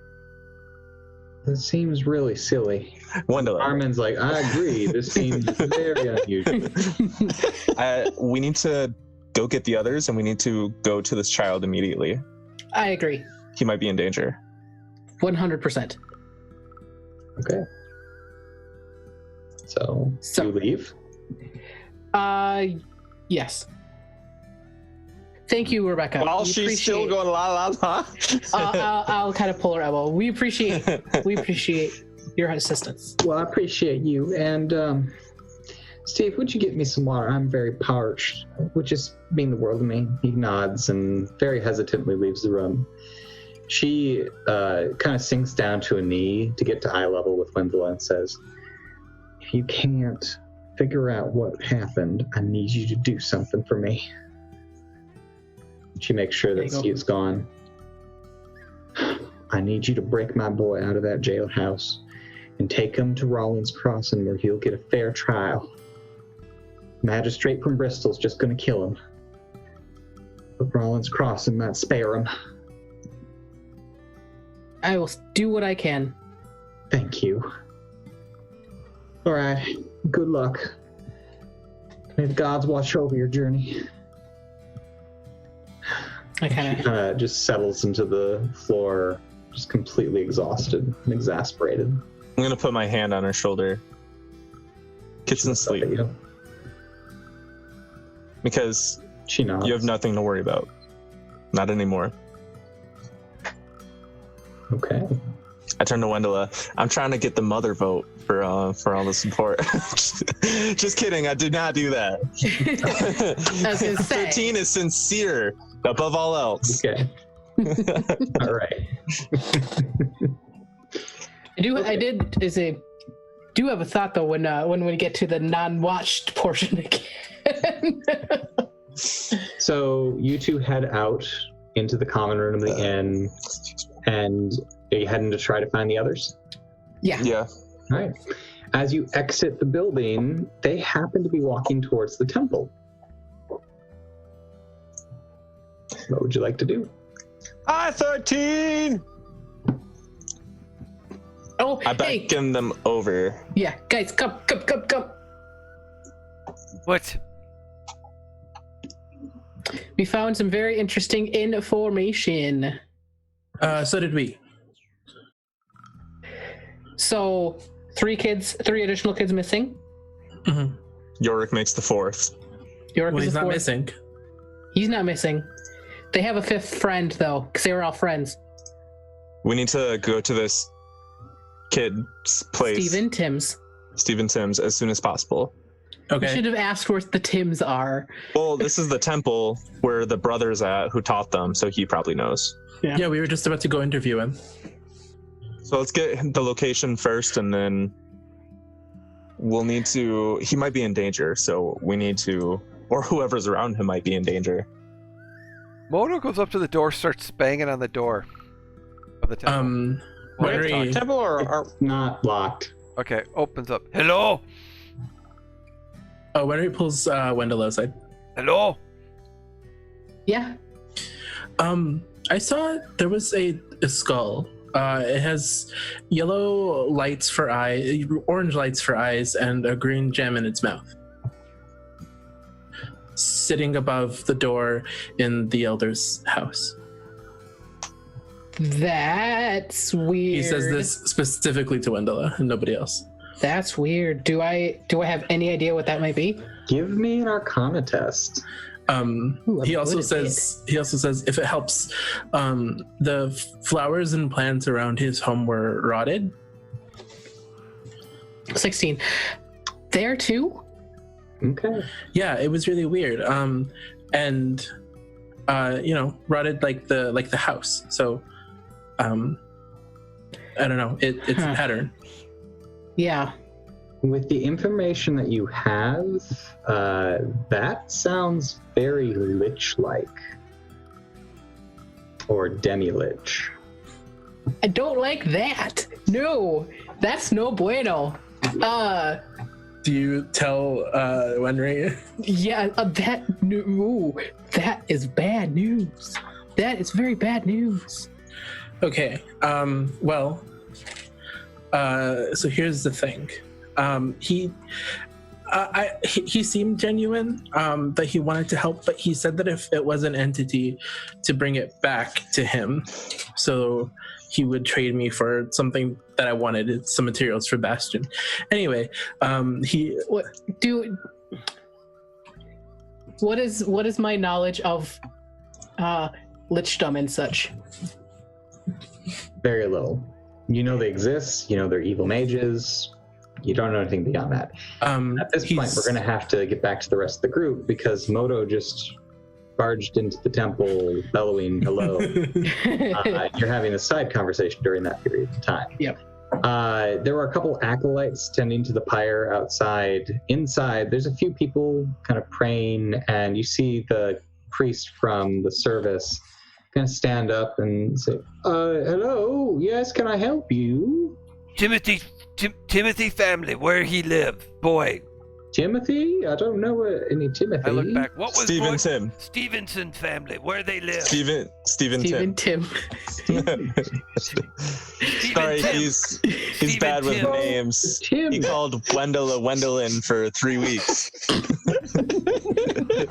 That seems really silly. Wendela. Armin's like, I agree. This seems very unusual. We need to go get the others, and we need to go to this child immediately. I agree. He might be in danger. 100%. Okay. So you leave? Yes. Thank you, Rebecca. While she's still going la la la. I'll kind of pull her elbow. We appreciate your assistance. Well, I appreciate you. And Steve, would you get me some water? I'm very parched, which is mean the world to me. He nods and very hesitantly leaves the room. She kind of sinks down to a knee to get to eye level with Wendela and says, if you can't figure out what happened, I need you to do something for me. She makes sure that Steve's gone. I need you to break my boy out of that jailhouse and take him to Rollins Crossing where he'll get a fair trial. Magistrate from Bristol's just gonna kill him. But Rollins Crossing might spare him. I will do what I can. Thank you. All right. Good luck. May the gods watch over your journey. I kind of just settles into the floor, just completely exhausted and exasperated. I'm going to put my hand on her shoulder. Get some sleep. Because she nods. You have nothing to worry about. Not anymore. Okay. I turn to Wendela. I'm trying to get the mother vote for all the support. Just kidding. I did not do that. I was gonna say. 13 is sincere above all else. Okay. All right. I did. do have a thought though when we get to the non-watched portion again. So you two head out into the common room of the inn, and are you heading to try to find the others? Yeah. Yeah. All right. As you exit the building, they happen to be walking towards the temple. What would you like to do? I-13! Oh, I hey. beckon them over. Yeah, guys, come. What? We found some very interesting information. So did we. So, 3 additional kids missing. Mm-hmm. Yorick makes the 4th. York Well, is he's the not 4th. missing. He's not missing. They have a 5th friend though, because they were all friends. We need to go to this kid's place, Stephen Tim's, as soon as possible. We Okay. should have asked where the Tims are. Well, this is the temple where the brother's at who taught them, so he probably knows. Yeah, we were just about to go interview him. So let's get the location first, and then we'll need to... He might be in danger, so we need to... Or whoever's around him might be in danger. Moto goes up to the door, starts banging on the door of the temple. Winry, Temple or Not locked. Okay, opens up. Hello? Winry pulls Wendell outside. Hello? Yeah. I saw there was a skull. It has yellow lights for eyes, orange lights for eyes, and a green gem in its mouth. Sitting above the door in the elder's house. That's weird. He says this specifically to Wendella and nobody else. That's weird. Do I have any idea what that might be? Give me an Arcana test. Ooh, He I'm also good at says if it helps, the flowers and plants around his home were rotted. 16. There too? Okay. Yeah, it was really weird. And rotted like the house. So I don't know. It's a pattern. Yeah. With the information that you have, that sounds very lich-like. Or demi-lich. I don't like that. No, that's no bueno. Do you tell Wenry? Yeah, that is bad news. That is very bad news. Okay. So here's the thing. He seemed genuine, that he wanted to help, but he said that if it was an entity, to bring it back to him. So he would trade me for something that I wanted, some materials for Bastion. Anyway, what is my knowledge of lichdom and such? Very little. You know they exist, you know they're evil mages. You don't know anything beyond that. At this point, we're going to have to get back to the rest of the group because Moto just barged into the temple bellowing hello. You're having a side conversation during that period of time. Yep. There were a couple acolytes tending to the pyre outside. Inside, there's a few people kind of praying, and you see the priest from the service kind of stand up and say, hello, yes, can I help you? Timothy family, where he live, boy. Timothy? I don't know any Timothy. I look back. What was Stephen boy? Tim. Stevenson family, where they live. Stephen Stephen Tim. Sorry, Tim. he's Stephen bad with Tim. names. Tim. He called Wendell a Wendelin for 3 weeks.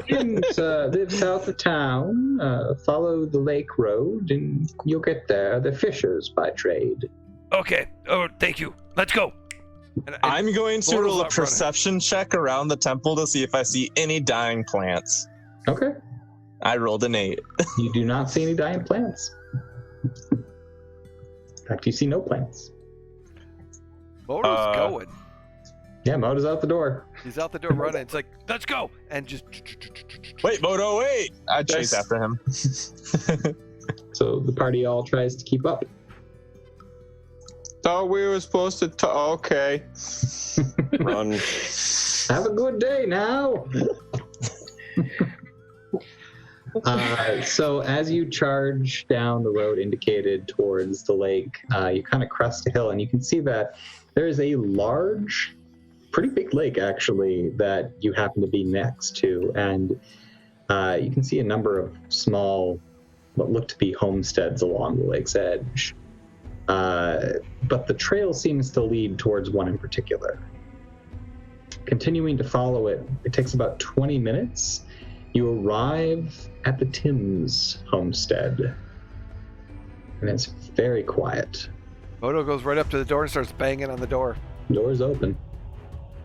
Tim live south of town. Follow the lake road and you'll get there. They're fishers by trade. Okay. Oh, thank you. Let's go. I'm going to Moto's roll a not running. perception check around the temple to see if I see any dying plants. Okay. I rolled an 8. You do not see any dying plants. In fact, you see no plants. Moto's going. Yeah, Moto's out the door. He's out the door running. It's like, let's go. And just. Wait, Moto, wait! I chase Yes. after him. So the party all tries to keep up. thought we were supposed to talk. Okay. Run. Have a good day now. So as you charge down the road indicated towards the lake, you kind of crest a hill, and you can see that there is a large, pretty big lake actually that you happen to be next to, and you can see a number of small, what look to be homesteads along the lake's edge. But the trail seems to lead towards one in particular. Continuing to follow it, it takes about 20 minutes. You arrive at the Timms homestead, and it's very quiet. Moto goes right up to the door and starts banging on the door. Door's open.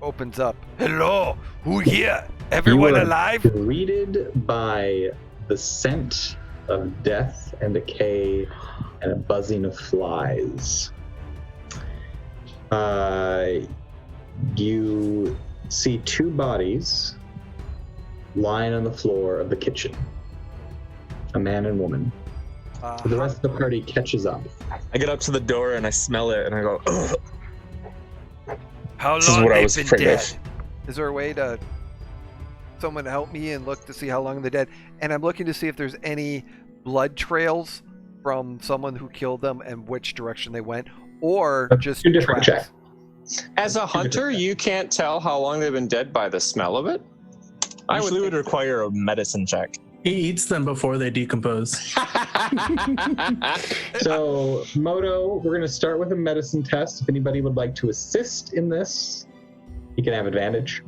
Opens up. Hello, who here? Everyone You are alive? greeted by the scent of death and decay and a buzzing of flies. You see two bodies lying on the floor of the kitchen. A man and woman. The rest of the party catches up. I get up to the door and I smell it and I go, ugh. How This is long what I they've was been afraid dead? of. Is there a way to someone help me and look to see how long they're dead? And I'm looking to see if there's any blood trails from someone who killed them and which direction they went, or just Two different tracks. checks. As a hunter, you can't tell how long they've been dead by the smell of it. I usually would require a medicine check. He eats them before they decompose. So, Moto, we're going to start with a medicine test. If anybody would like to assist in this, you can have advantage.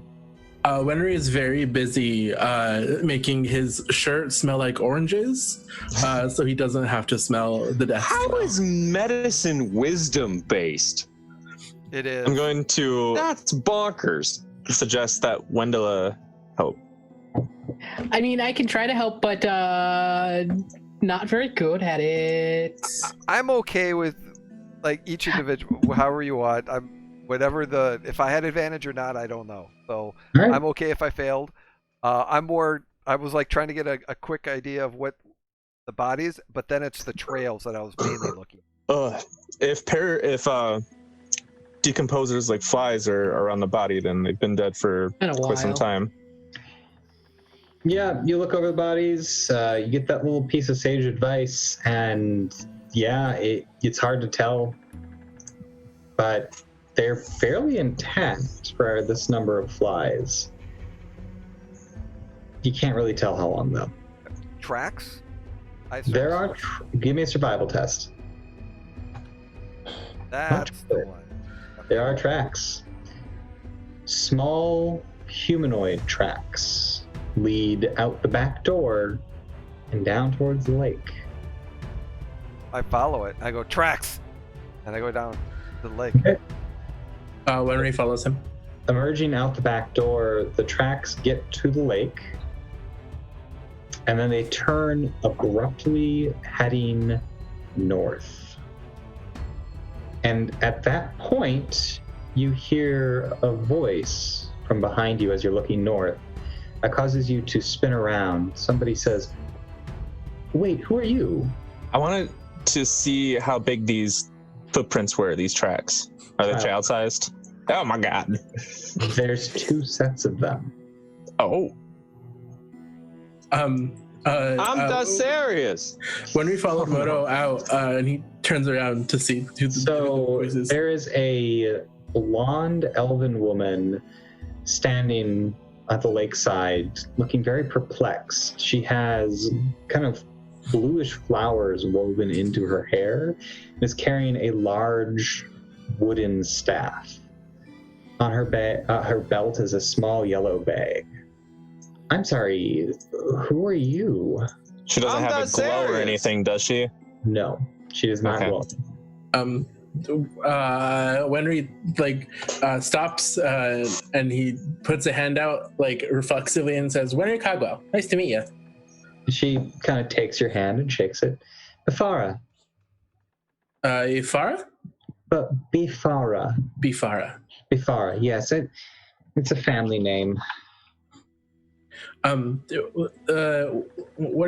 Wenry is very busy making his shirt smell like oranges, so he doesn't have to smell the death How smell. is medicine wisdom based? It is. I'm going to That's bonkers. suggest that Wendella help. I mean, I can try to help, but not very good at it. I'm okay with like each individual, however you want. I'm whatever the if I had advantage or not, I don't know. So All right. I'm okay if I failed. I was like trying to get a quick idea of what the bodies, but then it's the trails that I was mainly looking. If decomposers like flies are on the body, then they've been dead for Been a quite some while. time. Yeah, you look over the bodies, you get that little piece of sage advice, and yeah, it's hard to tell, but they're fairly intact for this number of flies. You can't really tell how long, though. Tracks? There are... Give me a survival test. That's the one. There are tracks. Small humanoid tracks lead out the back door and down towards the lake. I follow it. I go tracks, and I go down to the lake. Okay. Wenry follows him. Emerging out the back door, the tracks get to the lake, and then they turn abruptly, heading north. And at that point, you hear a voice from behind you as you're looking north that causes you to spin around. Somebody says, "Wait, who are you?" I wanted to see how big these footprints were, these tracks. Are they Wow. child-sized? Oh my god. There's two sets of them. Oh. I'm just serious. When we followed Moto out, and he turns around to see who the So voice is. there is a blonde elven woman standing at the lakeside looking very perplexed. She has kind of bluish flowers woven into her hair and is carrying a large wooden staff. On her belt is a small yellow bag. I'm sorry, who are you? She doesn't I'm have a not glow or serious. anything, does she? No, she does not Okay. glow. Wenry stops and he puts a hand out reflexively and says, "Wenry Cagwell, nice to meet you." She kind of takes your hand and shakes it. Bifara. Ifara? But Bifara. Bifara. Bifara, yes. It's a family name. What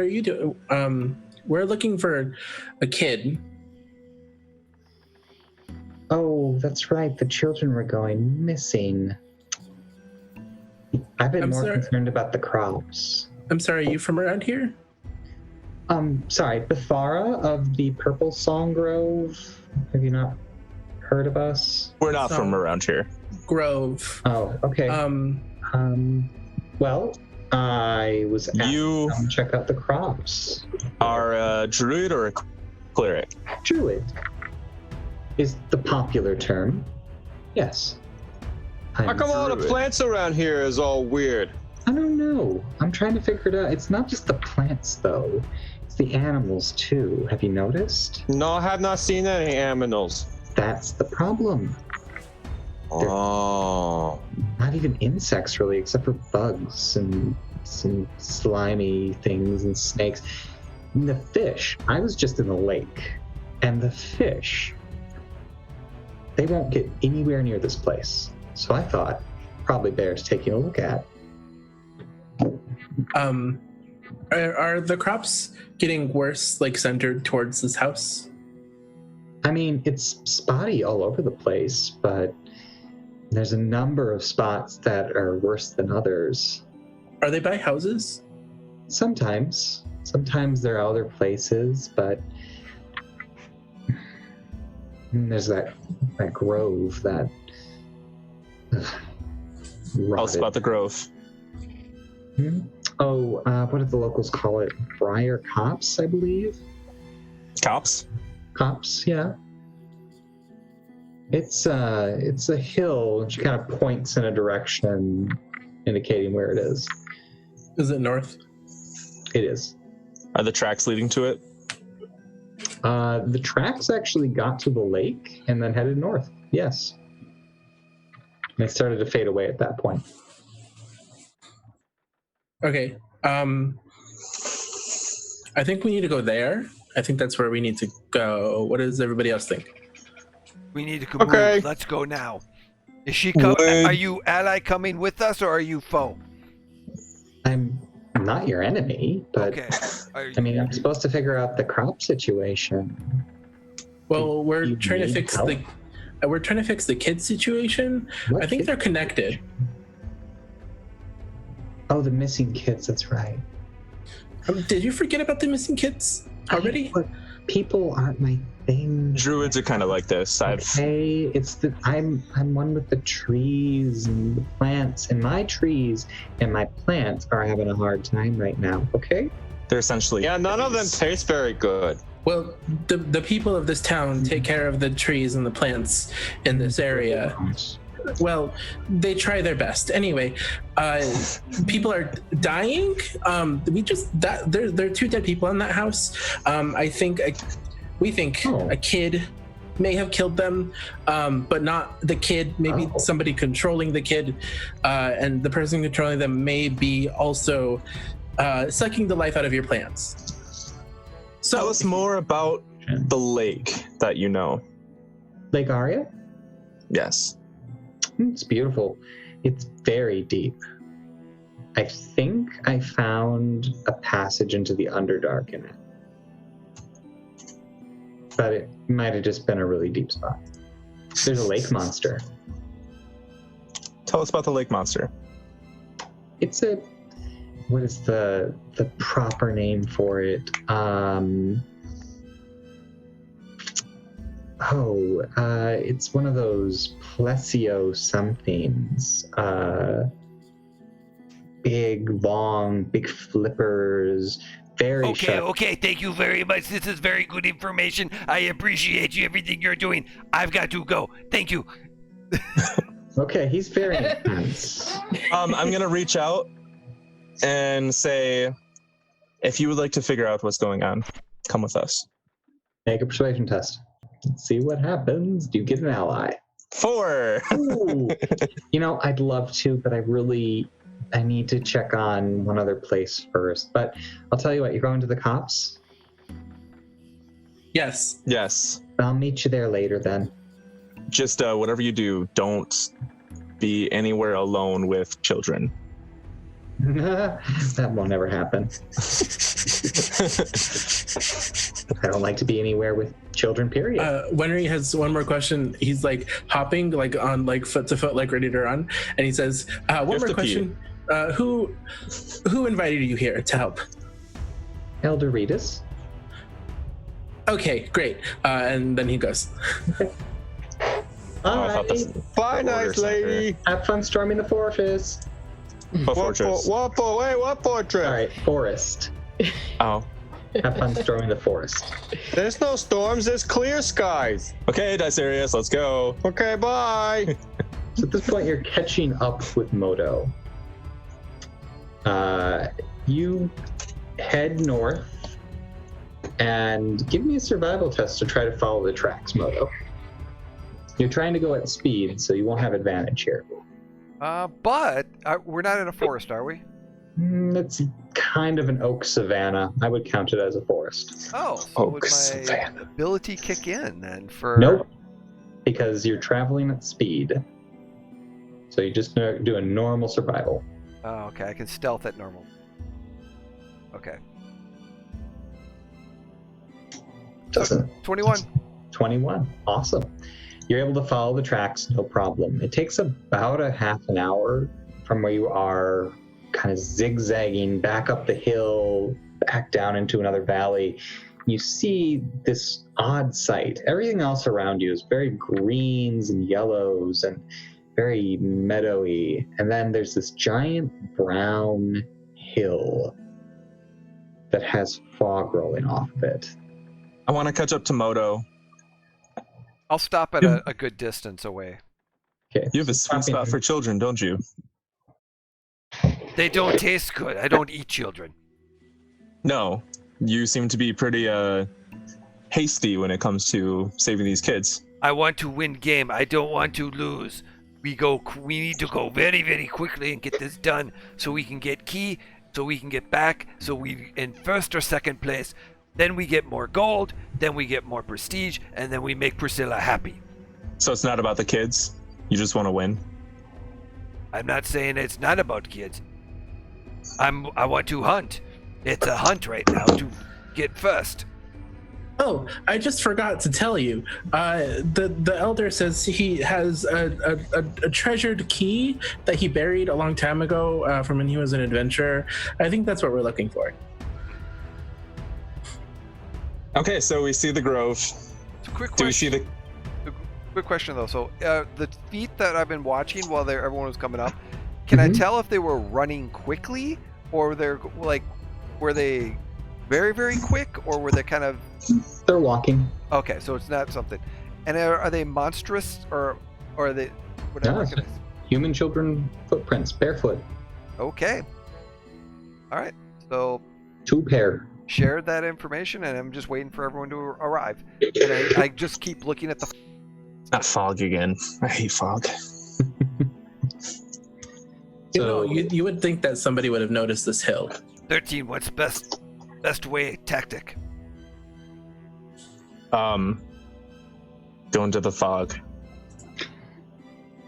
are you doing? We're looking for a kid. Oh, that's right. The children were going missing. I've been more concerned about the crops. I'm sorry, are you from around here? Sorry, Bethara of the Purple Song Grove. Have you not heard of us? We're not from around here. Grove. Oh, okay. Well, I was asked to come check out the crops. Are a druid or a cleric? Druid is the popular term. Yes. How come all the plants around here is all weird? I don't know. I'm trying to figure it out. It's not just the plants, though. It's the animals, too. Have you noticed? No, I have not seen any aminals. That's the problem. Oh. Not even insects, really, except for bugs and some slimy things and snakes. And the fish. I was just in the lake. And the fish, they won't get anywhere near this place. So I thought probably bears taking a look at. Are the crops getting worse, like centered towards this house? I mean, it's spotty all over the place, but there's a number of spots that are worse than others. Are they by houses? Sometimes. Sometimes there are other places, but there's that grove that Tell us about the grove. Oh, what did the locals call it? Briar Copse, I believe. Copse? Copse, yeah. It's a hill which kind of points in a direction, indicating where it is. Is it north? It is. Are the tracks leading to it? The tracks actually got to the lake and then headed north. Yes. They started to fade away at that point. Okay. I think we need to go there. I think that's where we need to go. What does everybody else think? We need to move. Let's go now. Is she coming? Are you ally coming with us, or are you foe? I'm not your enemy, but Okay. I mean, I'm supposed to figure out the crop situation. Well, we're trying to fix help? we're trying to fix the kids situation. What I think kid? they're connected. Oh, the missing kids. That's right. Did you forget about the missing kids already? But people aren't my thing. Druids are kind of like this. Okay, I'm one with the trees and the plants, and my trees and my plants are having a hard time right now. Okay. They're essentially. Yeah, none of them taste very good. Well, the people of this town take care of the trees and the plants in this area. Well, they try their best. Anyway, people are dying. There are 2 dead people in that house. We think a kid may have killed them, but not the kid. Maybe somebody controlling the kid, and the person controlling them may be also sucking the life out of your plants. So tell us more about the lake that you know. Lake Aria? Yes. It's beautiful. It's very deep. I think I found a passage into the Underdark in it. But it might have just been a really deep spot. There's a lake monster. Tell us about the lake monster. It's what is the proper name for it? It's one of those plesio somethings. Big flippers, very sharp. Okay, thank you very much. This is very good information. I appreciate you, everything you're doing. I've got to go. Thank you. Okay, he's very intense. I'm going to reach out and say, if you would like to figure out what's going on, come with us. Make a persuasion test. Let's see what happens. Do you get an ally? 4. Ooh. I'd love to, but I need to check on one other place first. But I'll tell you what, you're going to the Copse? Yes. Yes. I'll meet you there later then. Just whatever you do, don't be anywhere alone with children. That won't ever happen. I don't like to be anywhere with children, period. Wenry has one more question. He's like hopping like on like foot to foot, like ready to run. And he says, one more question. Who invited you here to help? Euradis. Okay, great. And then he goes. Bye, nice lady. Have fun storming the fortress. What fortress? What fortress? All right, forest. Oh. Have fun storming the forest. There's no storms. There's clear skies. Okay, Dicerius, let's go. Okay, bye. So at this point, you're catching up with Moto. You head north and give me a survival test to try to follow the tracks, Moto. You're trying to go at speed, so you won't have advantage here. But we're not in a forest, are we? It's kind of an oak savanna. I would count it as a forest. Oh, so Oak would my savanna. ability kick in then for... Nope, because you're traveling at speed. So you just do a normal survival. Oh, okay. I can stealth at normal. Okay. Doesn't 21. 21. Awesome. You're able to follow the tracks, no problem. It takes about a half an hour from where you are, kind of zigzagging back up the hill, back down into another valley. You see this odd sight. Everything else around you is very greens and yellows and very meadowy. And then there's this giant brown hill that has fog rolling off of it. I want to catch up to Moto. I'll stop at a good distance away. Okay. You have a sweet spot for children, don't you? They don't taste good. I don't eat children. No. You seem to be pretty hasty when it comes to saving these kids. I want to win game. I don't want to lose. We need to go very, very quickly and get this done so we can get key, so we can get back, so we in first or second place. Then we get more gold, then we get more prestige, and then we make Priscilla happy. So it's not about the kids? You just want to win? I'm not saying it's not about kids. I want to hunt. It's a hunt right now to get first. Oh, I just forgot to tell you. The elder says he has a treasured key that he buried a long time ago from when he was an adventurer. I think that's what we're looking for. Okay, so we see the grove. Do we see the... Quick question though. So the feet that I've been watching while everyone was coming up, can I tell if they were running quickly or were they very, very quick, or were they kind of... They're walking. Okay, so it's not something. And are they monstrous or are they... What do I recognize? Human children footprints, barefoot. Okay. All right. So 2 pair. Shared that information, and I'm just waiting for everyone to arrive. And I just keep looking at the... Not fog again. I hate fog. You would think that somebody would have noticed this hill. 13, what's best way tactic? Go into the fog.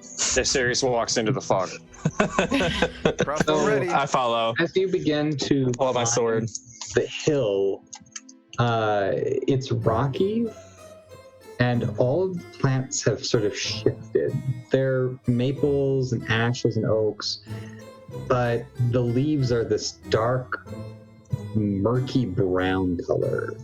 Sirius walks into the fog. Already. I follow. As you begin to pull out my sword. The hill, it's rocky, and all of the plants have sort of shifted. They're maples and ashes and oaks, but the leaves are this dark, murky brown color.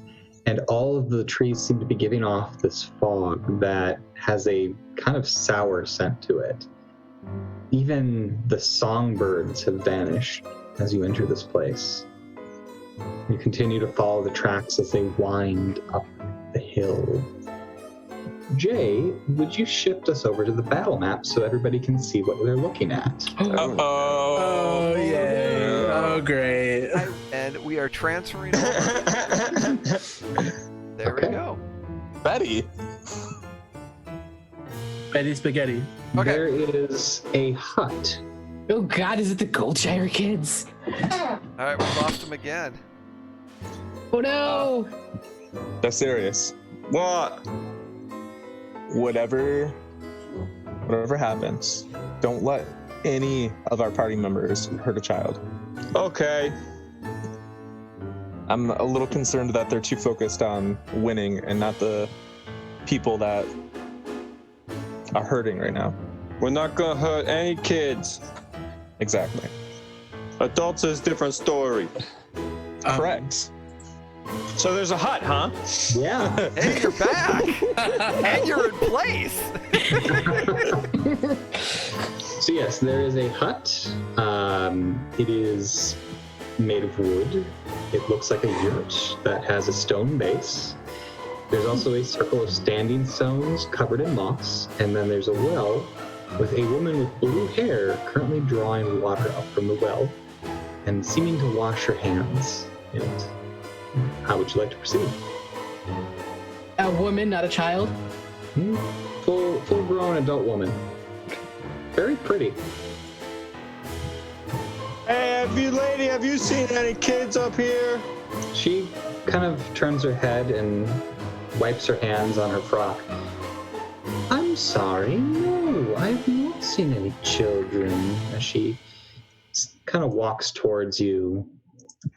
And all of the trees seem to be giving off this fog that has a kind of sour scent to it. Even the songbirds have vanished as you enter this place. You continue to follow the tracks as they wind up the hill. Jay, would you shift us over to the battle map so everybody can see what they're looking at? Oh, yay. Oh, great. And we are transferring over. There we go. Betty. Betty Spaghetti. Okay. There is a hut. Oh God, is it the Goldshire kids? All right, we lost them again. Oh no! That's serious. What? Whatever happens, don't let any of our party members hurt a child. Okay. I'm a little concerned that they're too focused on winning and not the people that are hurting right now. We're not gonna hurt any kids. Exactly. Adults is a different story. Correct. So there's a hut, huh? Yeah. Hey, you're back, and you're in place. So yes, there is a hut. It is made of wood. It looks like a yurt that has a stone base. There's also a circle of standing stones covered in moss, and then there's a well with a woman with blue hair currently drawing water up from the well and seeming to wash her hands in it. How would you like to proceed? A woman, not a child. Full-grown adult woman. Very pretty. Hey, have you seen any kids up here? She kind of turns her head and wipes her hands on her frock. I'm sorry, no, I've not seen any children. As she kind of walks towards you.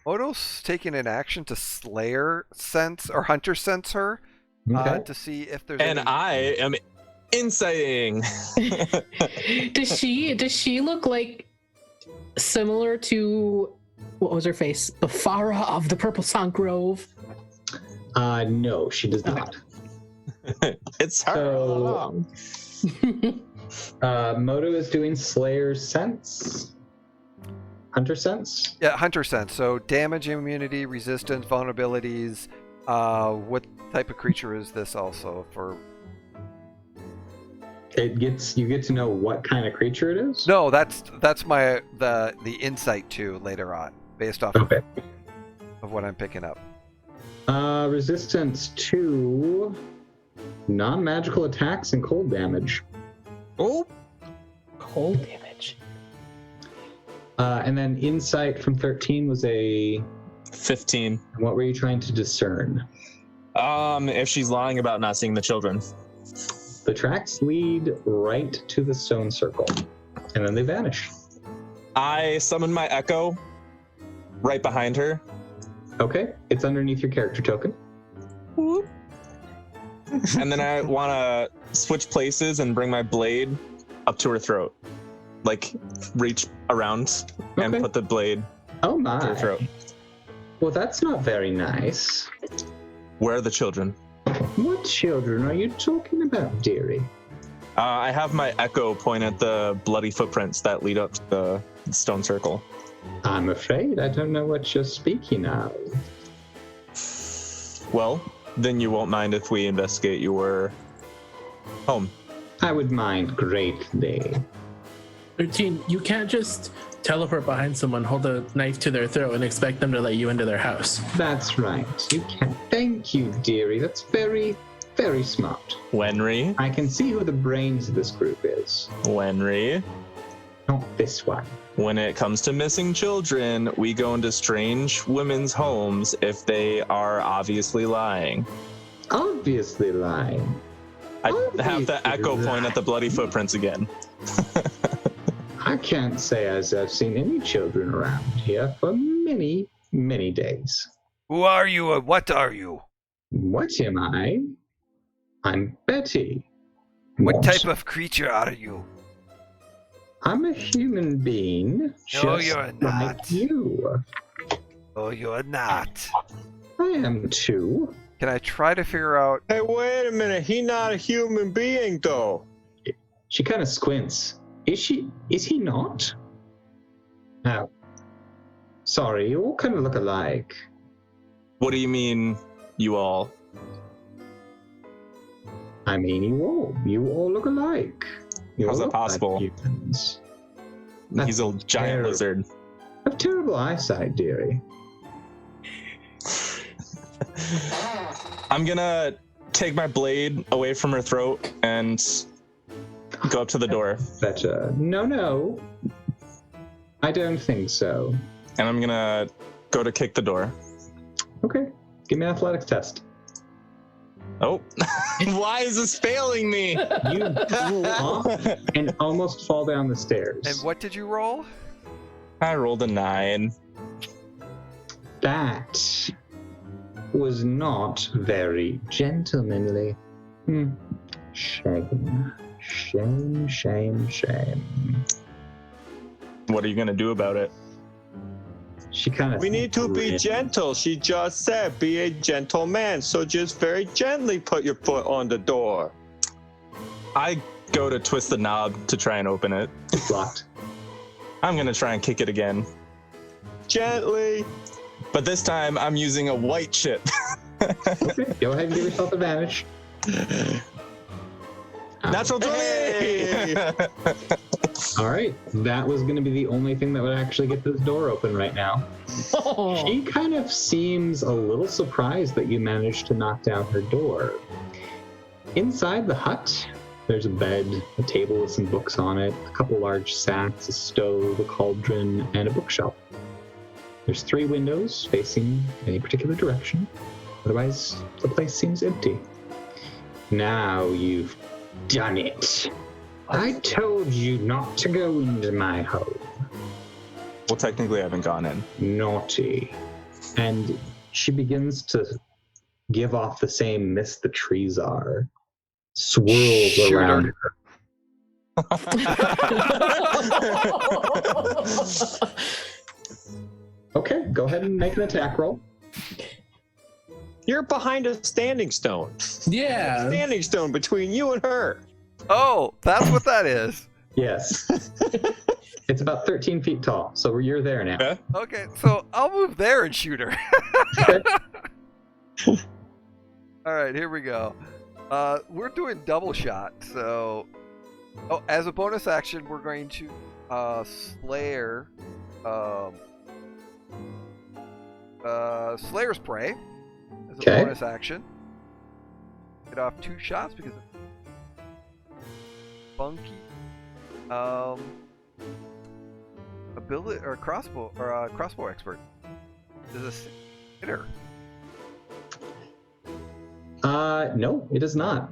Odo's taking an action to Slayer sense or Hunter sense her Okay. to see if there's And any... I am inciting. Does she look like similar to what was her face? Bafara of the Purple Song Grove? No, she does not. It's her. So- Moto is doing Slayer's sense. Hunter sense? Yeah, Hunter sense. So damage, immunity, resistance, vulnerabilities. What type of creature is this also for? You get to know what kind of creature it is? No, that's my the insight to later on, based off Okay. of what I'm picking up. Resistance to non-magical attacks and cold damage. Oh, Cold damage. And then insight from 13 was a... 15. What were you trying to discern? If she's lying about not seeing the children. The tracks lead right to the stone circle, and then they vanish. I summon my echo right behind her. Okay, it's underneath your character token. And then I want to switch places and bring my blade up to her throat. Like, reach around and Okay. put the blade Oh to my. her throat. Well, that's not very nice. Where are the children? What children are you talking about, dearie? I have my echo point at the bloody footprints that lead up to the stone circle. I'm afraid I don't know what you're speaking of. Well, then you won't mind if we investigate your home. I would mind greatly. 13, you can't just teleport behind someone, hold a knife to their throat, and expect them to let you into their house. That's right. You can. Thank you, dearie. That's very, very smart. Wenry, I can see who the brains of this group is. Wenry. Not this one. When it comes to missing children, we go into strange women's homes if they are obviously lying. Obviously lying. I have the Obviously echo point at the bloody footprints again. I can't say as I've seen any children around here for many, many days. Who are you and what are you? What am I? I'm Betty. What type of creature are you? I'm a human being, No, just you're like not. you. Oh, you're not. I am too. Can I try to figure out? Hey, wait a minute. He not a human being, though. She kind of squints. Is he not? Now, sorry, you all kind of look alike. What do you mean, you all? I mean, you all look alike. You How's all that look like possible? humans. He's a giant terrible. lizard. Have terrible eyesight, dearie. I'm gonna take my blade away from her throat and go up to the door. Better. No. I don't think so. And I'm gonna go to kick the door. Okay. Give me an athletics test. Oh, why is this failing me? You pull off and almost fall down the stairs. And what did you roll? I rolled a 9. That was not very gentlemanly. Shame. Shame, shame, shame. What are you gonna do about it? She kind of. We need to be gentle. She just said, be a gentleman. So just very gently put your foot on the door. I go to twist the knob to try and open it. It's locked. I'm gonna try and kick it again. Gently. But this time I'm using a white chip. Okay, go ahead and give yourself advantage. Natural 20! Hey! All right, that was going to be the only thing that would actually get this door open right now. She kind of seems a little surprised that you managed to knock down her door. Inside the hut, there's a bed, a table with some books on it, a couple large sacks, a stove, a cauldron, and a bookshelf. There's 3 windows facing any particular direction. Otherwise, the place seems empty. Now you've done it. I told you not to go into my home. Well, technically I haven't gone in. Naughty. And she begins to give off the same mist the trees are. Swirls around her. Okay, go ahead and make an attack roll. You're behind a standing stone. Yeah. Standing stone between you and her. Oh, that's what that is. Yes. It's about 13 feet tall, so you're there now. Okay. Okay, so I'll move there and shoot her. Okay. All right, here we go. We're doing double shot, so... Oh, as a bonus action, we're going to Slayer... Slayer's Prey as a Okay. bonus action. Get off 2 shots because of funky ability or crossbow expert. Is a hitter. No, it is not.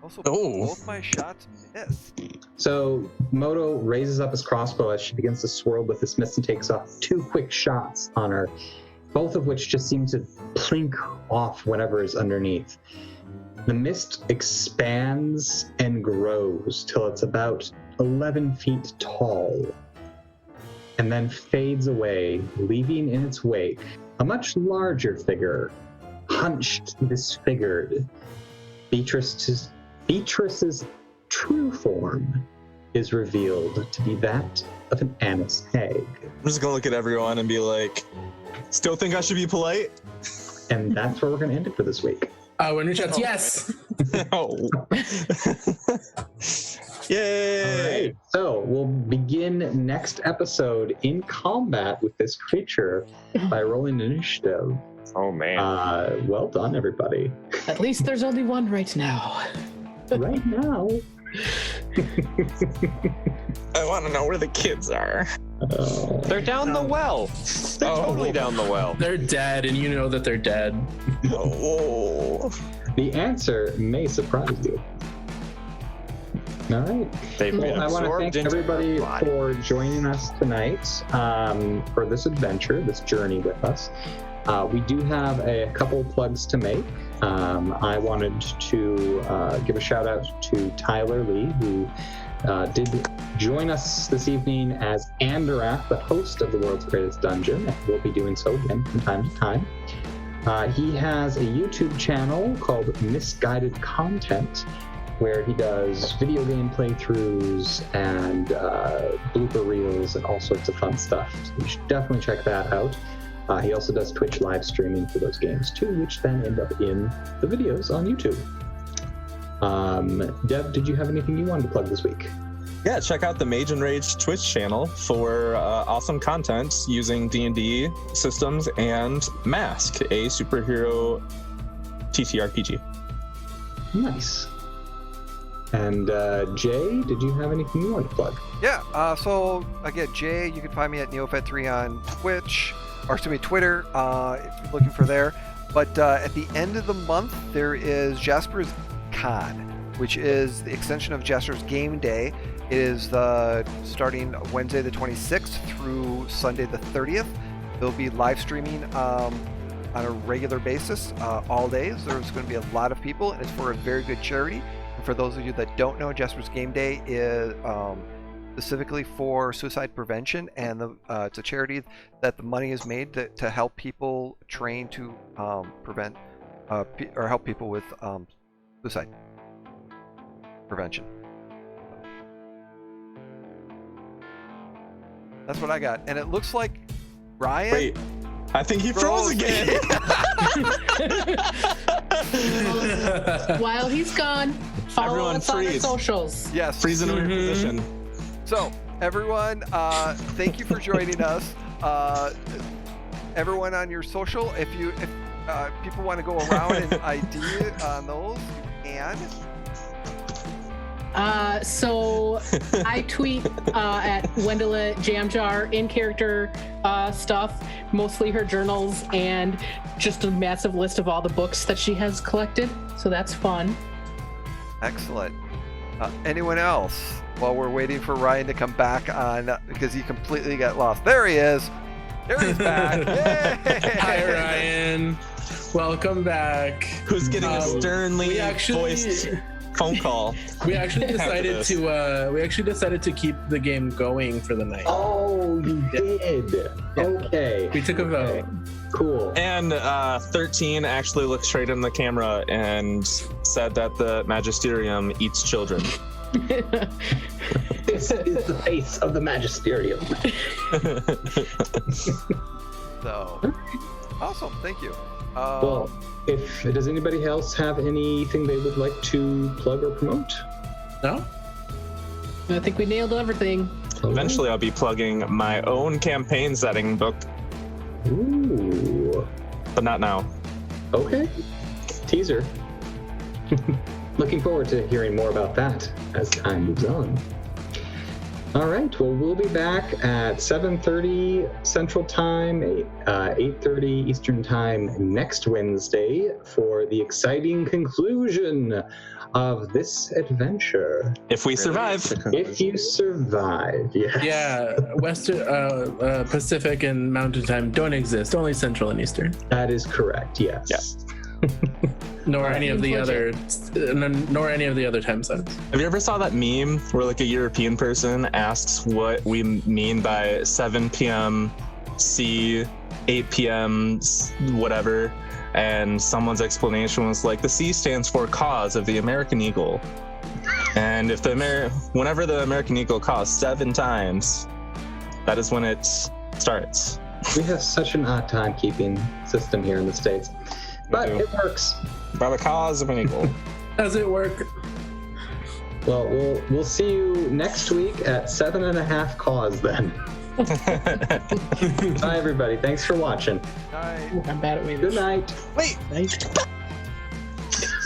Also, Oh. both my shots missed. So Moto raises up his crossbow as she begins to swirl with this mist and takes off 2 quick shots on her, both of which just seem to plink off whatever is underneath. The mist expands and grows till it's about 11 feet tall, and then fades away, leaving in its wake a much larger figure, hunched, disfigured. Beatrice's true form is revealed to be that of an anise hag. I'm just gonna look at everyone and be like, still think I should be polite? And that's where we're going to end it for this week. Winter shots, yes. Oh. All Yay! right, so we'll begin next episode in combat with this creature by rolling initiative. Oh, man. Well done, everybody. At least there's only one right now. Right now. I want to know where the kids are. They're down the well. They're totally down the well. They're dead, and you know that they're dead. Oh. The answer may surprise you. All right. They've been Well, I want to absorbed thank into everybody her body. for joining us tonight for this adventure, this journey with us. We do have a couple plugs to make. I wanted to give a shout out to Tyler Lee, who did join us this evening as Anderath, the host of the World's Greatest Dungeon, and will be doing so again from time to time. He has a YouTube channel called Misguided Content, where he does video game playthroughs and blooper reels and all sorts of fun stuff. So you should definitely check that out. He also does Twitch live streaming for those games too, which then end up in the videos on YouTube. Deb, did you have anything you wanted to plug this week? Yeah, check out the Mage and Rage Twitch channel for awesome content using D&D systems and Mask, a superhero TTRPG. Nice. And Jay, did you have anything you wanted to plug? Yeah, so again, Jay, you can find me at NeoFed3 on Twitch, or excuse me, Twitter, if you're looking for there. But at the end of the month, there is Jasper's Con, which is the extension of Jasper's Game Day. It is starting Wednesday the 26th through Sunday the 30th. They'll be live streaming on a regular basis all days. There's going to be a lot of people, and it's for a very good charity. And for those of you that don't know, Jesper's Game Day is specifically for suicide prevention, and it's a charity that the money is made to help people train to prevent or help people with suicide prevention. That's what I got, and it looks like Brian. Wait, I think he froze again. While he's gone, follow Everyone us on our freeze. socials. Yes. Freeze in your position. So, everyone, thank you for joining us. Everyone on your social, if people want to go around and ID on those, you can. So I tweet at Wendella Jamjar in character stuff, mostly her journals and just a massive list of all the books that she has collected. So that's fun. Excellent. Anyone else? While we're waiting for Ryan to come back on, because he completely got lost. There he is. There he's back. Yay! Hi, Ryan. Welcome back. Who's getting a sternly voiced phone call? We actually decided to keep the game going for the night. Oh, you did. Yeah. Okay. We took a vote. Cool. And 13 actually looked straight in the camera and said that the Magesterium eats children. This is the face of the Magesterium. So, awesome. Thank you. Well, does anybody else have anything they would like to plug or promote? No? I think we nailed everything. Eventually, I'll be plugging my own campaign setting book, Ooh. but not now. Okay. Teaser. Looking forward to hearing more about that as time moves on. All right. Well, we'll be back at 7:30 Central Time, 8:30 Eastern Time next Wednesday for the exciting conclusion of this adventure. If we survive. If you survive, yes. Yeah, Western, Pacific, and Mountain Time don't exist. Only Central and Eastern. That is correct. Yes. Yeah. Nor any of the other time zones. Have you ever saw that meme where like a European person asks what we mean by 7 p.m. C, 8 p.m. whatever, and someone's explanation was like the C stands for cause of the American eagle, and if whenever the American eagle caws 7 times, that is when it starts. We have such an odd timekeeping system here in the States, but it works. By the cause of an eagle. Does it work? Well, we'll see you next week at 7.5 caws then. Bye, everybody. Thanks for watching. I'm bad at waiting. Good night. Wait. Night.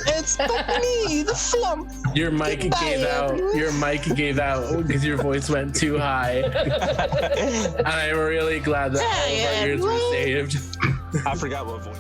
It's me, the flump. Your mic gave out. Your mic gave out because your voice went too high. And I'm really glad that all of our ears were saved. I forgot what voice.